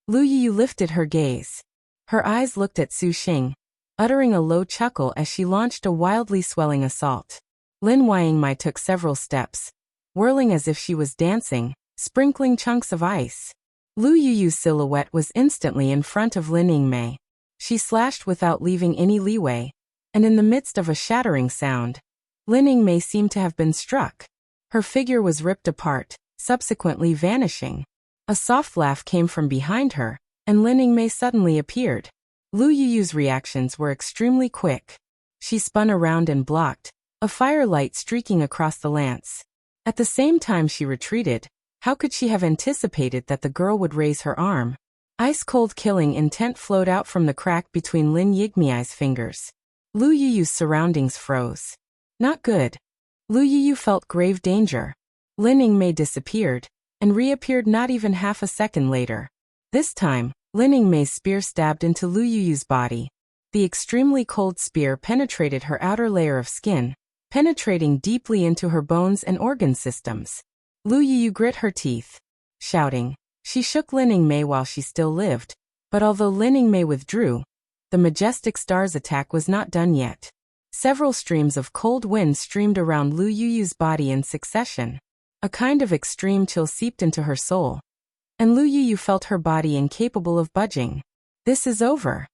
Lu Yuyu lifted her gaze. Her eyes looked at Su Xing, uttering a low chuckle as she launched a wildly swelling assault. Lin Yingmei took several steps, whirling as if she was dancing, sprinkling chunks of ice. Lu Yuyu's silhouette was instantly in front of Lin Yingmei. She slashed without leaving any leeway, and in the midst of a shattering sound, Lin Yingmei seemed to have been struck. Her figure was ripped apart, subsequently vanishing. A soft laugh came from behind her, and Lin Yingmei suddenly appeared. Lu Yuyu's reactions were extremely quick. She spun around and blocked, a firelight streaking across the lance. At the same time she retreated. How could she have anticipated that the girl would raise her arm? Ice-cold killing intent flowed out from the crack between Lin Yingmei's fingers. Lu Yuyu's surroundings froze. Not good. Lu Yuyu felt grave danger. Lin Yingmei disappeared, and reappeared not even half a second later. This time, Lin Yingmei's spear stabbed into Lu Yuyu's body. The extremely cold spear penetrated her outer layer of skin, penetrating deeply into her bones and organ systems. Lu Yuyu grit her teeth. Shouting, she shook Lin Yingmei while she still lived, but although Lin Yingmei withdrew, the majestic star's attack was not done yet. Several streams of cold wind streamed around Lu Yuyu's body in succession. A kind of extreme chill seeped into her soul, and Lu Yuyu felt her body incapable of budging. This is over.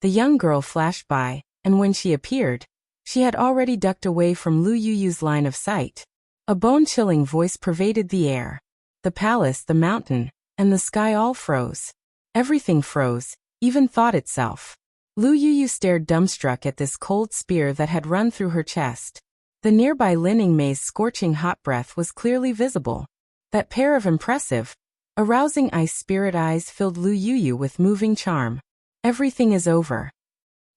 The young girl flashed by, and when she appeared, she had already ducked away from Lu Yuyu's line of sight. A bone-chilling voice pervaded the air. The palace, the mountain, and the sky all froze. Everything froze, even thought itself. Lu Yuyu stared dumbstruck at this cold spear that had run through her chest. The nearby Lin Yingmei's scorching hot breath was clearly visible. That pair of impressive, arousing ice spirit eyes filled Lu Yuyu with moving charm. Everything is over.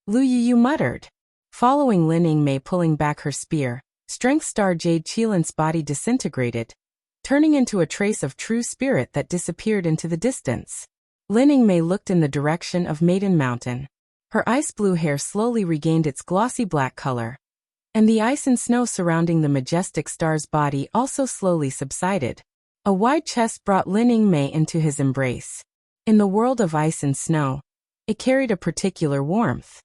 Lu Yuyu muttered. Following Lin Yingmei pulling back her spear, Strength Star Jade Qilin's body disintegrated, turning into a trace of true spirit that disappeared into the distance. Lin Yingmei looked in the direction of Maiden Mountain. Her ice-blue hair slowly regained its glossy black color, and the ice and snow surrounding the majestic star's body also slowly subsided. A wide chest brought Lin Yingmei into his embrace. In the world of ice and snow, it carried a particular warmth.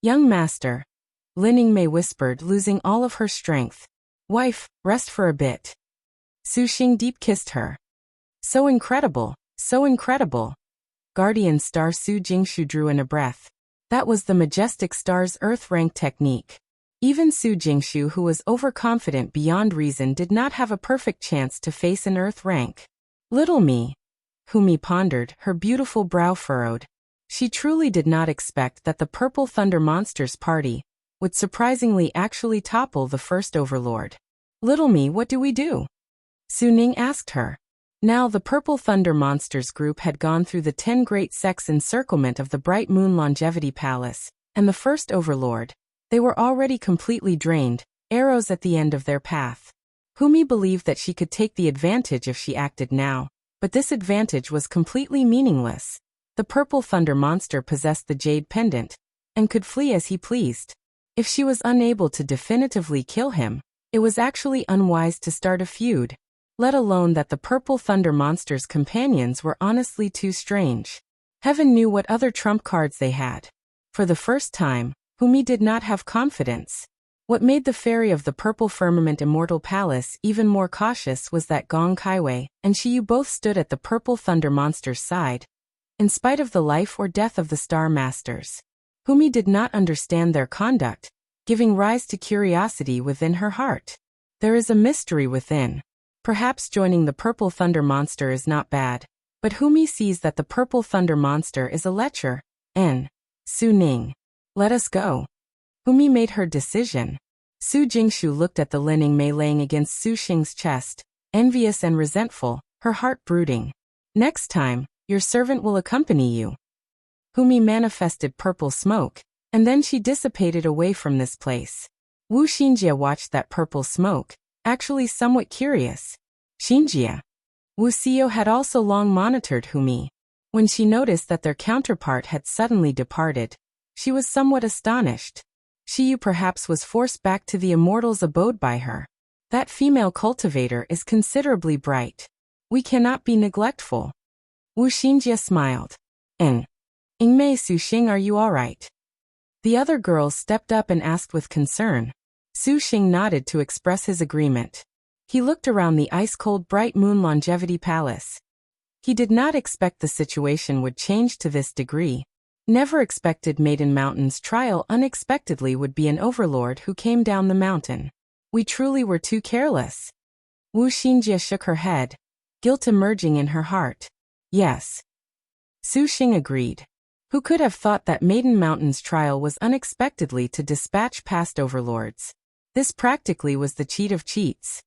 Young master, Lin Yingmei whispered, losing all of her strength. Wife, rest for a bit. Su Xing deep kissed her. So incredible, so incredible. Guardian Star Su Jingshu drew in a breath. That was the majestic star's earth rank technique. Even Su Jingshu, who was overconfident beyond reason, did not have a perfect chance to face an earth rank. Little me. Humi pondered, her beautiful brow furrowed. She truly did not expect that the Purple Thunder Monsters party would surprisingly actually topple the first overlord. Little me, what do we do? Su Ning asked her. Now the Purple Thunder Monsters group had gone through the 10 great sects encirclement of the Bright Moon Longevity Palace, and the first overlord. They were already completely drained, arrows at the end of their path. Humi believed that she could take the advantage if she acted now, but this advantage was completely meaningless. The Purple Thunder Monster possessed the Jade Pendant, and could flee as he pleased. If she was unable to definitively kill him, it was actually unwise to start a feud, let alone that the Purple Thunder Monster's companions were honestly too strange. Heaven knew what other trump cards they had. For the first time, Humi did not have confidence. What made the fairy of the Purple Firmament Immortal Palace even more cautious was that Gong Kaiwei and Shiyu both stood at the Purple Thunder Monster's side, in spite of the life or death of the Star Masters. Humi did not understand their conduct, giving rise to curiosity within her heart. There is a mystery within. Perhaps joining the Purple Thunder Monster is not bad, but Humi sees that the Purple Thunder Monster is a lecher. Su Ning. Let us go. Humi made her decision. Su Jingshu looked at the Lin Yingmei laying against Su Xing's chest, envious and resentful, her heart brooding. Next time, your servant will accompany you. Humi manifested purple smoke, and then she dissipated away from this place. Wu Xinjia watched that purple smoke, actually somewhat curious. Xinjia. Wuxia had also long monitored Humi. When she noticed that their counterpart had suddenly departed, she was somewhat astonished. Shiyu perhaps was forced back to the immortal's abode by her. That female cultivator is considerably bright. We cannot be neglectful. Wu Xinjia smiled. Yingmei, Su Xing, are you all right? The other girls stepped up and asked with concern. Su Xing nodded to express his agreement. He looked around the ice-cold Bright Moon Longevity Palace. He did not expect the situation would change to this degree. Never expected Maiden Mountain's trial unexpectedly would be an overlord who came down the mountain. We truly were too careless. Wu Xinjia shook her head, guilt emerging in her heart. Yes. Su Xing agreed. Who could have thought that Maiden Mountain's trial was unexpectedly to dispatch past overlords? This practically was the cheat of cheats.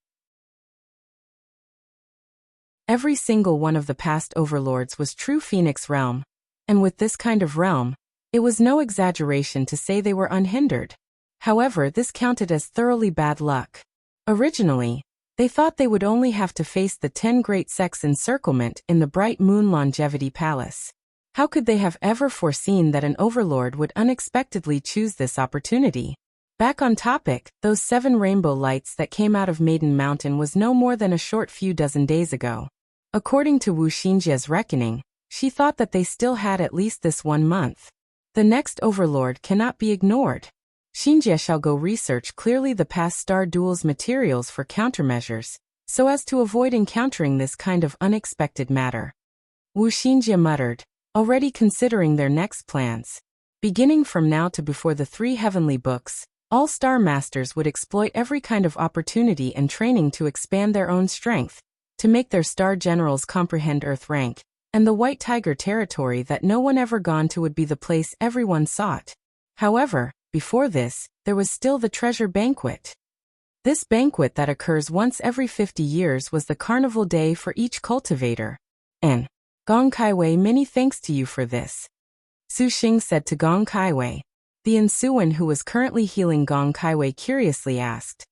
Every single one of the past overlords was true Phoenix realm, and with this kind of realm, it was no exaggeration to say they were unhindered. However, this counted as thoroughly bad luck. Originally, they thought they would only have to face the 10 great sects encirclement in the Bright Moon Longevity Palace. How could they have ever foreseen that an overlord would unexpectedly choose this opportunity? Back on topic, those 7 rainbow lights that came out of Maiden Mountain was no more than a short few dozen days ago. According to Wu Xinjia's reckoning, she thought that they still had at least this 1 month. The next overlord cannot be ignored. Xinjia shall go research clearly the past Star Duel's materials for countermeasures, so as to avoid encountering this kind of unexpected matter. Wu Xinjia muttered, already considering their next plans. Beginning from now to before the 3 heavenly books, all Star Masters would exploit every kind of opportunity and training to expand their own strength, to make their Star Generals comprehend Earth rank, and the White Tiger territory that no one ever gone to would be the place everyone sought. However, before this, there was still the treasure banquet. This banquet that occurs once every 50 years was the carnival day for each cultivator. And, Gong Kaiwei, many thanks to you for this. Su Xing said to Gong Kaiwei. The Insuan who was currently healing Gong Kaiwei curiously asked.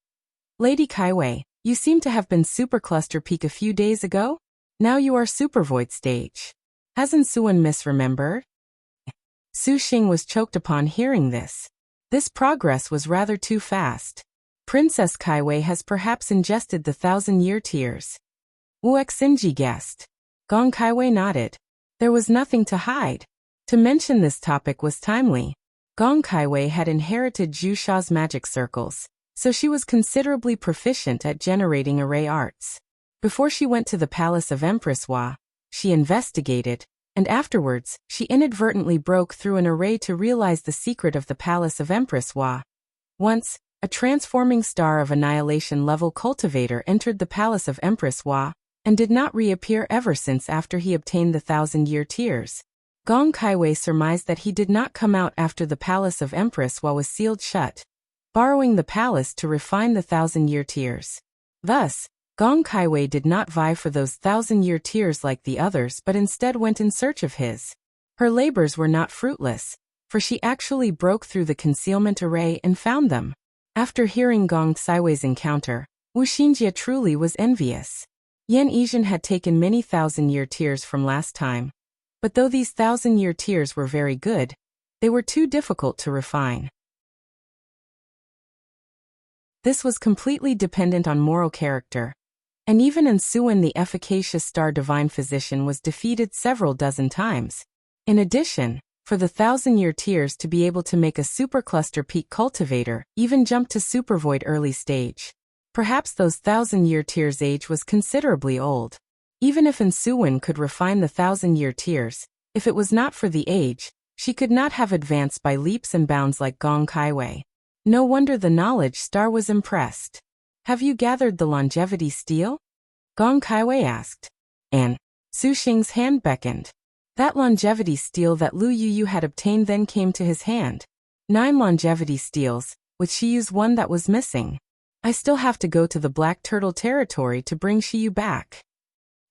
Lady Kaiwei, you seem to have been Super Cluster Peak a few days ago? Now you are Super Void stage. Has Insuan misremembered? Su Xing was choked upon hearing this. This progress was rather too fast. Princess Kaiwei has perhaps ingested the 1,000-year tears. Wu Xinji guessed. Gong Kaiwei nodded. There was nothing to hide. To mention this topic was timely. Gong Kaiwei had inherited Zhu Sha's magic circles, so she was considerably proficient at generating array arts. Before she went to the palace of Empress Hua, she investigated, and afterwards, she inadvertently broke through an array to realize the secret of the palace of Empress Hua. Once, a transforming star of annihilation-level cultivator entered the palace of Empress Hua, and did not reappear ever since after he obtained the 1,000-year tears. Gong Kaiwei surmised that he did not come out after the palace of Empress Hua was sealed shut, borrowing the palace to refine the 1,000-year tears. Thus, Gong Kaiwei did not vie for those 1,000-year tears like the others but instead went in search of his. Her labors were not fruitless, for she actually broke through the concealment array and found them. After hearing Gong Kaiwei's encounter, Wu Xinjia truly was envious. Yan Yizhen had taken many 1,000-year tears from last time, but though these 1,000-year tears were very good, they were too difficult to refine. This was completely dependent on moral character. And even Insuan, the efficacious Star Divine Physician, was defeated several dozen times. In addition, for the 1,000-year tears to be able to make a supercluster peak cultivator even jump to supervoid early stage. Perhaps those 1,000-year tears' age was considerably old. Even if Insuan could refine the 1,000-year tears, if it was not for the age, she could not have advanced by leaps and bounds like Gong Kaiwei. No wonder the knowledge star was impressed. Have you gathered the longevity steel? Gong Kaiwei asked. And Su Xing's hand beckoned. That longevity steel that Lu Yuyu had obtained then came to his hand. 9 longevity steels, with Shiyu's one that was missing. I still have to go to the Black Turtle territory to bring Shiyu back.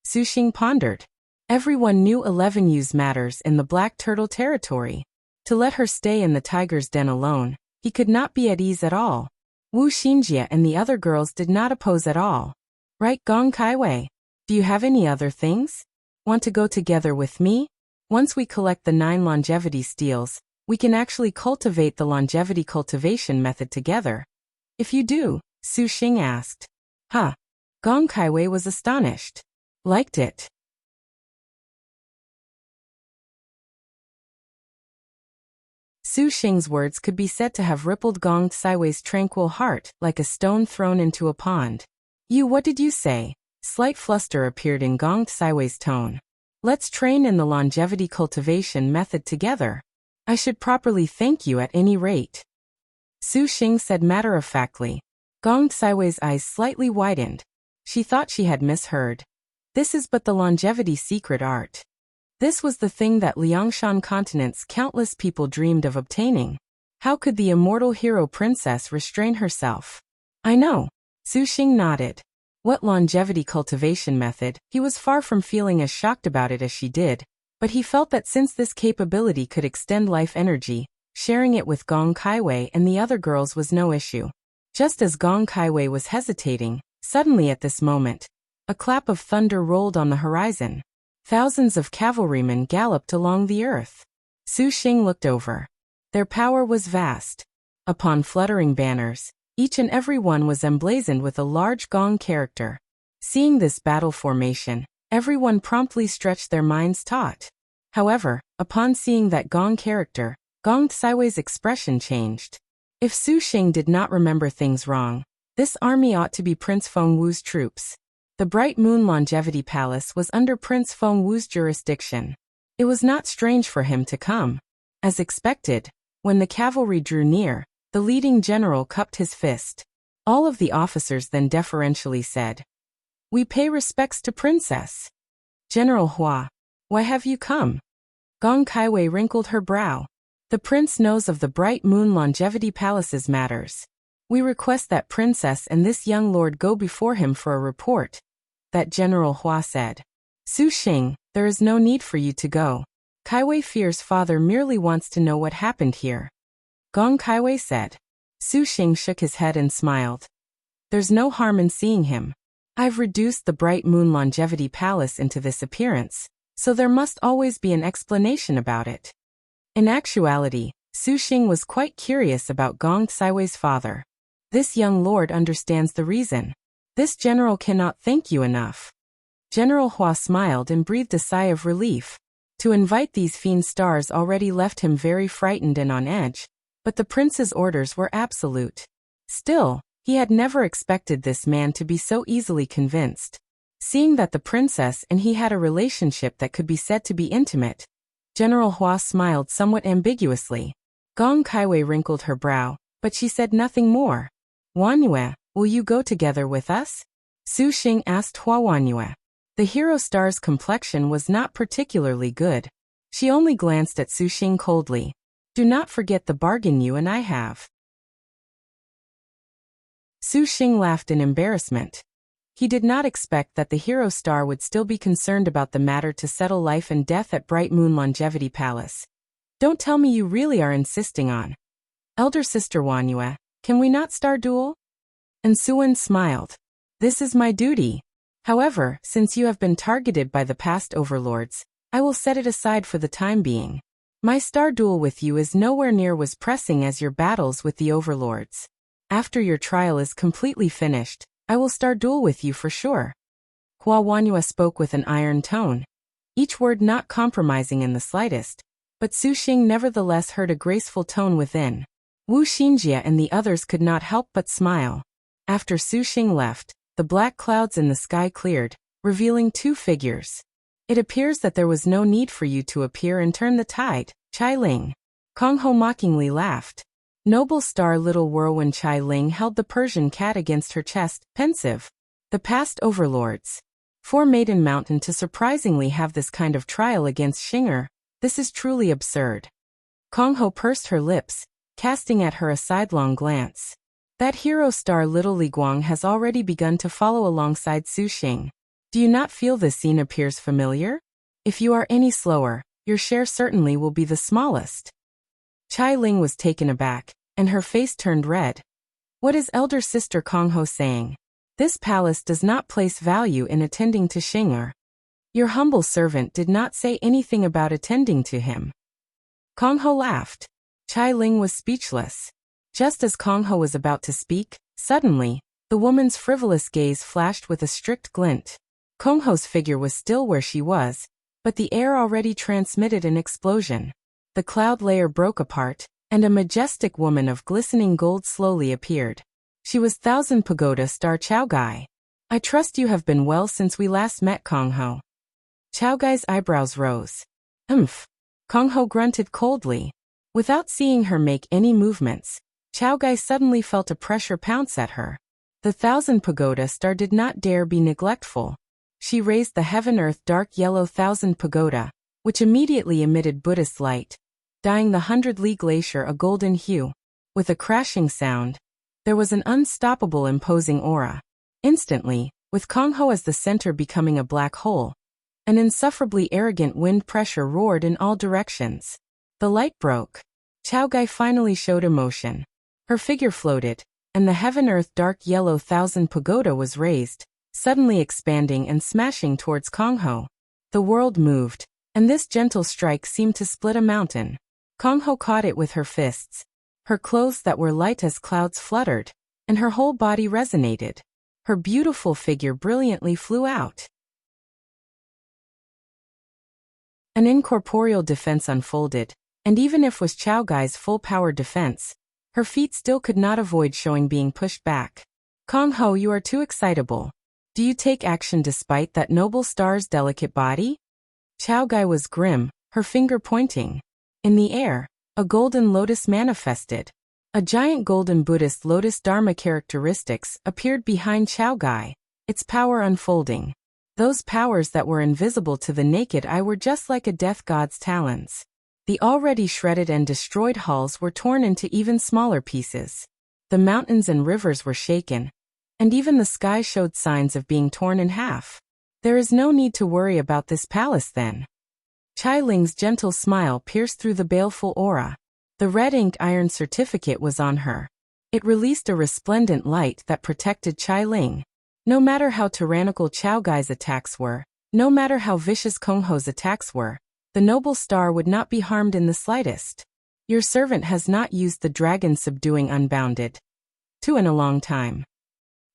Su Xing pondered. Everyone knew 11 use matters in the Black Turtle territory. To let her stay in the tiger's den alone, he could not be at ease at all. Wu Xinjia and the other girls did not oppose at all. Right, Gong Kaiwei? Do you have any other things? Want to go together with me? Once we collect the 9 longevity steels, we can actually cultivate the longevity cultivation method together. If you do, Su Xing asked. Huh. Gong Kaiwei was astonished. Liked it. Su Xing's words could be said to have rippled Gong Kaiwei's tranquil heart like a stone thrown into a pond. What did you say? Slight fluster appeared in Gong Kaiwei's tone. Let's train in the longevity cultivation method together. I should properly thank you at any rate. Su Xing said matter-of-factly. Gong Kaiwei's eyes slightly widened. She thought she had misheard. This is but the longevity secret art. This was the thing that Liangshan continent's countless people dreamed of obtaining. How could the immortal hero princess restrain herself? I know. Su Xing nodded. What longevity cultivation method? He was far from feeling as shocked about it as she did, but he felt that since this capability could extend life energy, sharing it with Gong Kaiwei and the other girls was no issue. Just as Gong Kaiwei was hesitating, suddenly at this moment, a clap of thunder rolled on the horizon. Thousands of cavalrymen galloped along the earth. Su Xing looked over. Their power was vast. Upon fluttering banners, each and every one was emblazoned with a large gong character. Seeing this battle formation, everyone promptly stretched their minds taut. However, upon seeing that gong character, Gong Tsaiwei's expression changed. If Su Xing did not remember things wrong, this army ought to be Prince Fengwu's troops. The Bright Moon Longevity Palace was under Prince Fengwu's jurisdiction. It was not strange for him to come. As expected, when the cavalry drew near, the leading general cupped his fist. All of the officers then deferentially said, "We pay respects to Princess." "General Hua, why have you come?" Gong Kaiwei wrinkled her brow. "The prince knows of the Bright Moon Longevity Palace's matters. We request that Princess and this young lord go before him for a report," that General Hua said. "Su Xing, there is no need for you to go. Kaiwei Fear's father merely wants to know what happened here," Gong Kaiwei said. Su Xing shook his head and smiled. "There's no harm in seeing him. I've reduced the Bright Moon Longevity Palace into this appearance, so there must always be an explanation about it." In actuality, Su Xing was quite curious about Gong Tsaiwei's father. This young lord understands the reason. This general cannot thank you enough. General Hua smiled and breathed a sigh of relief. To invite these fiend stars already left him very frightened and on edge, but the prince's orders were absolute. Still, he had never expected this man to be so easily convinced. Seeing that the princess and he had a relationship that could be said to be intimate, General Hua smiled somewhat ambiguously. Gong Kaiwei wrinkled her brow, but she said nothing more. "Wanyue, will you go together with us?" Su Xing asked Hua Wanyue. The hero star's complexion was not particularly good. She only glanced at Su Xing coldly. "Do not forget the bargain you and I have." Su Xing laughed in embarrassment. He did not expect that the hero star would still be concerned about the matter to settle life and death at Bright Moon Longevity Palace. "Don't tell me you really are insisting on. Elder sister Wanyue, can we not star duel?" And Suwen smiled. "This is my duty. However, since you have been targeted by the past overlords, I will set it aside for the time being. My star duel with you is nowhere near as pressing as your battles with the overlords. After your trial is completely finished, I will star duel with you for sure." Hua Wanyue spoke with an iron tone, each word not compromising in the slightest, but Su Xing nevertheless heard a graceful tone within. Wu Xinjie and the others could not help but smile. After Su Xing left, the black clouds in the sky cleared, revealing two figures. "It appears that there was no need for you to appear and turn the tide, Chai Ling." Konghou mockingly laughed. Noble star little whirlwind Chai Ling held the Persian cat against her chest, pensive. The past overlords. For Maiden Mountain to surprisingly have this kind of trial against Xinger, this is truly absurd. Konghou pursed her lips, casting at her a sidelong glance. That hero star little Li Guang has already begun to follow alongside Su Xing. Do you not feel this scene appears familiar? If you are any slower, your share certainly will be the smallest. Chai Ling was taken aback, and her face turned red. What is elder sister Konghou saying? This palace does not place value in attending to Xinger. Your humble servant did not say anything about attending to him. Konghou laughed. Chai Ling was speechless. Just as Konghou was about to speak, suddenly, the woman's frivolous gaze flashed with a strict glint. Konghou's figure was still where she was, but the air already transmitted an explosion. The cloud layer broke apart, and a majestic woman of glistening gold slowly appeared. She was Thousand Pagoda Star Chao Gai. "I trust you have been well since we last met, Konghou." Chao Gai's eyebrows rose. "Umph." Konghou grunted coldly. Without seeing her make any movements, Chao Gai suddenly felt a pressure pounce at her. The Thousand Pagoda Star did not dare be neglectful. She raised the heaven-earth dark yellow Thousand Pagoda, which immediately emitted Buddhist light, dyeing the 100-li glacier a golden hue. With a crashing sound, there was an unstoppable imposing aura. Instantly, with Konghou as the center becoming a black hole. An insufferably arrogant wind pressure roared in all directions. The light broke. Chao finally showed emotion. Her figure floated, and the heaven-earth dark yellow thousand pagoda was raised, suddenly expanding and smashing towards Konghou. The world moved, and this gentle strike seemed to split a mountain. Konghou caught it with her fists. Her clothes that were light as clouds fluttered, and her whole body resonated. Her beautiful figure brilliantly flew out. An incorporeal defense unfolded, and even if was Chao Gai's full-power defense, her feet still could not avoid showing being pushed back. Konghou, you are too excitable. Do you take action despite that noble star's delicate body? Chao Gai was grim, her finger pointing. In the air, a golden lotus manifested. A giant golden Buddhist lotus Dharma characteristics appeared behind Chao Gai, its power unfolding. Those powers that were invisible to the naked eye were just like a death god's talons. The already shredded and destroyed halls were torn into even smaller pieces. The mountains and rivers were shaken, and even the sky showed signs of being torn in half. There is no need to worry about this palace then. Qiling's gentle smile pierced through the baleful aura. The red-inked iron certificate was on her. It released a resplendent light that protected Qiling. No matter how tyrannical Chao Gai's attacks were, no matter how vicious Konghou's attacks were, the noble star would not be harmed in the slightest. Your servant has not used the dragon subduing unbounded. In a long time.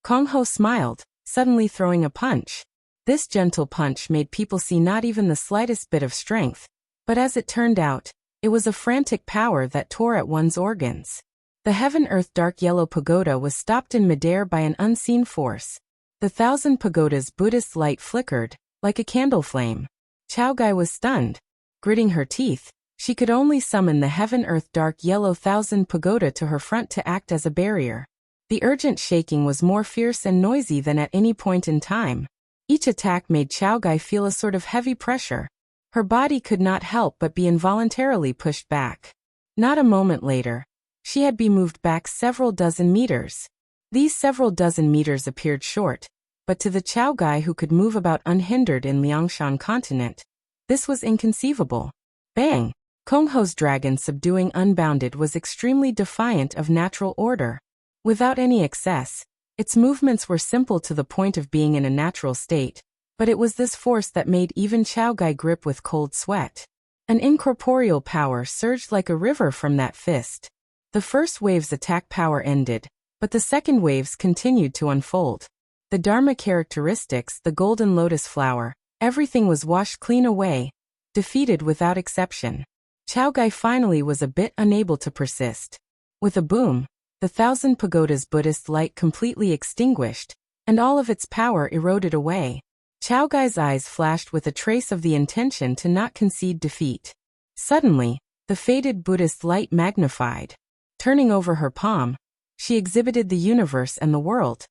Konghou smiled, suddenly throwing a punch. This gentle punch made people see not even the slightest bit of strength, but as it turned out, it was a frantic power that tore at one's organs. The heaven-earth dark yellow pagoda was stopped in midair by an unseen force. The thousand pagoda's Buddhist light flickered, like a candle flame. Chao Gai was stunned. Gritting her teeth, she could only summon the heaven-earth dark yellow thousand pagoda to her front to act as a barrier. The urgent shaking was more fierce and noisy than at any point in time. Each attack made Chao Gai feel a sort of heavy pressure. Her body could not help but be involuntarily pushed back. Not a moment later, she had been moved back several dozen meters. These several dozen meters appeared short, but to the Chao Gai who could move about unhindered in Liangshan continent, this was inconceivable. Bang! Konghou's dragon subduing unbounded was extremely defiant of natural order. Without any excess, its movements were simple to the point of being in a natural state, but it was this force that made even Chao Gai grip with cold sweat. An incorporeal power surged like a river from that fist. The first wave's attack power ended, but the second waves continued to unfold. The Dharma characteristics, the golden lotus flower, everything was washed clean away, defeated without exception. Chao Gai finally was a bit unable to persist. With a boom, the thousand pagoda's Buddhist light completely extinguished, and all of its power eroded away. Chao Gai's eyes flashed with a trace of the intention to not concede defeat. Suddenly, the faded Buddhist light magnified. Turning over her palm, she exhibited the universe and the world,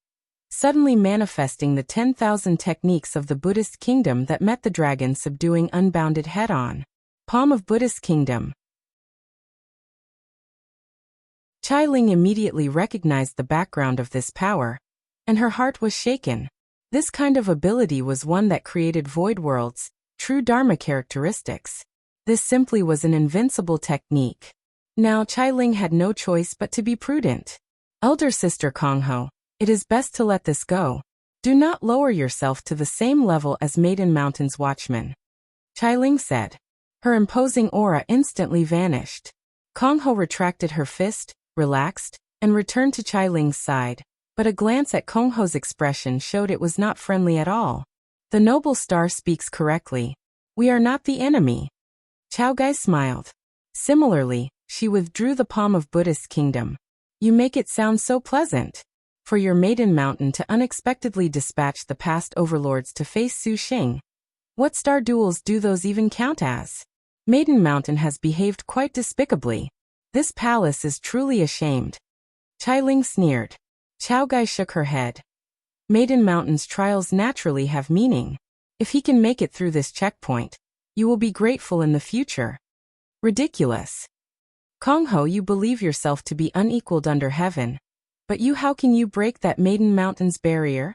suddenly manifesting the 10,000 techniques of the Buddhist kingdom that met the dragon subduing unbounded head-on. Palm of Buddhist kingdom. Qiling immediately recognized the background of this power, and her heart was shaken. This kind of ability was one that created void worlds, true Dharma characteristics. This simply was an invincible technique. Now Qiling had no choice but to be prudent. Elder sister Konghou, it is best to let this go. Do not lower yourself to the same level as Maiden Mountain's watchman. Qiling said. Her imposing aura instantly vanished. Konghou retracted her fist, relaxed, and returned to Qiling's side, but a glance at Konghou's expression showed it was not friendly at all. The noble star speaks correctly. We are not the enemy. Chao Gai smiled. Similarly, she withdrew the palm of Buddhist kingdom. You make it sound so pleasant. For your Maiden Mountain to unexpectedly dispatch the past overlords to face Su Xing. What star duels do those even count as? Maiden Mountain has behaved quite despicably. This palace is truly ashamed. Qiling sneered. Chao Gai shook her head. Maiden Mountain's trials naturally have meaning. If he can make it through this checkpoint, you will be grateful in the future. Ridiculous. Konghou, you believe yourself to be unequaled under heaven. But how can you break that Maiden Mountain's barrier?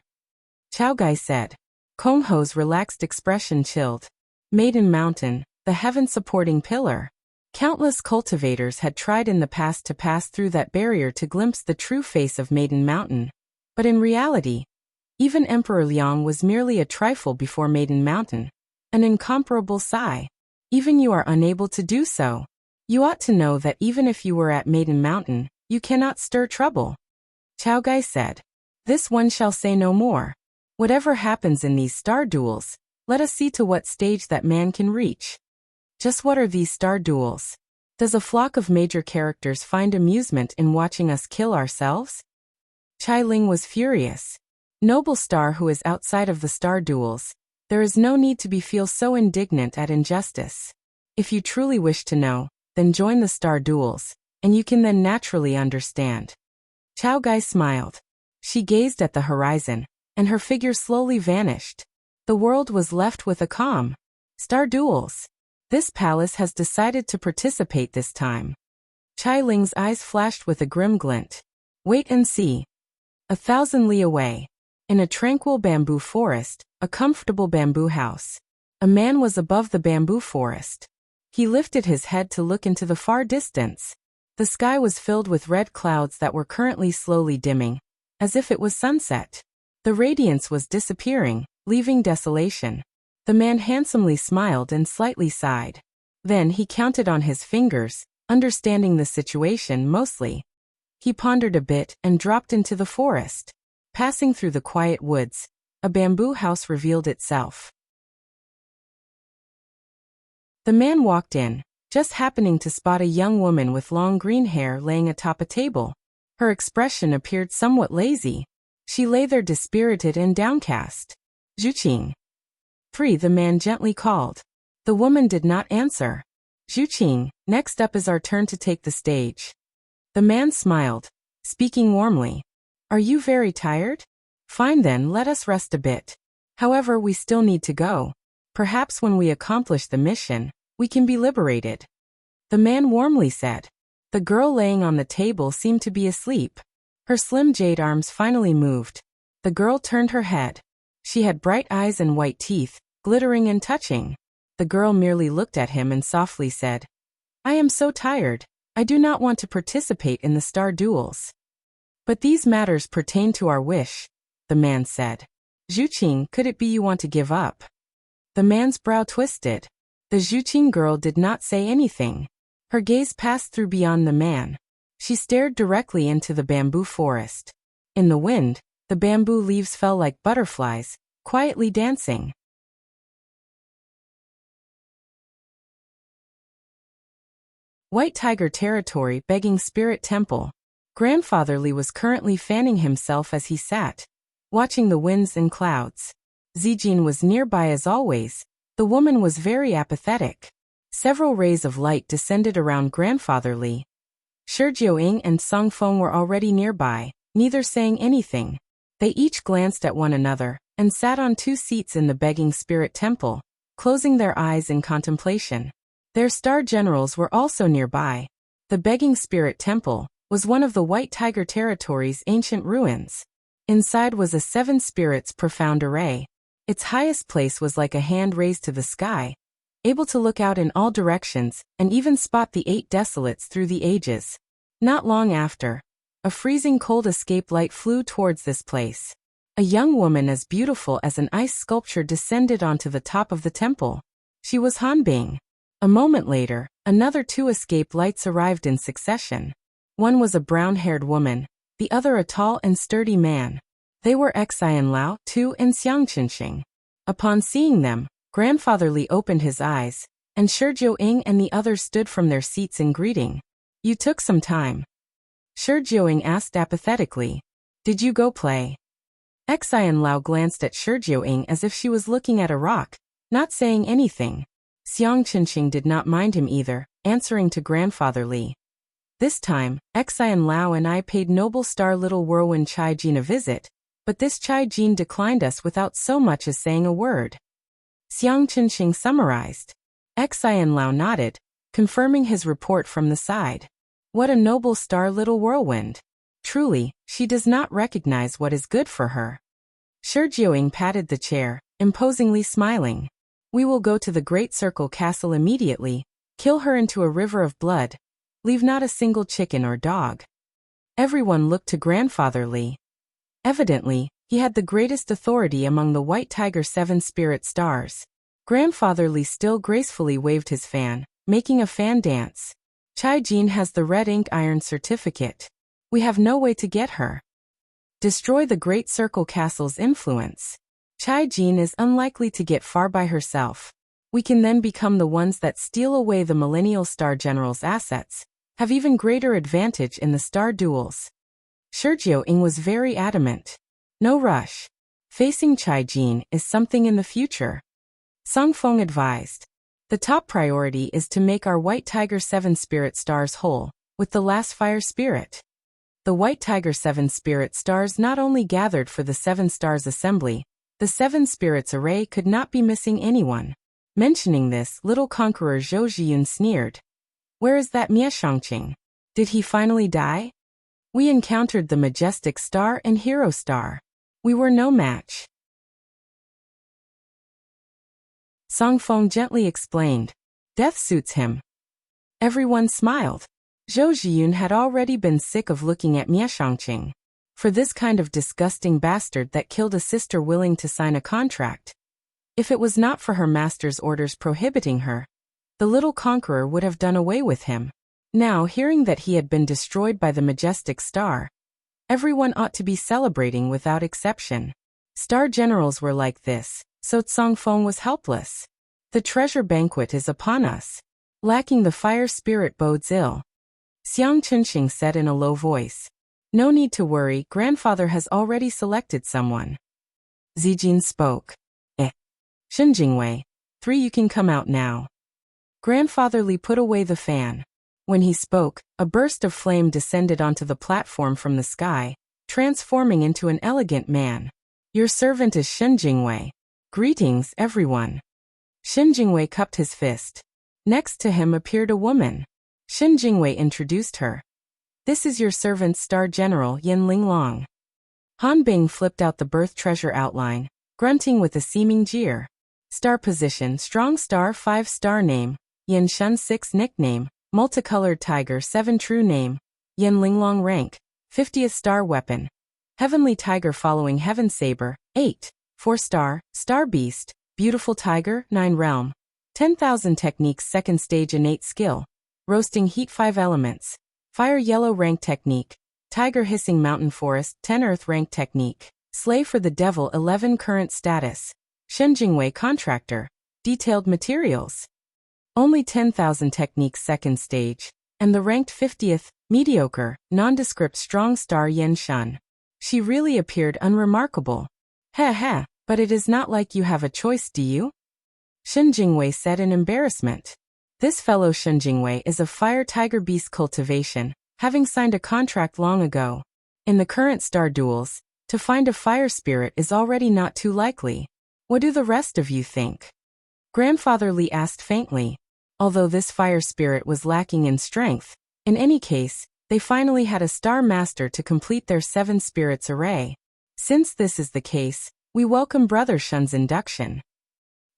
Chao Gai said. Konghou's relaxed expression chilled. Maiden Mountain, the heaven-supporting pillar. Countless cultivators had tried in the past to pass through that barrier to glimpse the true face of Maiden Mountain. But in reality, even Emperor Liang was merely a trifle before Maiden Mountain. An incomparable sigh. Even you are unable to do so. You ought to know that even if you were at Maiden Mountain, you cannot stir trouble. Chao Gai said. This one shall say no more. Whatever happens in these star duels, let us see to what stage that man can reach. Just what are these star duels? Does a flock of major characters find amusement in watching us kill ourselves? Chai Ling was furious. Noble star who is outside of the star duels, there is no need to feel so indignant at injustice. If you truly wish to know, then join the star duels, and you can then naturally understand. Chao Gai smiled. She gazed at the horizon, and her figure slowly vanished. The world was left with a calm. Star duels. This palace has decided to participate this time. Chai Ling's eyes flashed with a grim glint. Wait and see. 1,000 li away. In a tranquil bamboo forest, a comfortable bamboo house. A man was above the bamboo forest. He lifted his head to look into the far distance. The sky was filled with red clouds that were currently slowly dimming, as if it was sunset. The radiance was disappearing, leaving desolation. The man handsomely smiled and slightly sighed. Then he counted on his fingers, understanding the situation mostly. He pondered a bit and dropped into the forest. Passing through the quiet woods, a bamboo house revealed itself. The man walked in, just happening to spot a young woman with long green hair laying atop a table. Her expression appeared somewhat lazy. She lay there dispirited and downcast. Zhuqing. Free, the man gently called. The woman did not answer. Zhuqing, next up is our turn to take the stage. The man smiled, speaking warmly. Are you very tired? Fine then, let us rest a bit. However, we still need to go. Perhaps when we accomplish the mission, we can be liberated. The man warmly said. The girl laying on the table seemed to be asleep. Her slim jade arms finally moved. The girl turned her head. She had bright eyes and white teeth, glittering and touching. The girl merely looked at him and softly said, I am so tired. I do not want to participate in the star duels. But these matters pertain to our wish, the man said. Zhuqing, could it be you want to give up? The man's brow twisted. The Zhuqing girl did not say anything. Her gaze passed through beyond the man. She stared directly into the bamboo forest. In the wind, the bamboo leaves fell like butterflies, quietly dancing. White Tiger Territory, Begging Spirit Temple. Grandfather Li was currently fanning himself as he sat, watching the winds and clouds. Zijin was nearby as always. The woman was very apathetic. Several rays of light descended around Grandfather Li. Shijioing and Song Feng were already nearby, neither saying anything. They each glanced at one another, and sat on 2 seats in the Begging Spirit Temple, closing their eyes in contemplation. Their star generals were also nearby. The Begging Spirit Temple was one of the White Tiger Territory's ancient ruins. Inside was a 7 spirits profound array. Its highest place was like a hand raised to the sky, able to look out in all directions and even spot the 8 desolates through the ages. Not long after, a freezing cold escape light flew towards this place. A young woman as beautiful as an ice sculpture descended onto the top of the temple. She was Hanbing. A moment later, another 2 escape lights arrived in succession. One was a brown-haired woman, the other a tall and sturdy man. They were Xian Lao, Tu, and Xiangqinxing. Upon seeing them, Grandfather Li opened his eyes, and Shijioing and the others stood from their seats in greeting. You took some time. Shijioing asked apathetically. Did you go play? Xian Lao glanced at Shijioing as if she was looking at a rock, not saying anything. Xiangqinxing did not mind him either, answering to Grandfather Li. This time, Xian Lao and I paid noble star little whirlwind Chai Jin a visit, but this Chai Jin declined us without so much as saying a word. Xiangqinxing summarized. Xian Lao nodded, confirming his report from the side. What a noble star little whirlwind. Truly, she does not recognize what is good for her. Shijing patted the chair, imposingly smiling. We will go to the Great Circle Castle immediately, kill her into a river of blood, leave not a single chicken or dog. Everyone looked to Grandfather Li. Evidently, he had the greatest authority among the White Tiger 7 spirit stars. Grandfather Li still gracefully waved his fan, making a fan dance. Qilin has the red ink iron certificate. We have no way to get her. Destroy the Great Circle Castle's influence. Qilin is unlikely to get far by herself. We can then become the ones that steal away the Millennial Star General's assets, have even greater advantage in the star duels. Shijing was very adamant. No rush. Facing Qilin is something in the future. Song Feng advised. The top priority is to make our White Tiger 7 spirit stars whole, with the last fire spirit. The White Tiger 7 spirit stars not only gathered for the 7 stars assembly, the 7 spirits array could not be missing anyone. Mentioning this, little conqueror Zhou Zhiyun sneered. Where is that Mieshangqing? Did he finally die? We encountered the majestic star and hero star. We were no match. Song Feng gently explained. Death suits him. Everyone smiled. Zhou Zhiyun had already been sick of looking at Mieshangqing. For this kind of disgusting bastard that killed a sister willing to sign a contract. If it was not for her master's orders prohibiting her, the little conqueror would have done away with him. Now, hearing that he had been destroyed by the majestic star, everyone ought to be celebrating without exception. Star generals were like this, so Song Feng was helpless. The treasure banquet is upon us. Lacking the fire spirit bodes ill. Xiang Chunxing said in a low voice. No need to worry, grandfather has already selected someone. Zijin spoke. Yingmei, 3 you can come out now. Grandfather Li put away the fan. When he spoke, a burst of flame descended onto the platform from the sky, transforming into an elegant man. Your servant is Yingmei. Greetings, everyone. Yingmei cupped his fist. Next to him appeared a woman. Yingmei introduced her. This is your servant Star General Yin Linglong. Han Bing flipped out the birth treasure outline, grunting with a seeming jeer. Star position strong star 5 star name, Yin Shun 6 nickname, multicolored tiger 7 true name, Yin Linglong rank, 50th star weapon. Heavenly tiger following heaven saber, 8, 4 star, star beast, beautiful tiger 9 realm. 10,000 techniques 2nd stage innate skill. Roasting heat 5 elements. Fire yellow rank technique. Tiger hissing mountain forest 10 earth rank technique. Slay for the devil 11 current status. Yingmei contractor. Detailed materials. Only 10,000 techniques 2nd stage. And the ranked 50th, mediocre, nondescript strong star Yen Shun. She really appeared unremarkable. Heh, but it is not like you have a choice, do you? Yingmei said in embarrassment. This fellow Yingmei is of fire tiger beast cultivation, having signed a contract long ago. In the current star duels, to find a fire spirit is already not too likely. What do the rest of you think? Grandfather Li asked faintly. Although this fire spirit was lacking in strength, in any case, they finally had a star master to complete their 7 spirits array. Since this is the case, we welcome Brother Shun's induction.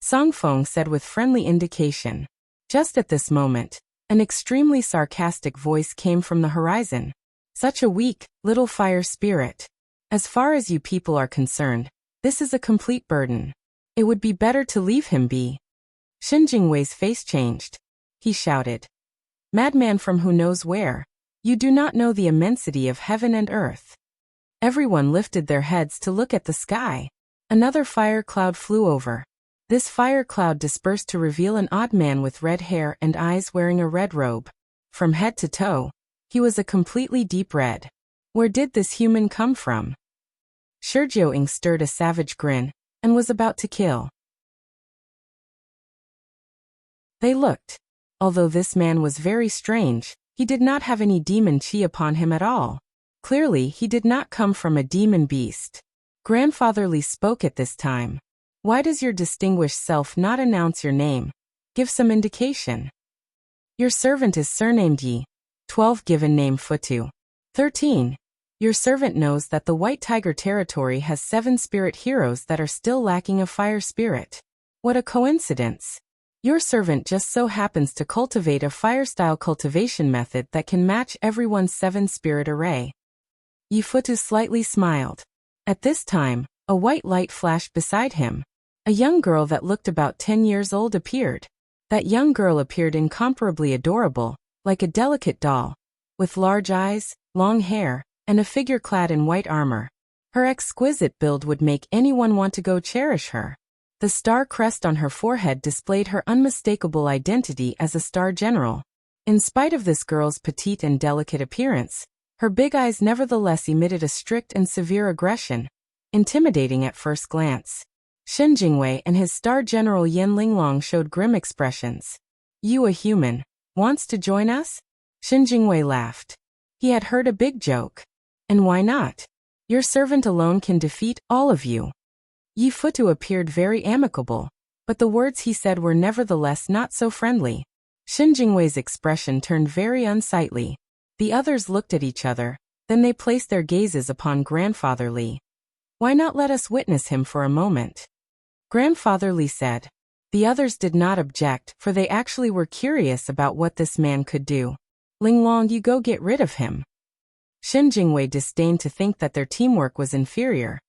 Song Feng said with friendly indication. Just at this moment, an extremely sarcastic voice came from the horizon. Such a weak, little fire spirit. As far as you people are concerned, this is a complete burden. It would be better to leave him be. Yingmei's face changed. He shouted. Madman from who knows where. You do not know the immensity of heaven and earth. Everyone lifted their heads to look at the sky. Another fire cloud flew over. This fire cloud dispersed to reveal an odd man with red hair and eyes wearing a red robe. From head to toe, he was a completely deep red. Where did this human come from? Shijing stirred a savage grin, and was about to kill. They looked. Although this man was very strange, he did not have any demon chi upon him at all. Clearly, he did not come from a demon beast. Grandfather Li spoke at this time. Why does your distinguished self not announce your name? Give some indication. Your servant is surnamed Yi. 12 given name Futu. 13. Your servant knows that the White Tiger territory has 7 spirit heroes that are still lacking a fire spirit. What a coincidence. Your servant just so happens to cultivate a fire-style cultivation method that can match everyone's 7 spirit array. Futu slightly smiled. At this time, a white light flashed beside him. A young girl that looked about 10 years old appeared. That young girl appeared incomparably adorable, like a delicate doll, with large eyes, long hair, and a figure clad in white armor. Her exquisite build would make anyone want to go cherish her. The star crest on her forehead displayed her unmistakable identity as a star general. In spite of this girl's petite and delicate appearance, her big eyes nevertheless emitted a strict and severe aggression, intimidating at first glance. Yingmei and his star general Yan Linglong showed grim expressions. You, a human, wants to join us? Yingmei laughed. He had heard a big joke. And why not? Your servant alone can defeat all of you. Futu appeared very amicable, but the words he said were nevertheless not so friendly. Yingmei's expression turned very unsightly. The others looked at each other, then they placed their gazes upon Grandfather Li. Why not let us witness him for a moment? Grandfather Li said. The others did not object, for they actually were curious about what this man could do. Linglong, you go get rid of him. Yingmei disdained to think that their teamwork was inferior.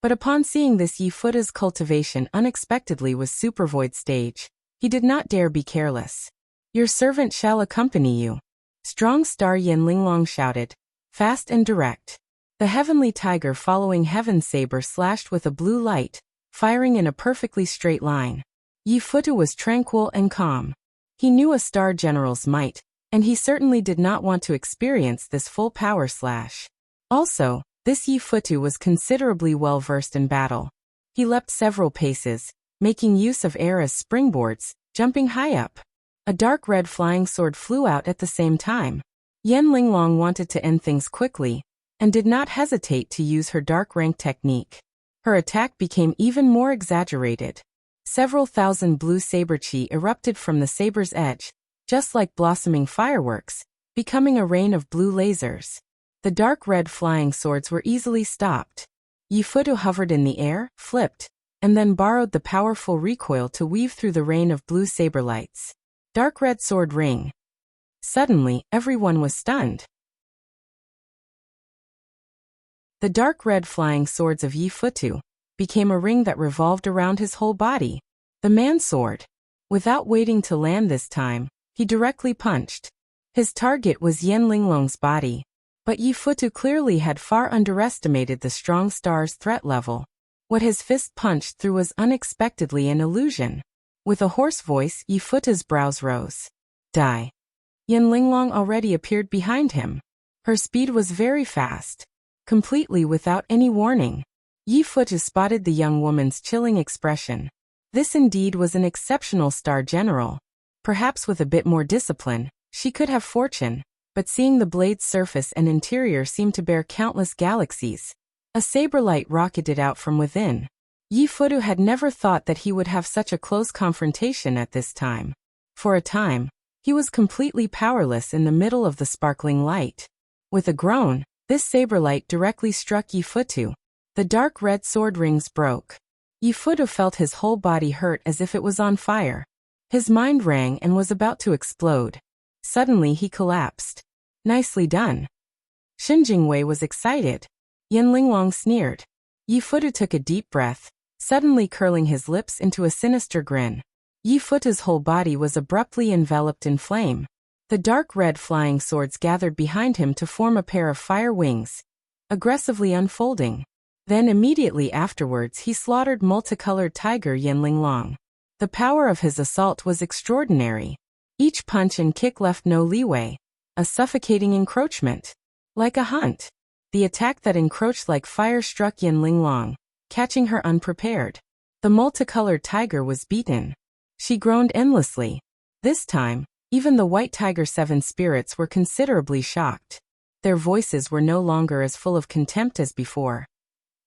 But upon seeing this, Futu's cultivation unexpectedly was supervoid stage. He did not dare be careless. Your servant shall accompany you. Strong Star Yan Linglong shouted, fast and direct. The heavenly tiger following Heaven's saber slashed with a blue light, firing in a perfectly straight line. Futu was tranquil and calm. He knew a star general's might, and he certainly did not want to experience this full power slash. Also, this Futu was considerably well versed in battle. He leapt several paces, making use of air as springboards, jumping high up. A dark red flying sword flew out at the same time. Yan Linglong wanted to end things quickly, and did not hesitate to use her dark rank technique. Her attack became even more exaggerated. Several thousand blue saber chi erupted from the saber's edge, just like blossoming fireworks, becoming a rain of blue lasers. The dark red flying swords were easily stopped. Futu hovered in the air, flipped, and then borrowed the powerful recoil to weave through the rain of blue saber lights. Dark red sword ring. Suddenly, everyone was stunned. The dark red flying swords of Futu became a ring that revolved around his whole body. The man's sword. Without waiting to land this time, he directly punched. His target was Yan Linglong's body. But Futu clearly had far underestimated the strong star's threat level. What his fist punched through was unexpectedly an illusion. With a hoarse voice, Futu's brows rose. Die. Yan Linglong already appeared behind him. Her speed was very fast. Completely without any warning. Futu spotted the young woman's chilling expression. This indeed was an exceptional star general. Perhaps with a bit more discipline, she could have fortune. But seeing the blade's surface and interior seemed to bear countless galaxies, a saber light rocketed out from within. Futu had never thought that he would have such a close confrontation at this time. For a time, he was completely powerless in the middle of the sparkling light. With a groan, this saber light directly struck Futu. The dark red sword rings broke. Futu felt his whole body hurt as if it was on fire. His mind rang and was about to explode. Suddenly he collapsed. Nicely done. Yingmei was excited. Yan Linglong sneered. Futu took a deep breath, suddenly curling his lips into a sinister grin. Futu's whole body was abruptly enveloped in flame. The dark red flying swords gathered behind him to form a pair of fire wings, aggressively unfolding. Then immediately afterwards he slaughtered multicolored tiger Yan Linglong. The power of his assault was extraordinary. Each punch and kick left no leeway, a suffocating encroachment. Like a hunt. The attack that encroached like fire struck Yan Linglong, catching her unprepared. The multicolored tiger was beaten. She groaned endlessly. This time, even the white tiger 7 spirits were considerably shocked. Their voices were no longer as full of contempt as before.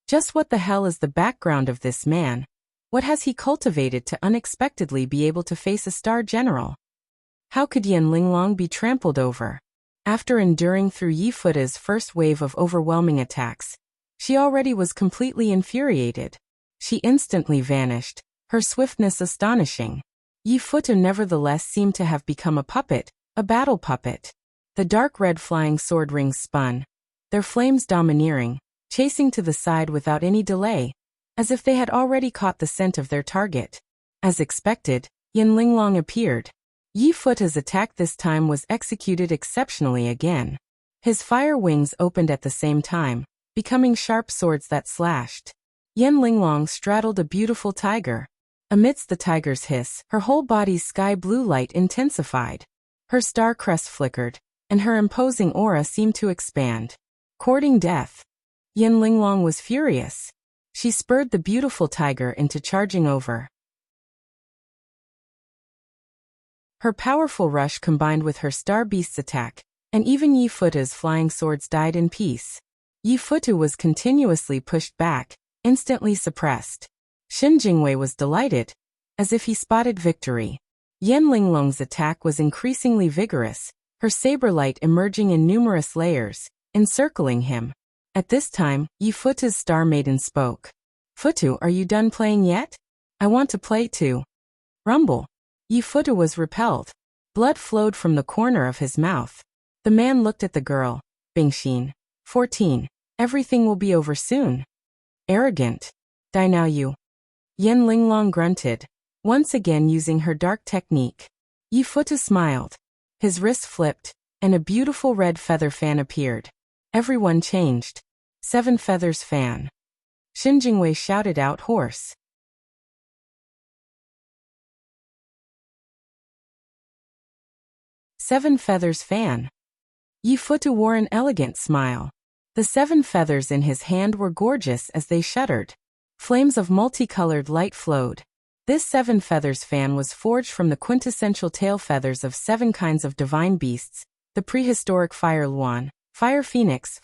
Just what the hell is the background of this man? What has he cultivated to unexpectedly be able to face a star general? How could Yan Linglong be trampled over? After enduring through Yi Futa's first wave of overwhelming attacks, she already was completely infuriated. She instantly vanished, her swiftness astonishing. Yi Futu nevertheless seemed to have become a puppet, a battle puppet. The dark red flying sword rings spun, their flames domineering, chasing to the side without any delay, as if they had already caught the scent of their target. As expected, Yin Linglong appeared. Yi Futa's attack this time was executed exceptionally again. His fire wings opened at the same time, becoming sharp swords that slashed. Yin Linglong straddled a beautiful tiger. Amidst the tiger's hiss, her whole body's sky-blue light intensified. Her star crest flickered, and her imposing aura seemed to expand. Courting death. Yin Linglong was furious. She spurred the beautiful tiger into charging over. Her powerful rush combined with her star beast's attack, and even Yi Futa's flying swords died in peace. Yi Futu was continuously pushed back, instantly suppressed. Yingmei was delighted, as if he spotted victory. Yin Linglong's attack was increasingly vigorous, her saber light emerging in numerous layers, encircling him. At this time, Yi Futa's star maiden spoke. "Futu, are you done playing yet? I want to play too." Rumble. Yi Futu was repelled. Blood flowed from the corner of his mouth. The man looked at the girl. "Bingxin. 14. Everything will be over soon." "Arrogant. Die now you." Yin Linglong grunted, once again using her dark technique. Yi Futu smiled. His wrist flipped, and a beautiful red feather fan appeared. Everyone changed. 7 feathers fan. Yingmei shouted out hoarse. 7 feathers fan. Yi Futu wore an elegant smile. The 7 feathers in his hand were gorgeous as they shuddered. Flames of multicolored light flowed. This 7 feathers fan was forged from the quintessential tail feathers of 7 kinds of divine beasts, the prehistoric fire luan, fire phoenix,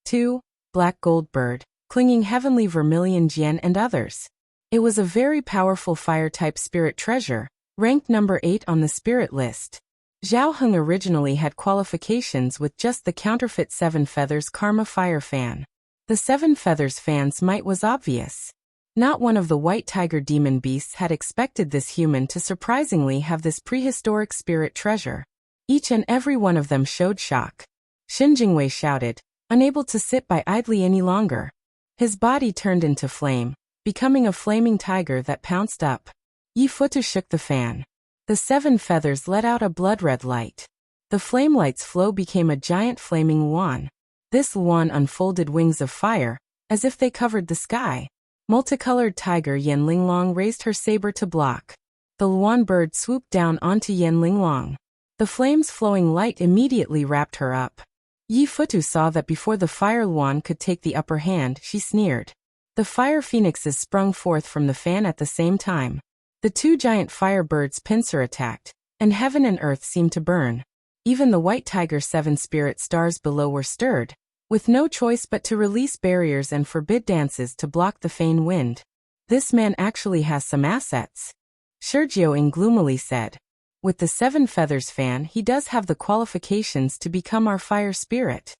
2, black gold bird, clinging heavenly vermilion jian and others. It was a very powerful fire-type spirit treasure, ranked number 8 on the spirit list. Zhao Heng originally had qualifications with just the counterfeit 7 feathers karma fire fan. The 7 feathers fan's might was obvious. Not one of the white tiger demon beasts had expected this human to surprisingly have this prehistoric spirit treasure. Each and every one of them showed shock. Yingmei shouted, unable to sit by idly any longer. His body turned into flame, becoming a flaming tiger that pounced up. Yi Futu shook the fan. The 7 feathers let out a blood-red light. The flame light's flow became a giant flaming luan. This luan unfolded wings of fire, as if they covered the sky. Multicolored tiger Yin Linglong raised her saber to block. The luan bird swooped down onto Yin Linglong. The flames flowing light immediately wrapped her up. Yi Futu saw that before the fire luan could take the upper hand, she sneered. The fire phoenixes sprung forth from the fan at the same time. The 2 giant fire birds pincer attacked, and heaven and earth seemed to burn. Even the white tiger's 7 spirit stars below were stirred, with no choice but to release barriers and forbid dances to block the feign wind. This man actually has some assets. Shurjiao gloomily said. With the 7 feathers fan, he does have the qualifications to become our fire spirit.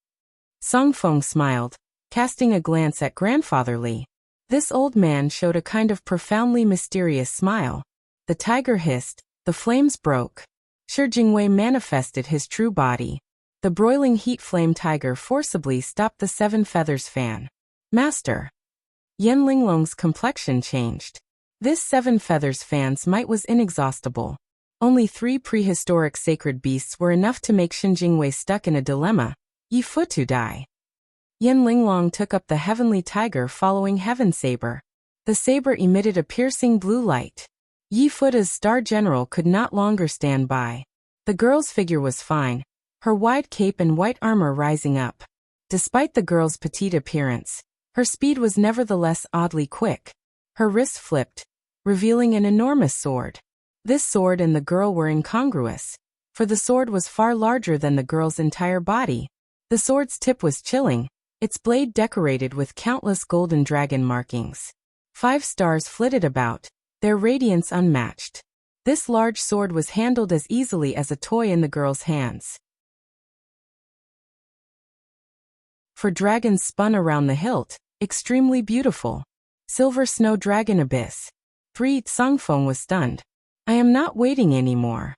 Song Feng smiled, casting a glance at Grandfather Li. This old man showed a kind of profoundly mysterious smile. The tiger hissed, the flames broke. Yingmei manifested his true body. The broiling heat flame tiger forcibly stopped the 7 feathers fan. Master. Yin Linglong's complexion changed. This 7 feathers fan's might was inexhaustible. Only 3 prehistoric sacred beasts were enough to make Yingmei stuck in a dilemma. Yi Futu die. Yin Linglong took up the heavenly tiger following Heaven Saber. The saber emitted a piercing blue light. Yi Futa's star general could not longer stand by. The girl's figure was fine, her wide cape and white armor rising up. Despite the girl's petite appearance, her speed was nevertheless oddly quick. Her wrist flipped, revealing an enormous sword. This sword and the girl were incongruous, for the sword was far larger than the girl's entire body. The sword's tip was chilling, its blade decorated with countless golden dragon markings. 5 stars flitted about, their radiance unmatched. This large sword was handled as easily as a toy in the girl's hands. for dragons spun around the hilt, extremely beautiful. Silver Snow Dragon Abyss. 3. Songfeng was stunned. I am not waiting anymore.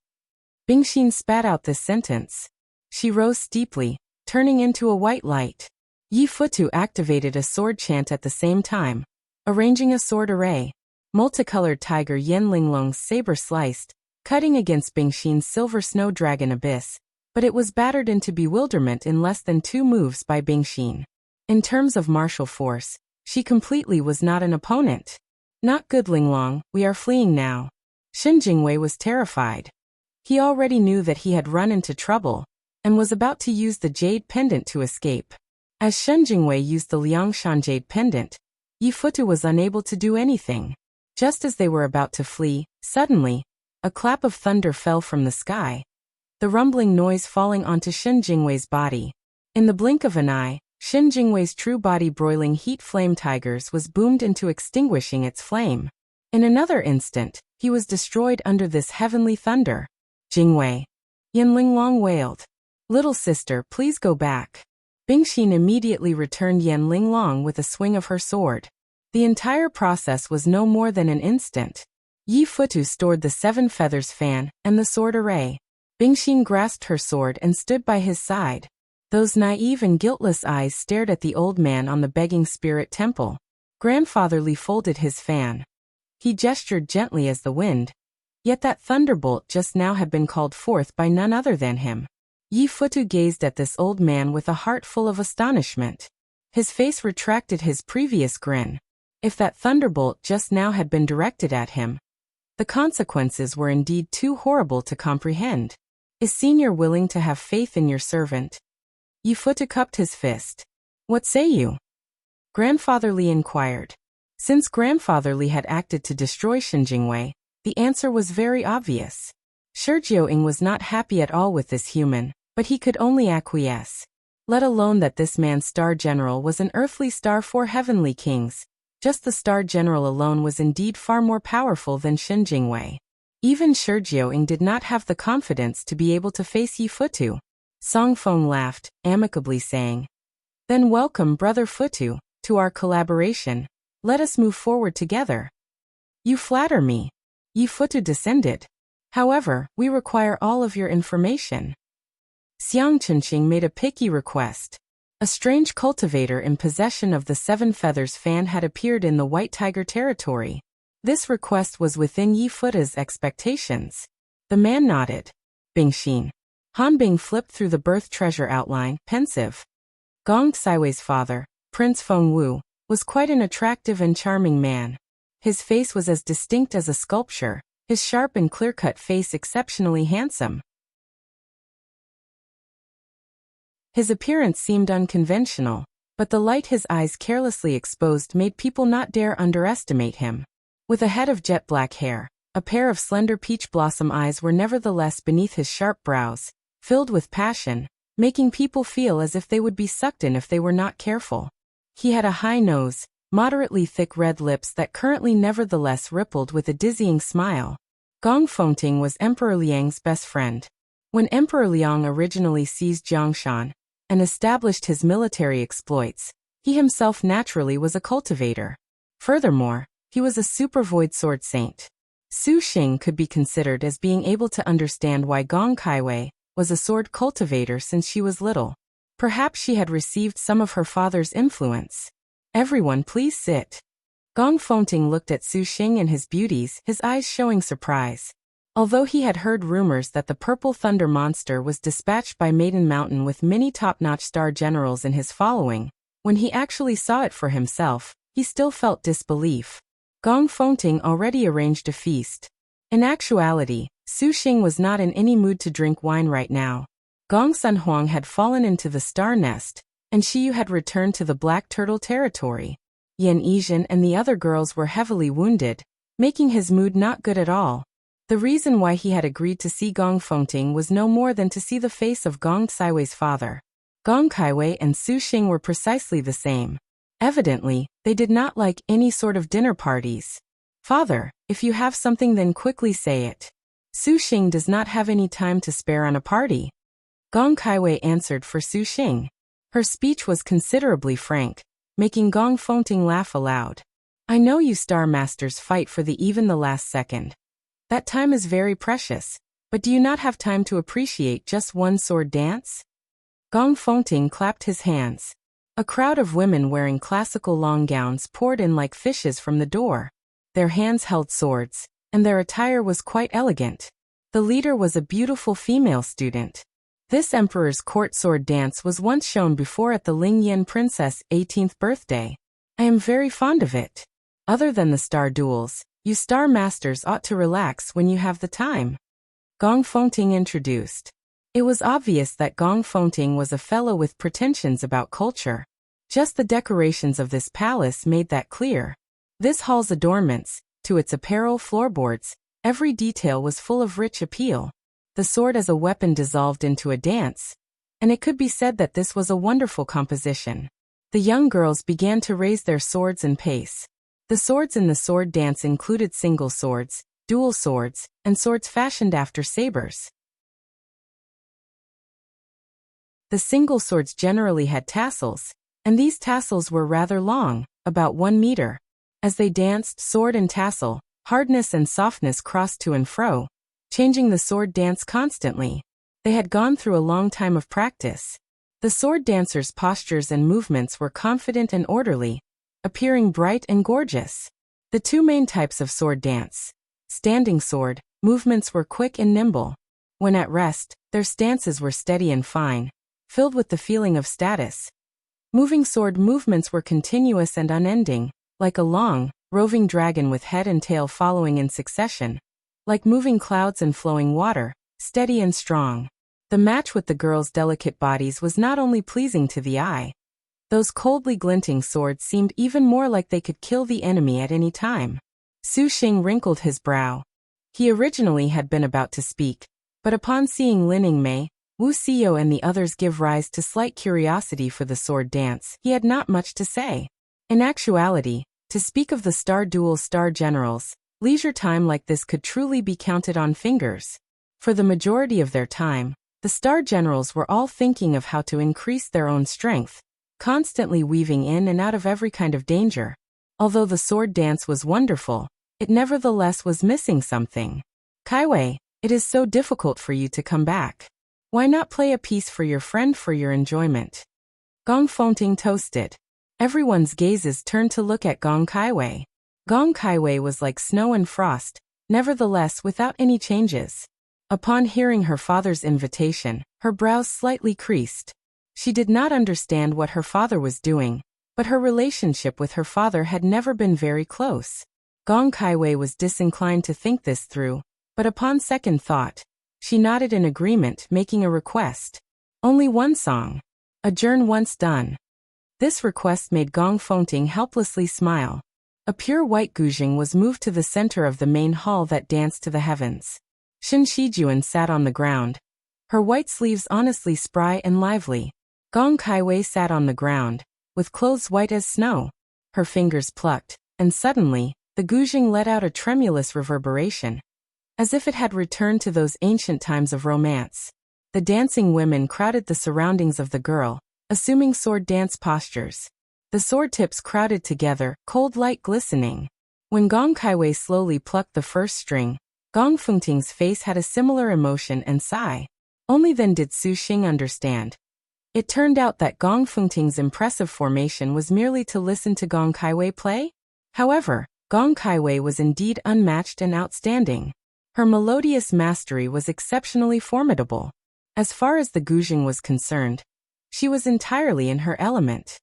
Bingxin spat out this sentence. She rose steeply, turning into a white light. Yi Futu activated a sword chant at the same time, arranging a sword array. Multicolored tiger Yen Linglong's saber sliced, cutting against Bingxin's Silver Snow Dragon Abyss, but it was battered into bewilderment in less than 2 moves by Bingxin. In terms of martial force, she completely was not an opponent. Not good, Linglong, we are fleeing now. Shen Jingwei was terrified. He already knew that he had run into trouble, and was about to use the jade pendant to escape. As Shen Jingwei used the Liangshan jade pendant, Yi Futu was unable to do anything. Just as they were about to flee, suddenly, a clap of thunder fell from the sky, the rumbling noise falling onto Shen Jingwei's body. In the blink of an eye, Shen Jingwei's true body broiling heat flame tigers was boomed into extinguishing its flame. In another instant, he was destroyed under this heavenly thunder. Jingwei. Yen Linglong wailed. Little sister, please go back. Bingxin immediately returned Yen Linglong with a swing of her sword. The entire process was no more than an instant. Yi Futu stored the 7 feathers fan and the sword array. Bingxin grasped her sword and stood by his side. Those naive and guiltless eyes stared at the old man on the begging spirit temple. Grandfatherly folded his fan. He gestured gently as the wind. Yet that thunderbolt just now had been called forth by none other than him. Yi Futu gazed at this old man with a heart full of astonishment. His face retracted his previous grin. If that thunderbolt just now had been directed at him, the consequences were indeed too horrible to comprehend. Is Senior willing to have faith in your servant? Yi Futu cupped his fist. What say you? Grandfatherly inquired. Since Grandfatherly had acted to destroy Shen Jingwei, the answer was very obvious. Shijioing was not happy at all with this human, but he could only acquiesce. Let alone that this man's Star General was an earthly star 4 heavenly kings. Just the Star General alone was indeed far more powerful than Shen Jingwei. Even Shijioing did not have the confidence to be able to face Yi Futu. Songfeng laughed, amicably saying, Then welcome, Brother Futu, to our collaboration. Let us move forward together. You flatter me. Yi Futu descended. However, we require all of your information. Xiang Chenqing made a picky request. A strange cultivator in possession of the 7 feathers fan had appeared in the White Tiger territory. This request was within Yi Futu's expectations. The man nodded. Bingxin. Hanbing flipped through the birth treasure outline, pensive. Gong Saiwei's father, Prince Fengwu, was quite an attractive and charming man. His face was as distinct as a sculpture, his sharp and clear-cut face exceptionally handsome. His appearance seemed unconventional, but the light his eyes carelessly exposed made people not dare underestimate him. With a head of jet-black hair, a pair of slender peach blossom eyes were nevertheless beneath his sharp brows, filled with passion, making people feel as if they would be sucked in if they were not careful. He had a high nose, moderately thick red lips that currently nevertheless rippled with a dizzying smile. Gong Fengting was Emperor Liang's best friend. When Emperor Liang originally seized Jiangshan and established his military exploits, he himself naturally was a cultivator. Furthermore, he was a super void sword saint. Su Xing could be considered as being able to understand why Gong Kaiwei was a sword cultivator since she was little. Perhaps she had received some of her father's influence. Everyone please sit. Gong Fengting looked at Su Xing and his beauties, his eyes showing surprise. Although he had heard rumors that the Purple Thunder monster was dispatched by Maiden Mountain with many top-notch star generals in his following, when he actually saw it for himself, he still felt disbelief. Gong Fengting already arranged a feast. In actuality, Su Xing was not in any mood to drink wine right now. Gong Sunhuang had fallen into the star nest, and Shiyu had returned to the Black Turtle territory. Yan Yizhen and the other girls were heavily wounded, making his mood not good at all. The reason why he had agreed to see Gong Fengting was no more than to see the face of Gong Saiwei's father. Gong Kaiwei and Su Xing were precisely the same. Evidently, they did not like any sort of dinner parties. Father, if you have something then quickly say it. Su Xing does not have any time to spare on a party. Gong Kaiwei answered for Su Xing. Her speech was considerably frank, making Gong Fengting laugh aloud. I know you Star Masters fight for even the last second. That time is very precious, but do you not have time to appreciate just one sword dance? Gong Fengting clapped his hands. A crowd of women wearing classical long gowns poured in like fishes from the door. Their hands held swords, and their attire was quite elegant. The leader was a beautiful female student. This emperor's court sword dance was once shown before at the Lingyan princess' 18th birthday. I am very fond of it. Other than the star duels, you Star Masters ought to relax when you have the time. Gong Fengting introduced. It was obvious that Gong Fengting was a fellow with pretensions about culture. Just the decorations of this palace made that clear. This hall's adornments, to its apparel floorboards, every detail was full of rich appeal. The sword as a weapon dissolved into a dance, and it could be said that this was a wonderful composition. The young girls began to raise their swords in pace. The swords in the sword dance included single swords, dual swords, and swords fashioned after sabers. The single swords generally had tassels, and these tassels were rather long, about 1 meter. As they danced, sword and tassel, hardness and softness crossed to and fro, changing the sword dance constantly. They had gone through a long time of practice. The sword dancers' postures and movements were confident and orderly, appearing bright and gorgeous. The two main types of sword dance. Standing sword, movements were quick and nimble. When at rest, their stances were steady and fine, filled with the feeling of status. Moving sword movements were continuous and unending, like a long, roving dragon with head and tail following in succession. Like moving clouds and flowing water, steady and strong. The match with the girls' delicate bodies was not only pleasing to the eye. Those coldly glinting swords seemed even more like they could kill the enemy at any time. Su Xing wrinkled his brow. He originally had been about to speak, but upon seeing Lin Yingmei, Wuxia and the others give rise to slight curiosity for the sword dance, he had not much to say. In actuality, to speak of the star duel star generals, leisure time like this could truly be counted on fingers. For the majority of their time, the star generals were all thinking of how to increase their own strength, constantly weaving in and out of every kind of danger. Although the sword dance was wonderful, it nevertheless was missing something. Kaiwei, it is so difficult for you to come back. Why not play a piece for your friend for your enjoyment? Gong Fengting toasted. Everyone's gazes turned to look at Gong Kaiwei. Gong Kaiwei was like snow and frost, nevertheless without any changes. Upon hearing her father's invitation, her brows slightly creased. She did not understand what her father was doing, but her relationship with her father had never been very close. Gong Kaiwei was disinclined to think this through, but upon second thought, she nodded in agreement, making a request. Only one song. Adjourn once done. This request made Gong Fengting helplessly smile. A pure white guzheng was moved to the center of the main hall that danced to the heavens. Xin Shijuan sat on the ground, her white sleeves honestly spry and lively. Gong Kaiwei sat on the ground, with clothes white as snow. Her fingers plucked, and suddenly, the guzheng let out a tremulous reverberation, as if it had returned to those ancient times of romance. The dancing women crowded the surroundings of the girl, assuming sword dance postures. The sword tips crowded together, cold light glistening. When Gong Kaiwei slowly plucked the first string, Gong Fengting's face had a similar emotion and sigh. Only then did Su Xing understand. It turned out that Gong Fengting's impressive formation was merely to listen to Gong Kaiwei play. However, Gong Kaiwei was indeed unmatched and outstanding. Her melodious mastery was exceptionally formidable. As far as the guzheng was concerned, she was entirely in her element.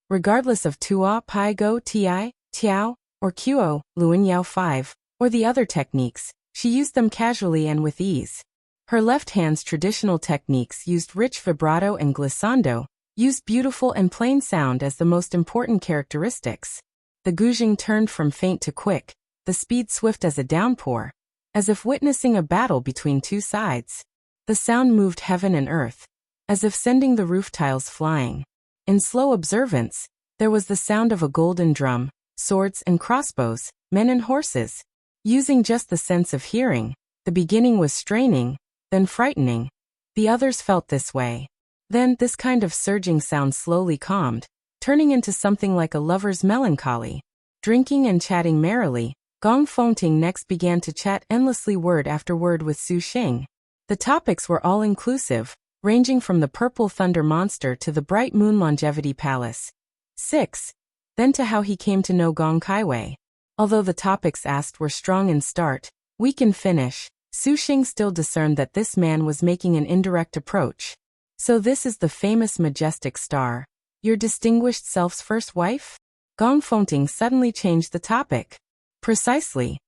Regardless of Tua, Pai Go, Ti, Tiao, or Qo, Luan Yao 5, or the other techniques, she used them casually and with ease. Her left hand's traditional techniques used rich vibrato and glissando, used beautiful and plain sound as the most important characteristics. The guzheng turned from faint to quick, the speed swift as a downpour, as if witnessing a battle between two sides. The sound moved heaven and earth, as if sending the roof tiles flying. In slow observance, there was the sound of a golden drum, swords and crossbows, men and horses. Using just the sense of hearing, the beginning was straining, then frightening. The others felt this way. Then, this kind of surging sound slowly calmed, turning into something like a lover's melancholy. Drinking and chatting merrily, Gong Fengting next began to chat endlessly word after word with Su Xing. The topics were all inclusive, ranging from the purple thunder monster to the bright moon longevity palace. 6. Then to how he came to know Gong Kaiwei. Although the topics asked were strong in start, weak in finish, Su Xing still discerned that this man was making an indirect approach. So this is the famous majestic star, your distinguished self's first wife? Gong Fengting suddenly changed the topic. Precisely.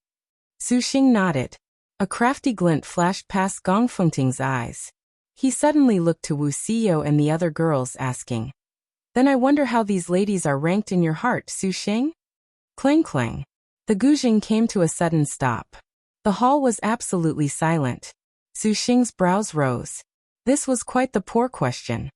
Su Xing nodded. A crafty glint flashed past Gong Fengting's eyes. He suddenly looked to Wuxia and the other girls, asking, "Then I wonder how these ladies are ranked in your heart, Su Xing?" Clang clang. The guzheng came to a sudden stop. The hall was absolutely silent. Su Xing's brows rose. This was quite the poor question.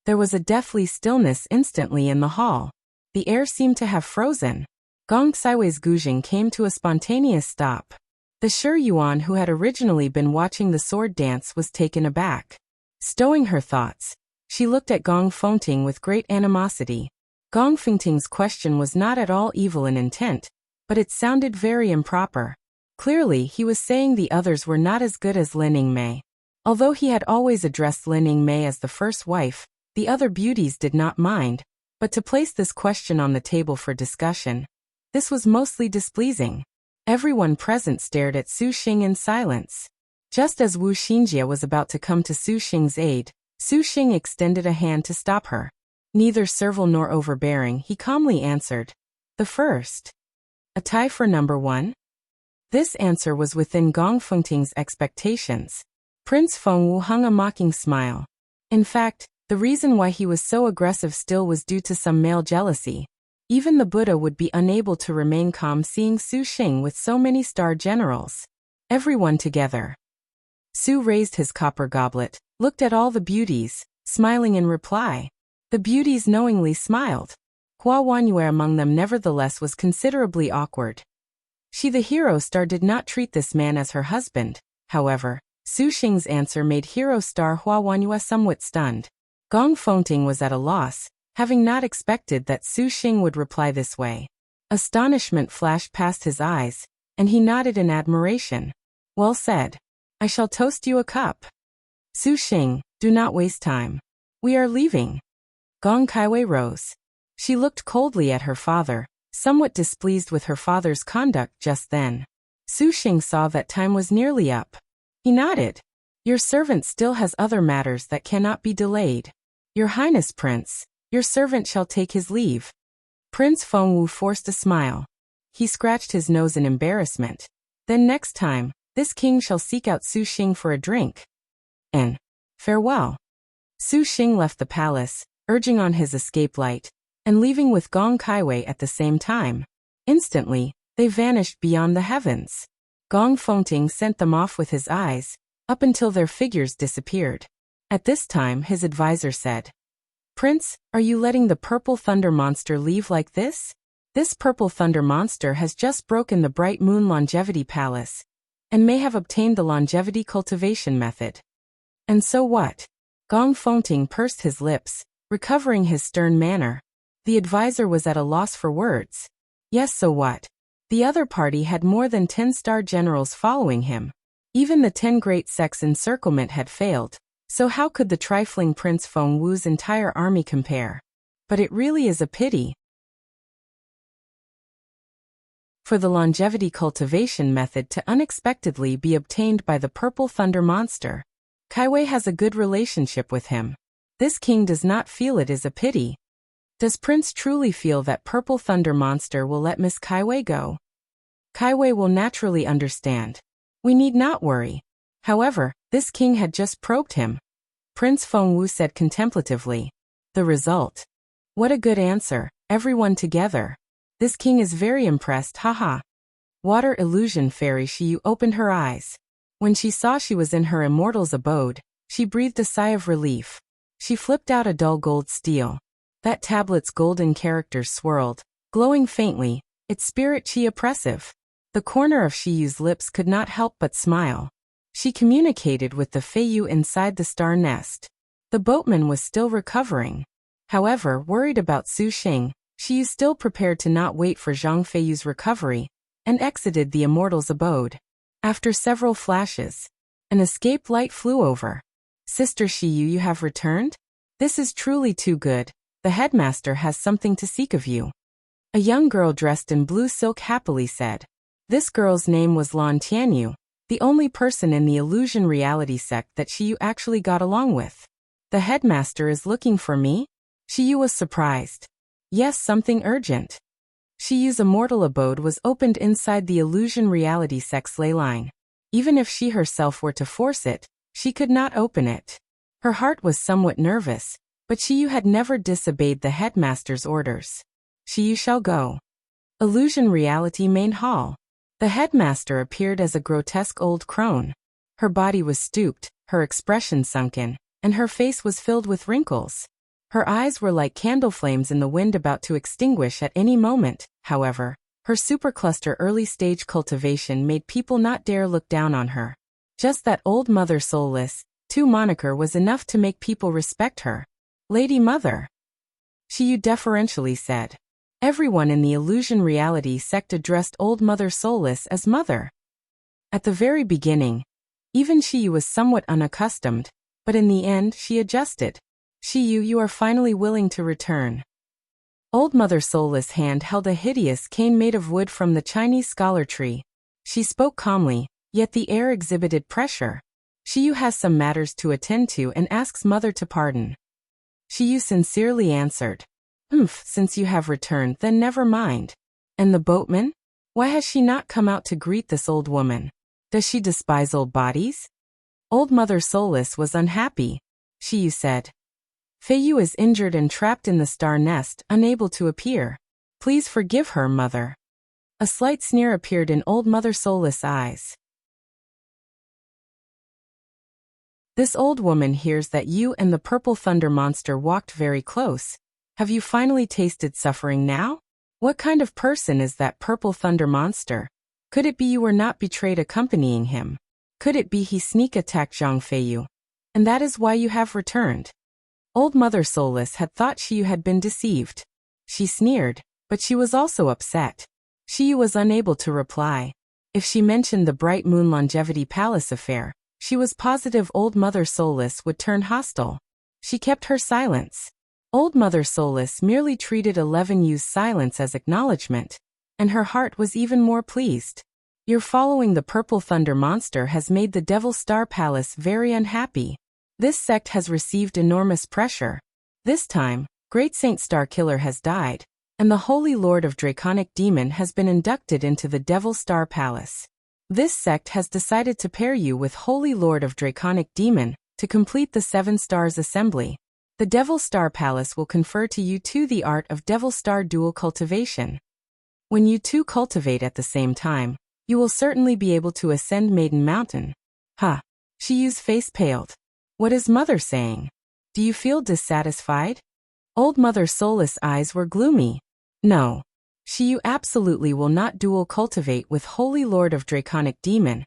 There was a deathly stillness instantly in the hall. The air seemed to have frozen. Gong Kaiwei's guzheng came to a spontaneous stop. The Shi Yuan, who had originally been watching the sword dance, was taken aback. Stowing her thoughts, she looked at Gong Fengting with great animosity. Gong Fengting's question was not at all evil in intent, but it sounded very improper. Clearly, he was saying the others were not as good as Lin Yingmei. Although he had always addressed Lin Yingmei as the first wife, the other beauties did not mind, but to place this question on the table for discussion, this was mostly displeasing. Everyone present stared at Su Xing in silence. Just as Wu Xinjie was about to come to Su Xing's aid, Su Xing extended a hand to stop her. Neither servile nor overbearing, he calmly answered, "The first." A tie for number 1? This answer was within Gong Fengting's expectations. Prince Fengwu hung a mocking smile. In fact, the reason why he was so aggressive still was due to some male jealousy. Even the Buddha would be unable to remain calm seeing Su Xing with so many star generals. Everyone together. Su raised his copper goblet, looked at all the beauties, smiling in reply. The beauties knowingly smiled. Hua Wanyue among them nevertheless was considerably awkward. She, the hero star, did not treat this man as her husband. However, Su Xing's answer made hero star Hua Wanyue somewhat stunned. Gong Fengting was at a loss, having not expected that Su Xing would reply this way. Astonishment flashed past his eyes, and he nodded in admiration. Well said. I shall toast you a cup. Su Xing, do not waste time. We are leaving. Gong Kaiwei rose. She looked coldly at her father, somewhat displeased with her father's conduct just then. Su Xing saw that time was nearly up. He nodded. Your servant still has other matters that cannot be delayed. Your Highness Prince, your servant shall take his leave. Prince Fengwu forced a smile. He scratched his nose in embarrassment. Then next time, this king shall seek out Su Xing for a drink. And farewell. Su Xing left the palace, urging on his escape light, and leaving with Gong Kaiwei at the same time. Instantly, they vanished beyond the heavens. Gong Fengting sent them off with his eyes, up until their figures disappeared. At this time his advisor said, Prince, are you letting the purple thunder monster leave like this? This purple thunder monster has just broken the bright moon longevity palace, and may have obtained the longevity cultivation method. And so what? Gong Fengting pursed his lips, recovering his stern manner. The advisor was at a loss for words. Yes, so what? The other party had more than 10 star generals following him. Even the 10 great sects' encirclement had failed, so how could the trifling Prince Fengwu's entire army compare? But it really is a pity. For the longevity cultivation method to unexpectedly be obtained by the purple thunder monster. Kaiwei has a good relationship with him. This king does not feel it is a pity. Does Prince truly feel that purple thunder monster will let Miss Kaiwei go? Kaiwei will naturally understand. We need not worry. However, this king had just probed him. Prince Fengwu said contemplatively. The result. What a good answer, everyone together. This king is very impressed, haha. Water illusion fairy Xiu opened her eyes. When she saw she was in her immortal's abode, she breathed a sigh of relief. She flipped out a dull gold steel. That tablet's golden characters swirled, glowing faintly, its spirit chi oppressive. The corner of Shiyu's lips could not help but smile. She communicated with the Feiyu inside the star nest. The boatman was still recovering. However, worried about Su Xing, Xiyu still prepared to not wait for Zhang Feiyu's recovery, and exited the immortal's abode. After several flashes, an escape light flew over. Sister Xiyu, you have returned? This is truly too good. The headmaster has something to seek of you. A young girl dressed in blue silk happily said. This girl's name was Lan Tianyu, the only person in the illusion reality sect that Xiyu actually got along with. The headmaster is looking for me? Xiyu was surprised. Yes, something urgent. Shiyu's immortal abode was opened inside the illusion reality sect's ley line. Even if she herself were to force it, she could not open it. Her heart was somewhat nervous, but Xiyu had never disobeyed the headmaster's orders. Xiyu shall go. Illusion reality main hall. The headmaster appeared as a grotesque old crone. Her body was stooped, her expression sunken, and her face was filled with wrinkles. Her eyes were like candle flames in the wind about to extinguish at any moment. However, her supercluster early-stage cultivation made people not dare look down on her. Just that old Mother Soulless, too moniker was enough to make people respect her. Lady Mother, Xiyu deferentially said. Everyone in the illusion reality sect addressed old Mother Soulless as Mother. At the very beginning, even Xiyu was somewhat unaccustomed, but in the end she adjusted. Xiyu, you are finally willing to return. Old Mother Soulless' hand held a hideous cane made of wood from the Chinese scholar tree. She spoke calmly, yet the air exhibited pressure. Xiyu has some matters to attend to and asks Mother to pardon. Xiyu sincerely answered. Since you have returned, then never mind. And the boatman? Why has she not come out to greet this old woman? Does she despise old bodies? Old Mother Soulless was unhappy. Xiyu said. Feiyu is injured and trapped in the star nest, unable to appear. Please forgive her, Mother. A slight sneer appeared in old Mother Soulless' eyes. This old woman hears that you and the purple thunder monster walked very close. Have you finally tasted suffering now? What kind of person is that purple thunder monster? Could it be you were not betrayed accompanying him? Could it be he sneak attacked Zhang Feiyu? And that is why you have returned? Old Mother Soulless had thought Xiyu had been deceived. She sneered, but she was also upset. Xiyu was unable to reply. If she mentioned the Bright Moon Longevity Palace affair, she was positive Old Mother Soulless would turn hostile. She kept her silence. Old Mother Soulless merely treated 11U's silence as acknowledgement, and her heart was even more pleased. Your following the Purple Thunder Monster has made the Devil Star Palace very unhappy. This sect has received enormous pressure. This time, Great Saint Star Killer has died, and the Holy Lord of Draconic Demon has been inducted into the Devil Star Palace. This sect has decided to pair you with Holy Lord of Draconic Demon to complete the 7 Stars Assembly. The Devil Star Palace will confer to you two the art of Devil Star dual cultivation. When you two cultivate at the same time, you will certainly be able to ascend Maiden Mountain. Shiyu's face paled. What is Mother saying? Do you feel dissatisfied? Old Mother Soulless' eyes were gloomy. No. Xiyu absolutely will not dual cultivate with Holy Lord of Draconic Demon,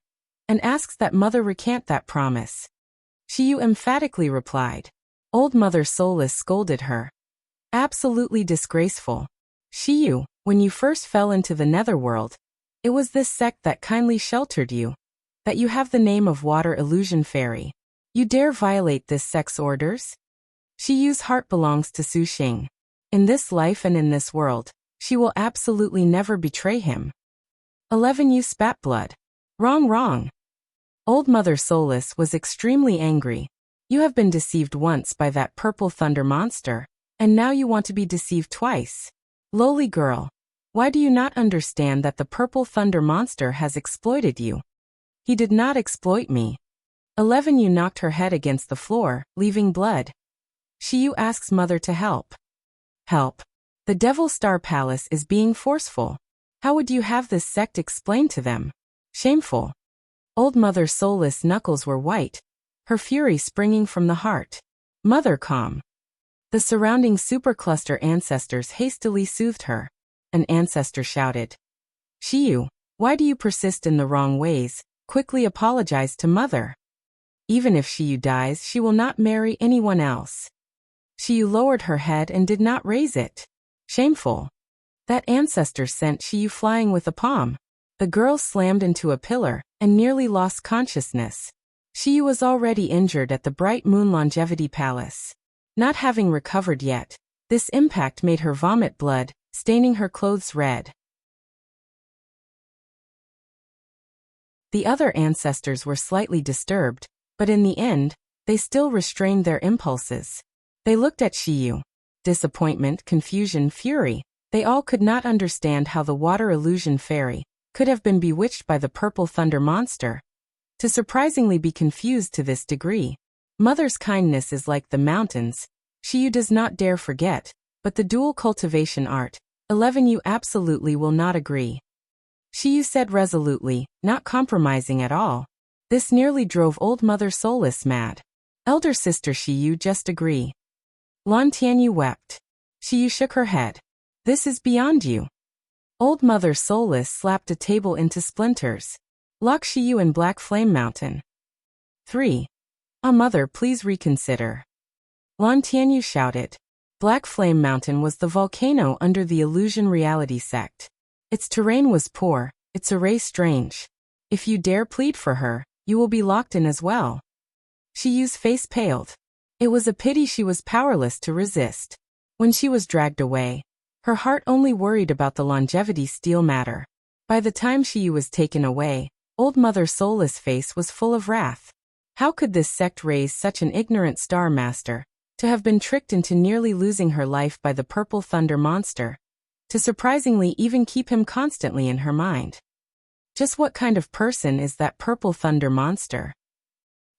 and asks that Mother recant that promise. Xiyu emphatically replied. Old Mother Soulless scolded her. Absolutely disgraceful. Xiyu, when you first fell into the netherworld, it was this sect that kindly sheltered you. That you have the name of Water Illusion Fairy. You dare violate this sect's orders? Xiyu's heart belongs to Su Xing. In this life and in this world, she will absolutely never betray him. 11U spat blood. Wrong. Old Mother Soulless was extremely angry. You have been deceived once by that Purple Thunder Monster, and now you want to be deceived twice. Lowly girl, why do you not understand that the Purple Thunder Monster has exploited you? He did not exploit me. 11U knocked her head against the floor, leaving blood. Xiyu asks Mother to help. Help. The Devil Star Palace is being forceful. How would you have this sect explained to them? Shameful. Old Mother Soulless' knuckles were white, her fury springing from the heart. Mother, calm. The surrounding supercluster ancestors hastily soothed her. An ancestor shouted. Xiyu, Why do you persist in the wrong ways? Quickly apologize to mother. Even if Xiyu dies, she will not marry anyone else. Xiyu lowered her head and did not raise it. Shameful. That ancestor sent Xiyu flying with a palm. The girl slammed into a pillar and nearly lost consciousness. Xiyu was already injured at the Bright Moon Longevity Palace. Not having recovered yet, this impact made her vomit blood, staining her clothes red. The other ancestors were slightly disturbed, but in the end, they still restrained their impulses. They looked at Xiyu. Disappointment, confusion, fury. They all could not understand how the water illusion fairy could have been bewitched by the purple thunder monster. To surprisingly be confused to this degree. Mother's kindness is like the mountains. Xiyu does not dare forget, but the dual cultivation art. 11 You absolutely will not agree. Xiyu said resolutely, not compromising at all. This nearly drove old Mother Soulless mad. Elder sister Xiyu just agree. Lan Tianyu wept. Xiyu shook her head. This is beyond you. Old Mother Soulless slapped a table into splinters. Lock Xiyu in Black Flame Mountain. 3. Mother, please reconsider. Lan Tianyu shouted. Black Flame Mountain was the volcano under the Illusion Reality sect. Its terrain was poor, its array strange. If you dare plead for her, you will be locked in as well. Xiyu's face paled. It was a pity she was powerless to resist. When she was dragged away, her heart only worried about the longevity steel matter. By the time Xiyu was taken away, old Mother Soulless' face was full of wrath. How could this sect raise such an ignorant star master, to have been tricked into nearly losing her life by the purple thunder monster, to surprisingly even keep him constantly in her mind? Just what kind of person is that purple thunder monster?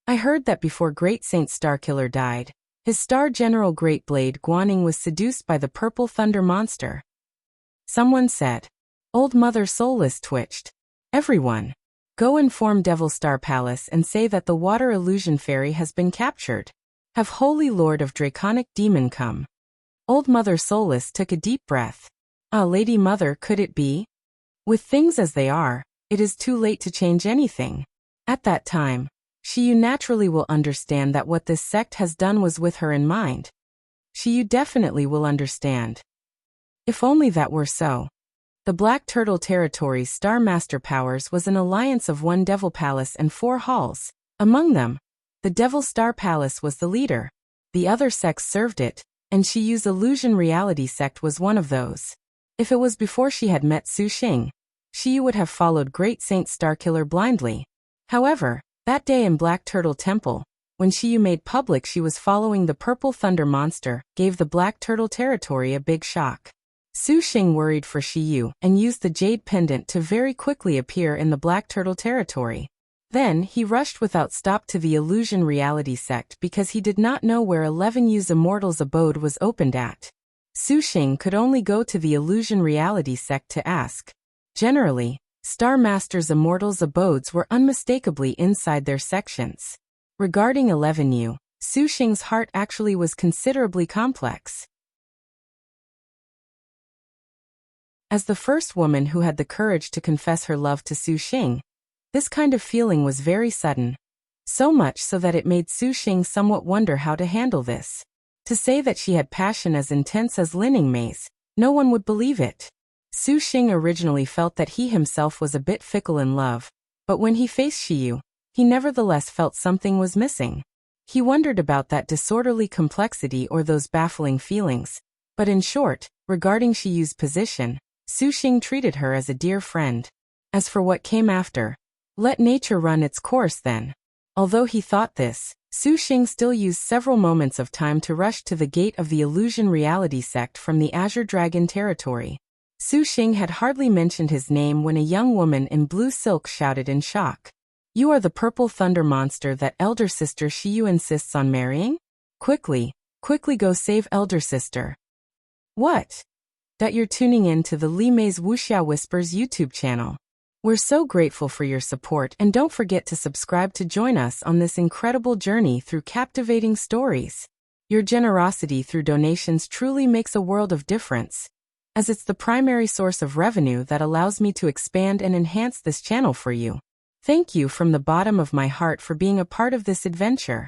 I heard that before Great Saint Starkiller died, his star general Great Blade Guaning was seduced by the purple thunder monster. Someone said. Old Mother Soulless twitched. Everyone. Go inform Devil Star Palace and say that the water illusion fairy has been captured. Have Holy Lord of Draconic Demon come. Old Mother Soulless took a deep breath. Ah, Lady Mother, could it be? With things as they are, it is too late to change anything. At that time, Xiyu naturally will understand that what this sect has done was with her in mind. Xiyu definitely will understand. If only that were so. The Black Turtle Territory's Star Master powers was an alliance of 1 Devil Palace and 4 halls. Among them, the Devil Star Palace was the leader. The other sects served it, and Xiyu's Illusion Reality sect was one of those. If it was before she had met Su Xing, Xiyu would have followed Great Saint Starkiller blindly. However, that day in Black Turtle Temple, when Xiyu made public she was following the Purple Thunder Monster, gave the Black Turtle Territory a big shock. Su Xing worried for Xiyu and used the Jade Pendant to very quickly appear in the Black Turtle Territory. Then, he rushed without stop to the Illusion Reality sect because he did not know where 11 Yu's Immortal's abode was opened at. Su Xing could only go to the Illusion Reality sect to ask. Generally, Star Master's Immortal's abodes were unmistakably inside their sections. Regarding 11 Yu, Su Xing's heart actually was considerably complex. As the first woman who had the courage to confess her love to Su Xing, this kind of feeling was very sudden. So much so that it made Su Xing somewhat wonder how to handle this. To say that she had passion as intense as Yingmei's, no one would believe it. Su Xing originally felt that he himself was a bit fickle in love, but when he faced Xiyu, he nevertheless felt something was missing. He wondered about that disorderly complexity or those baffling feelings. But in short, regarding Xiyu's position, Su Xing treated her as a dear friend. As for what came after, let nature run its course then. Although he thought this, Su Xing still used several moments of time to rush to the gate of the Illusion Reality sect from the Azure Dragon territory. Su Xing had hardly mentioned his name when a young woman in blue silk shouted in shock. You are the purple thunder monster that elder sister Xiyu insists on marrying? Quickly go save elder sister. What? That you're tuning in to the Yingmei's Wuxia Whispers YouTube channel. We're so grateful for your support and don't forget to subscribe to join us on this incredible journey through captivating stories. Your generosity through donations truly makes a world of difference. as it's the primary source of revenue that allows me to expand and enhance this channel for you. Thank you from the bottom of my heart for being a part of this adventure.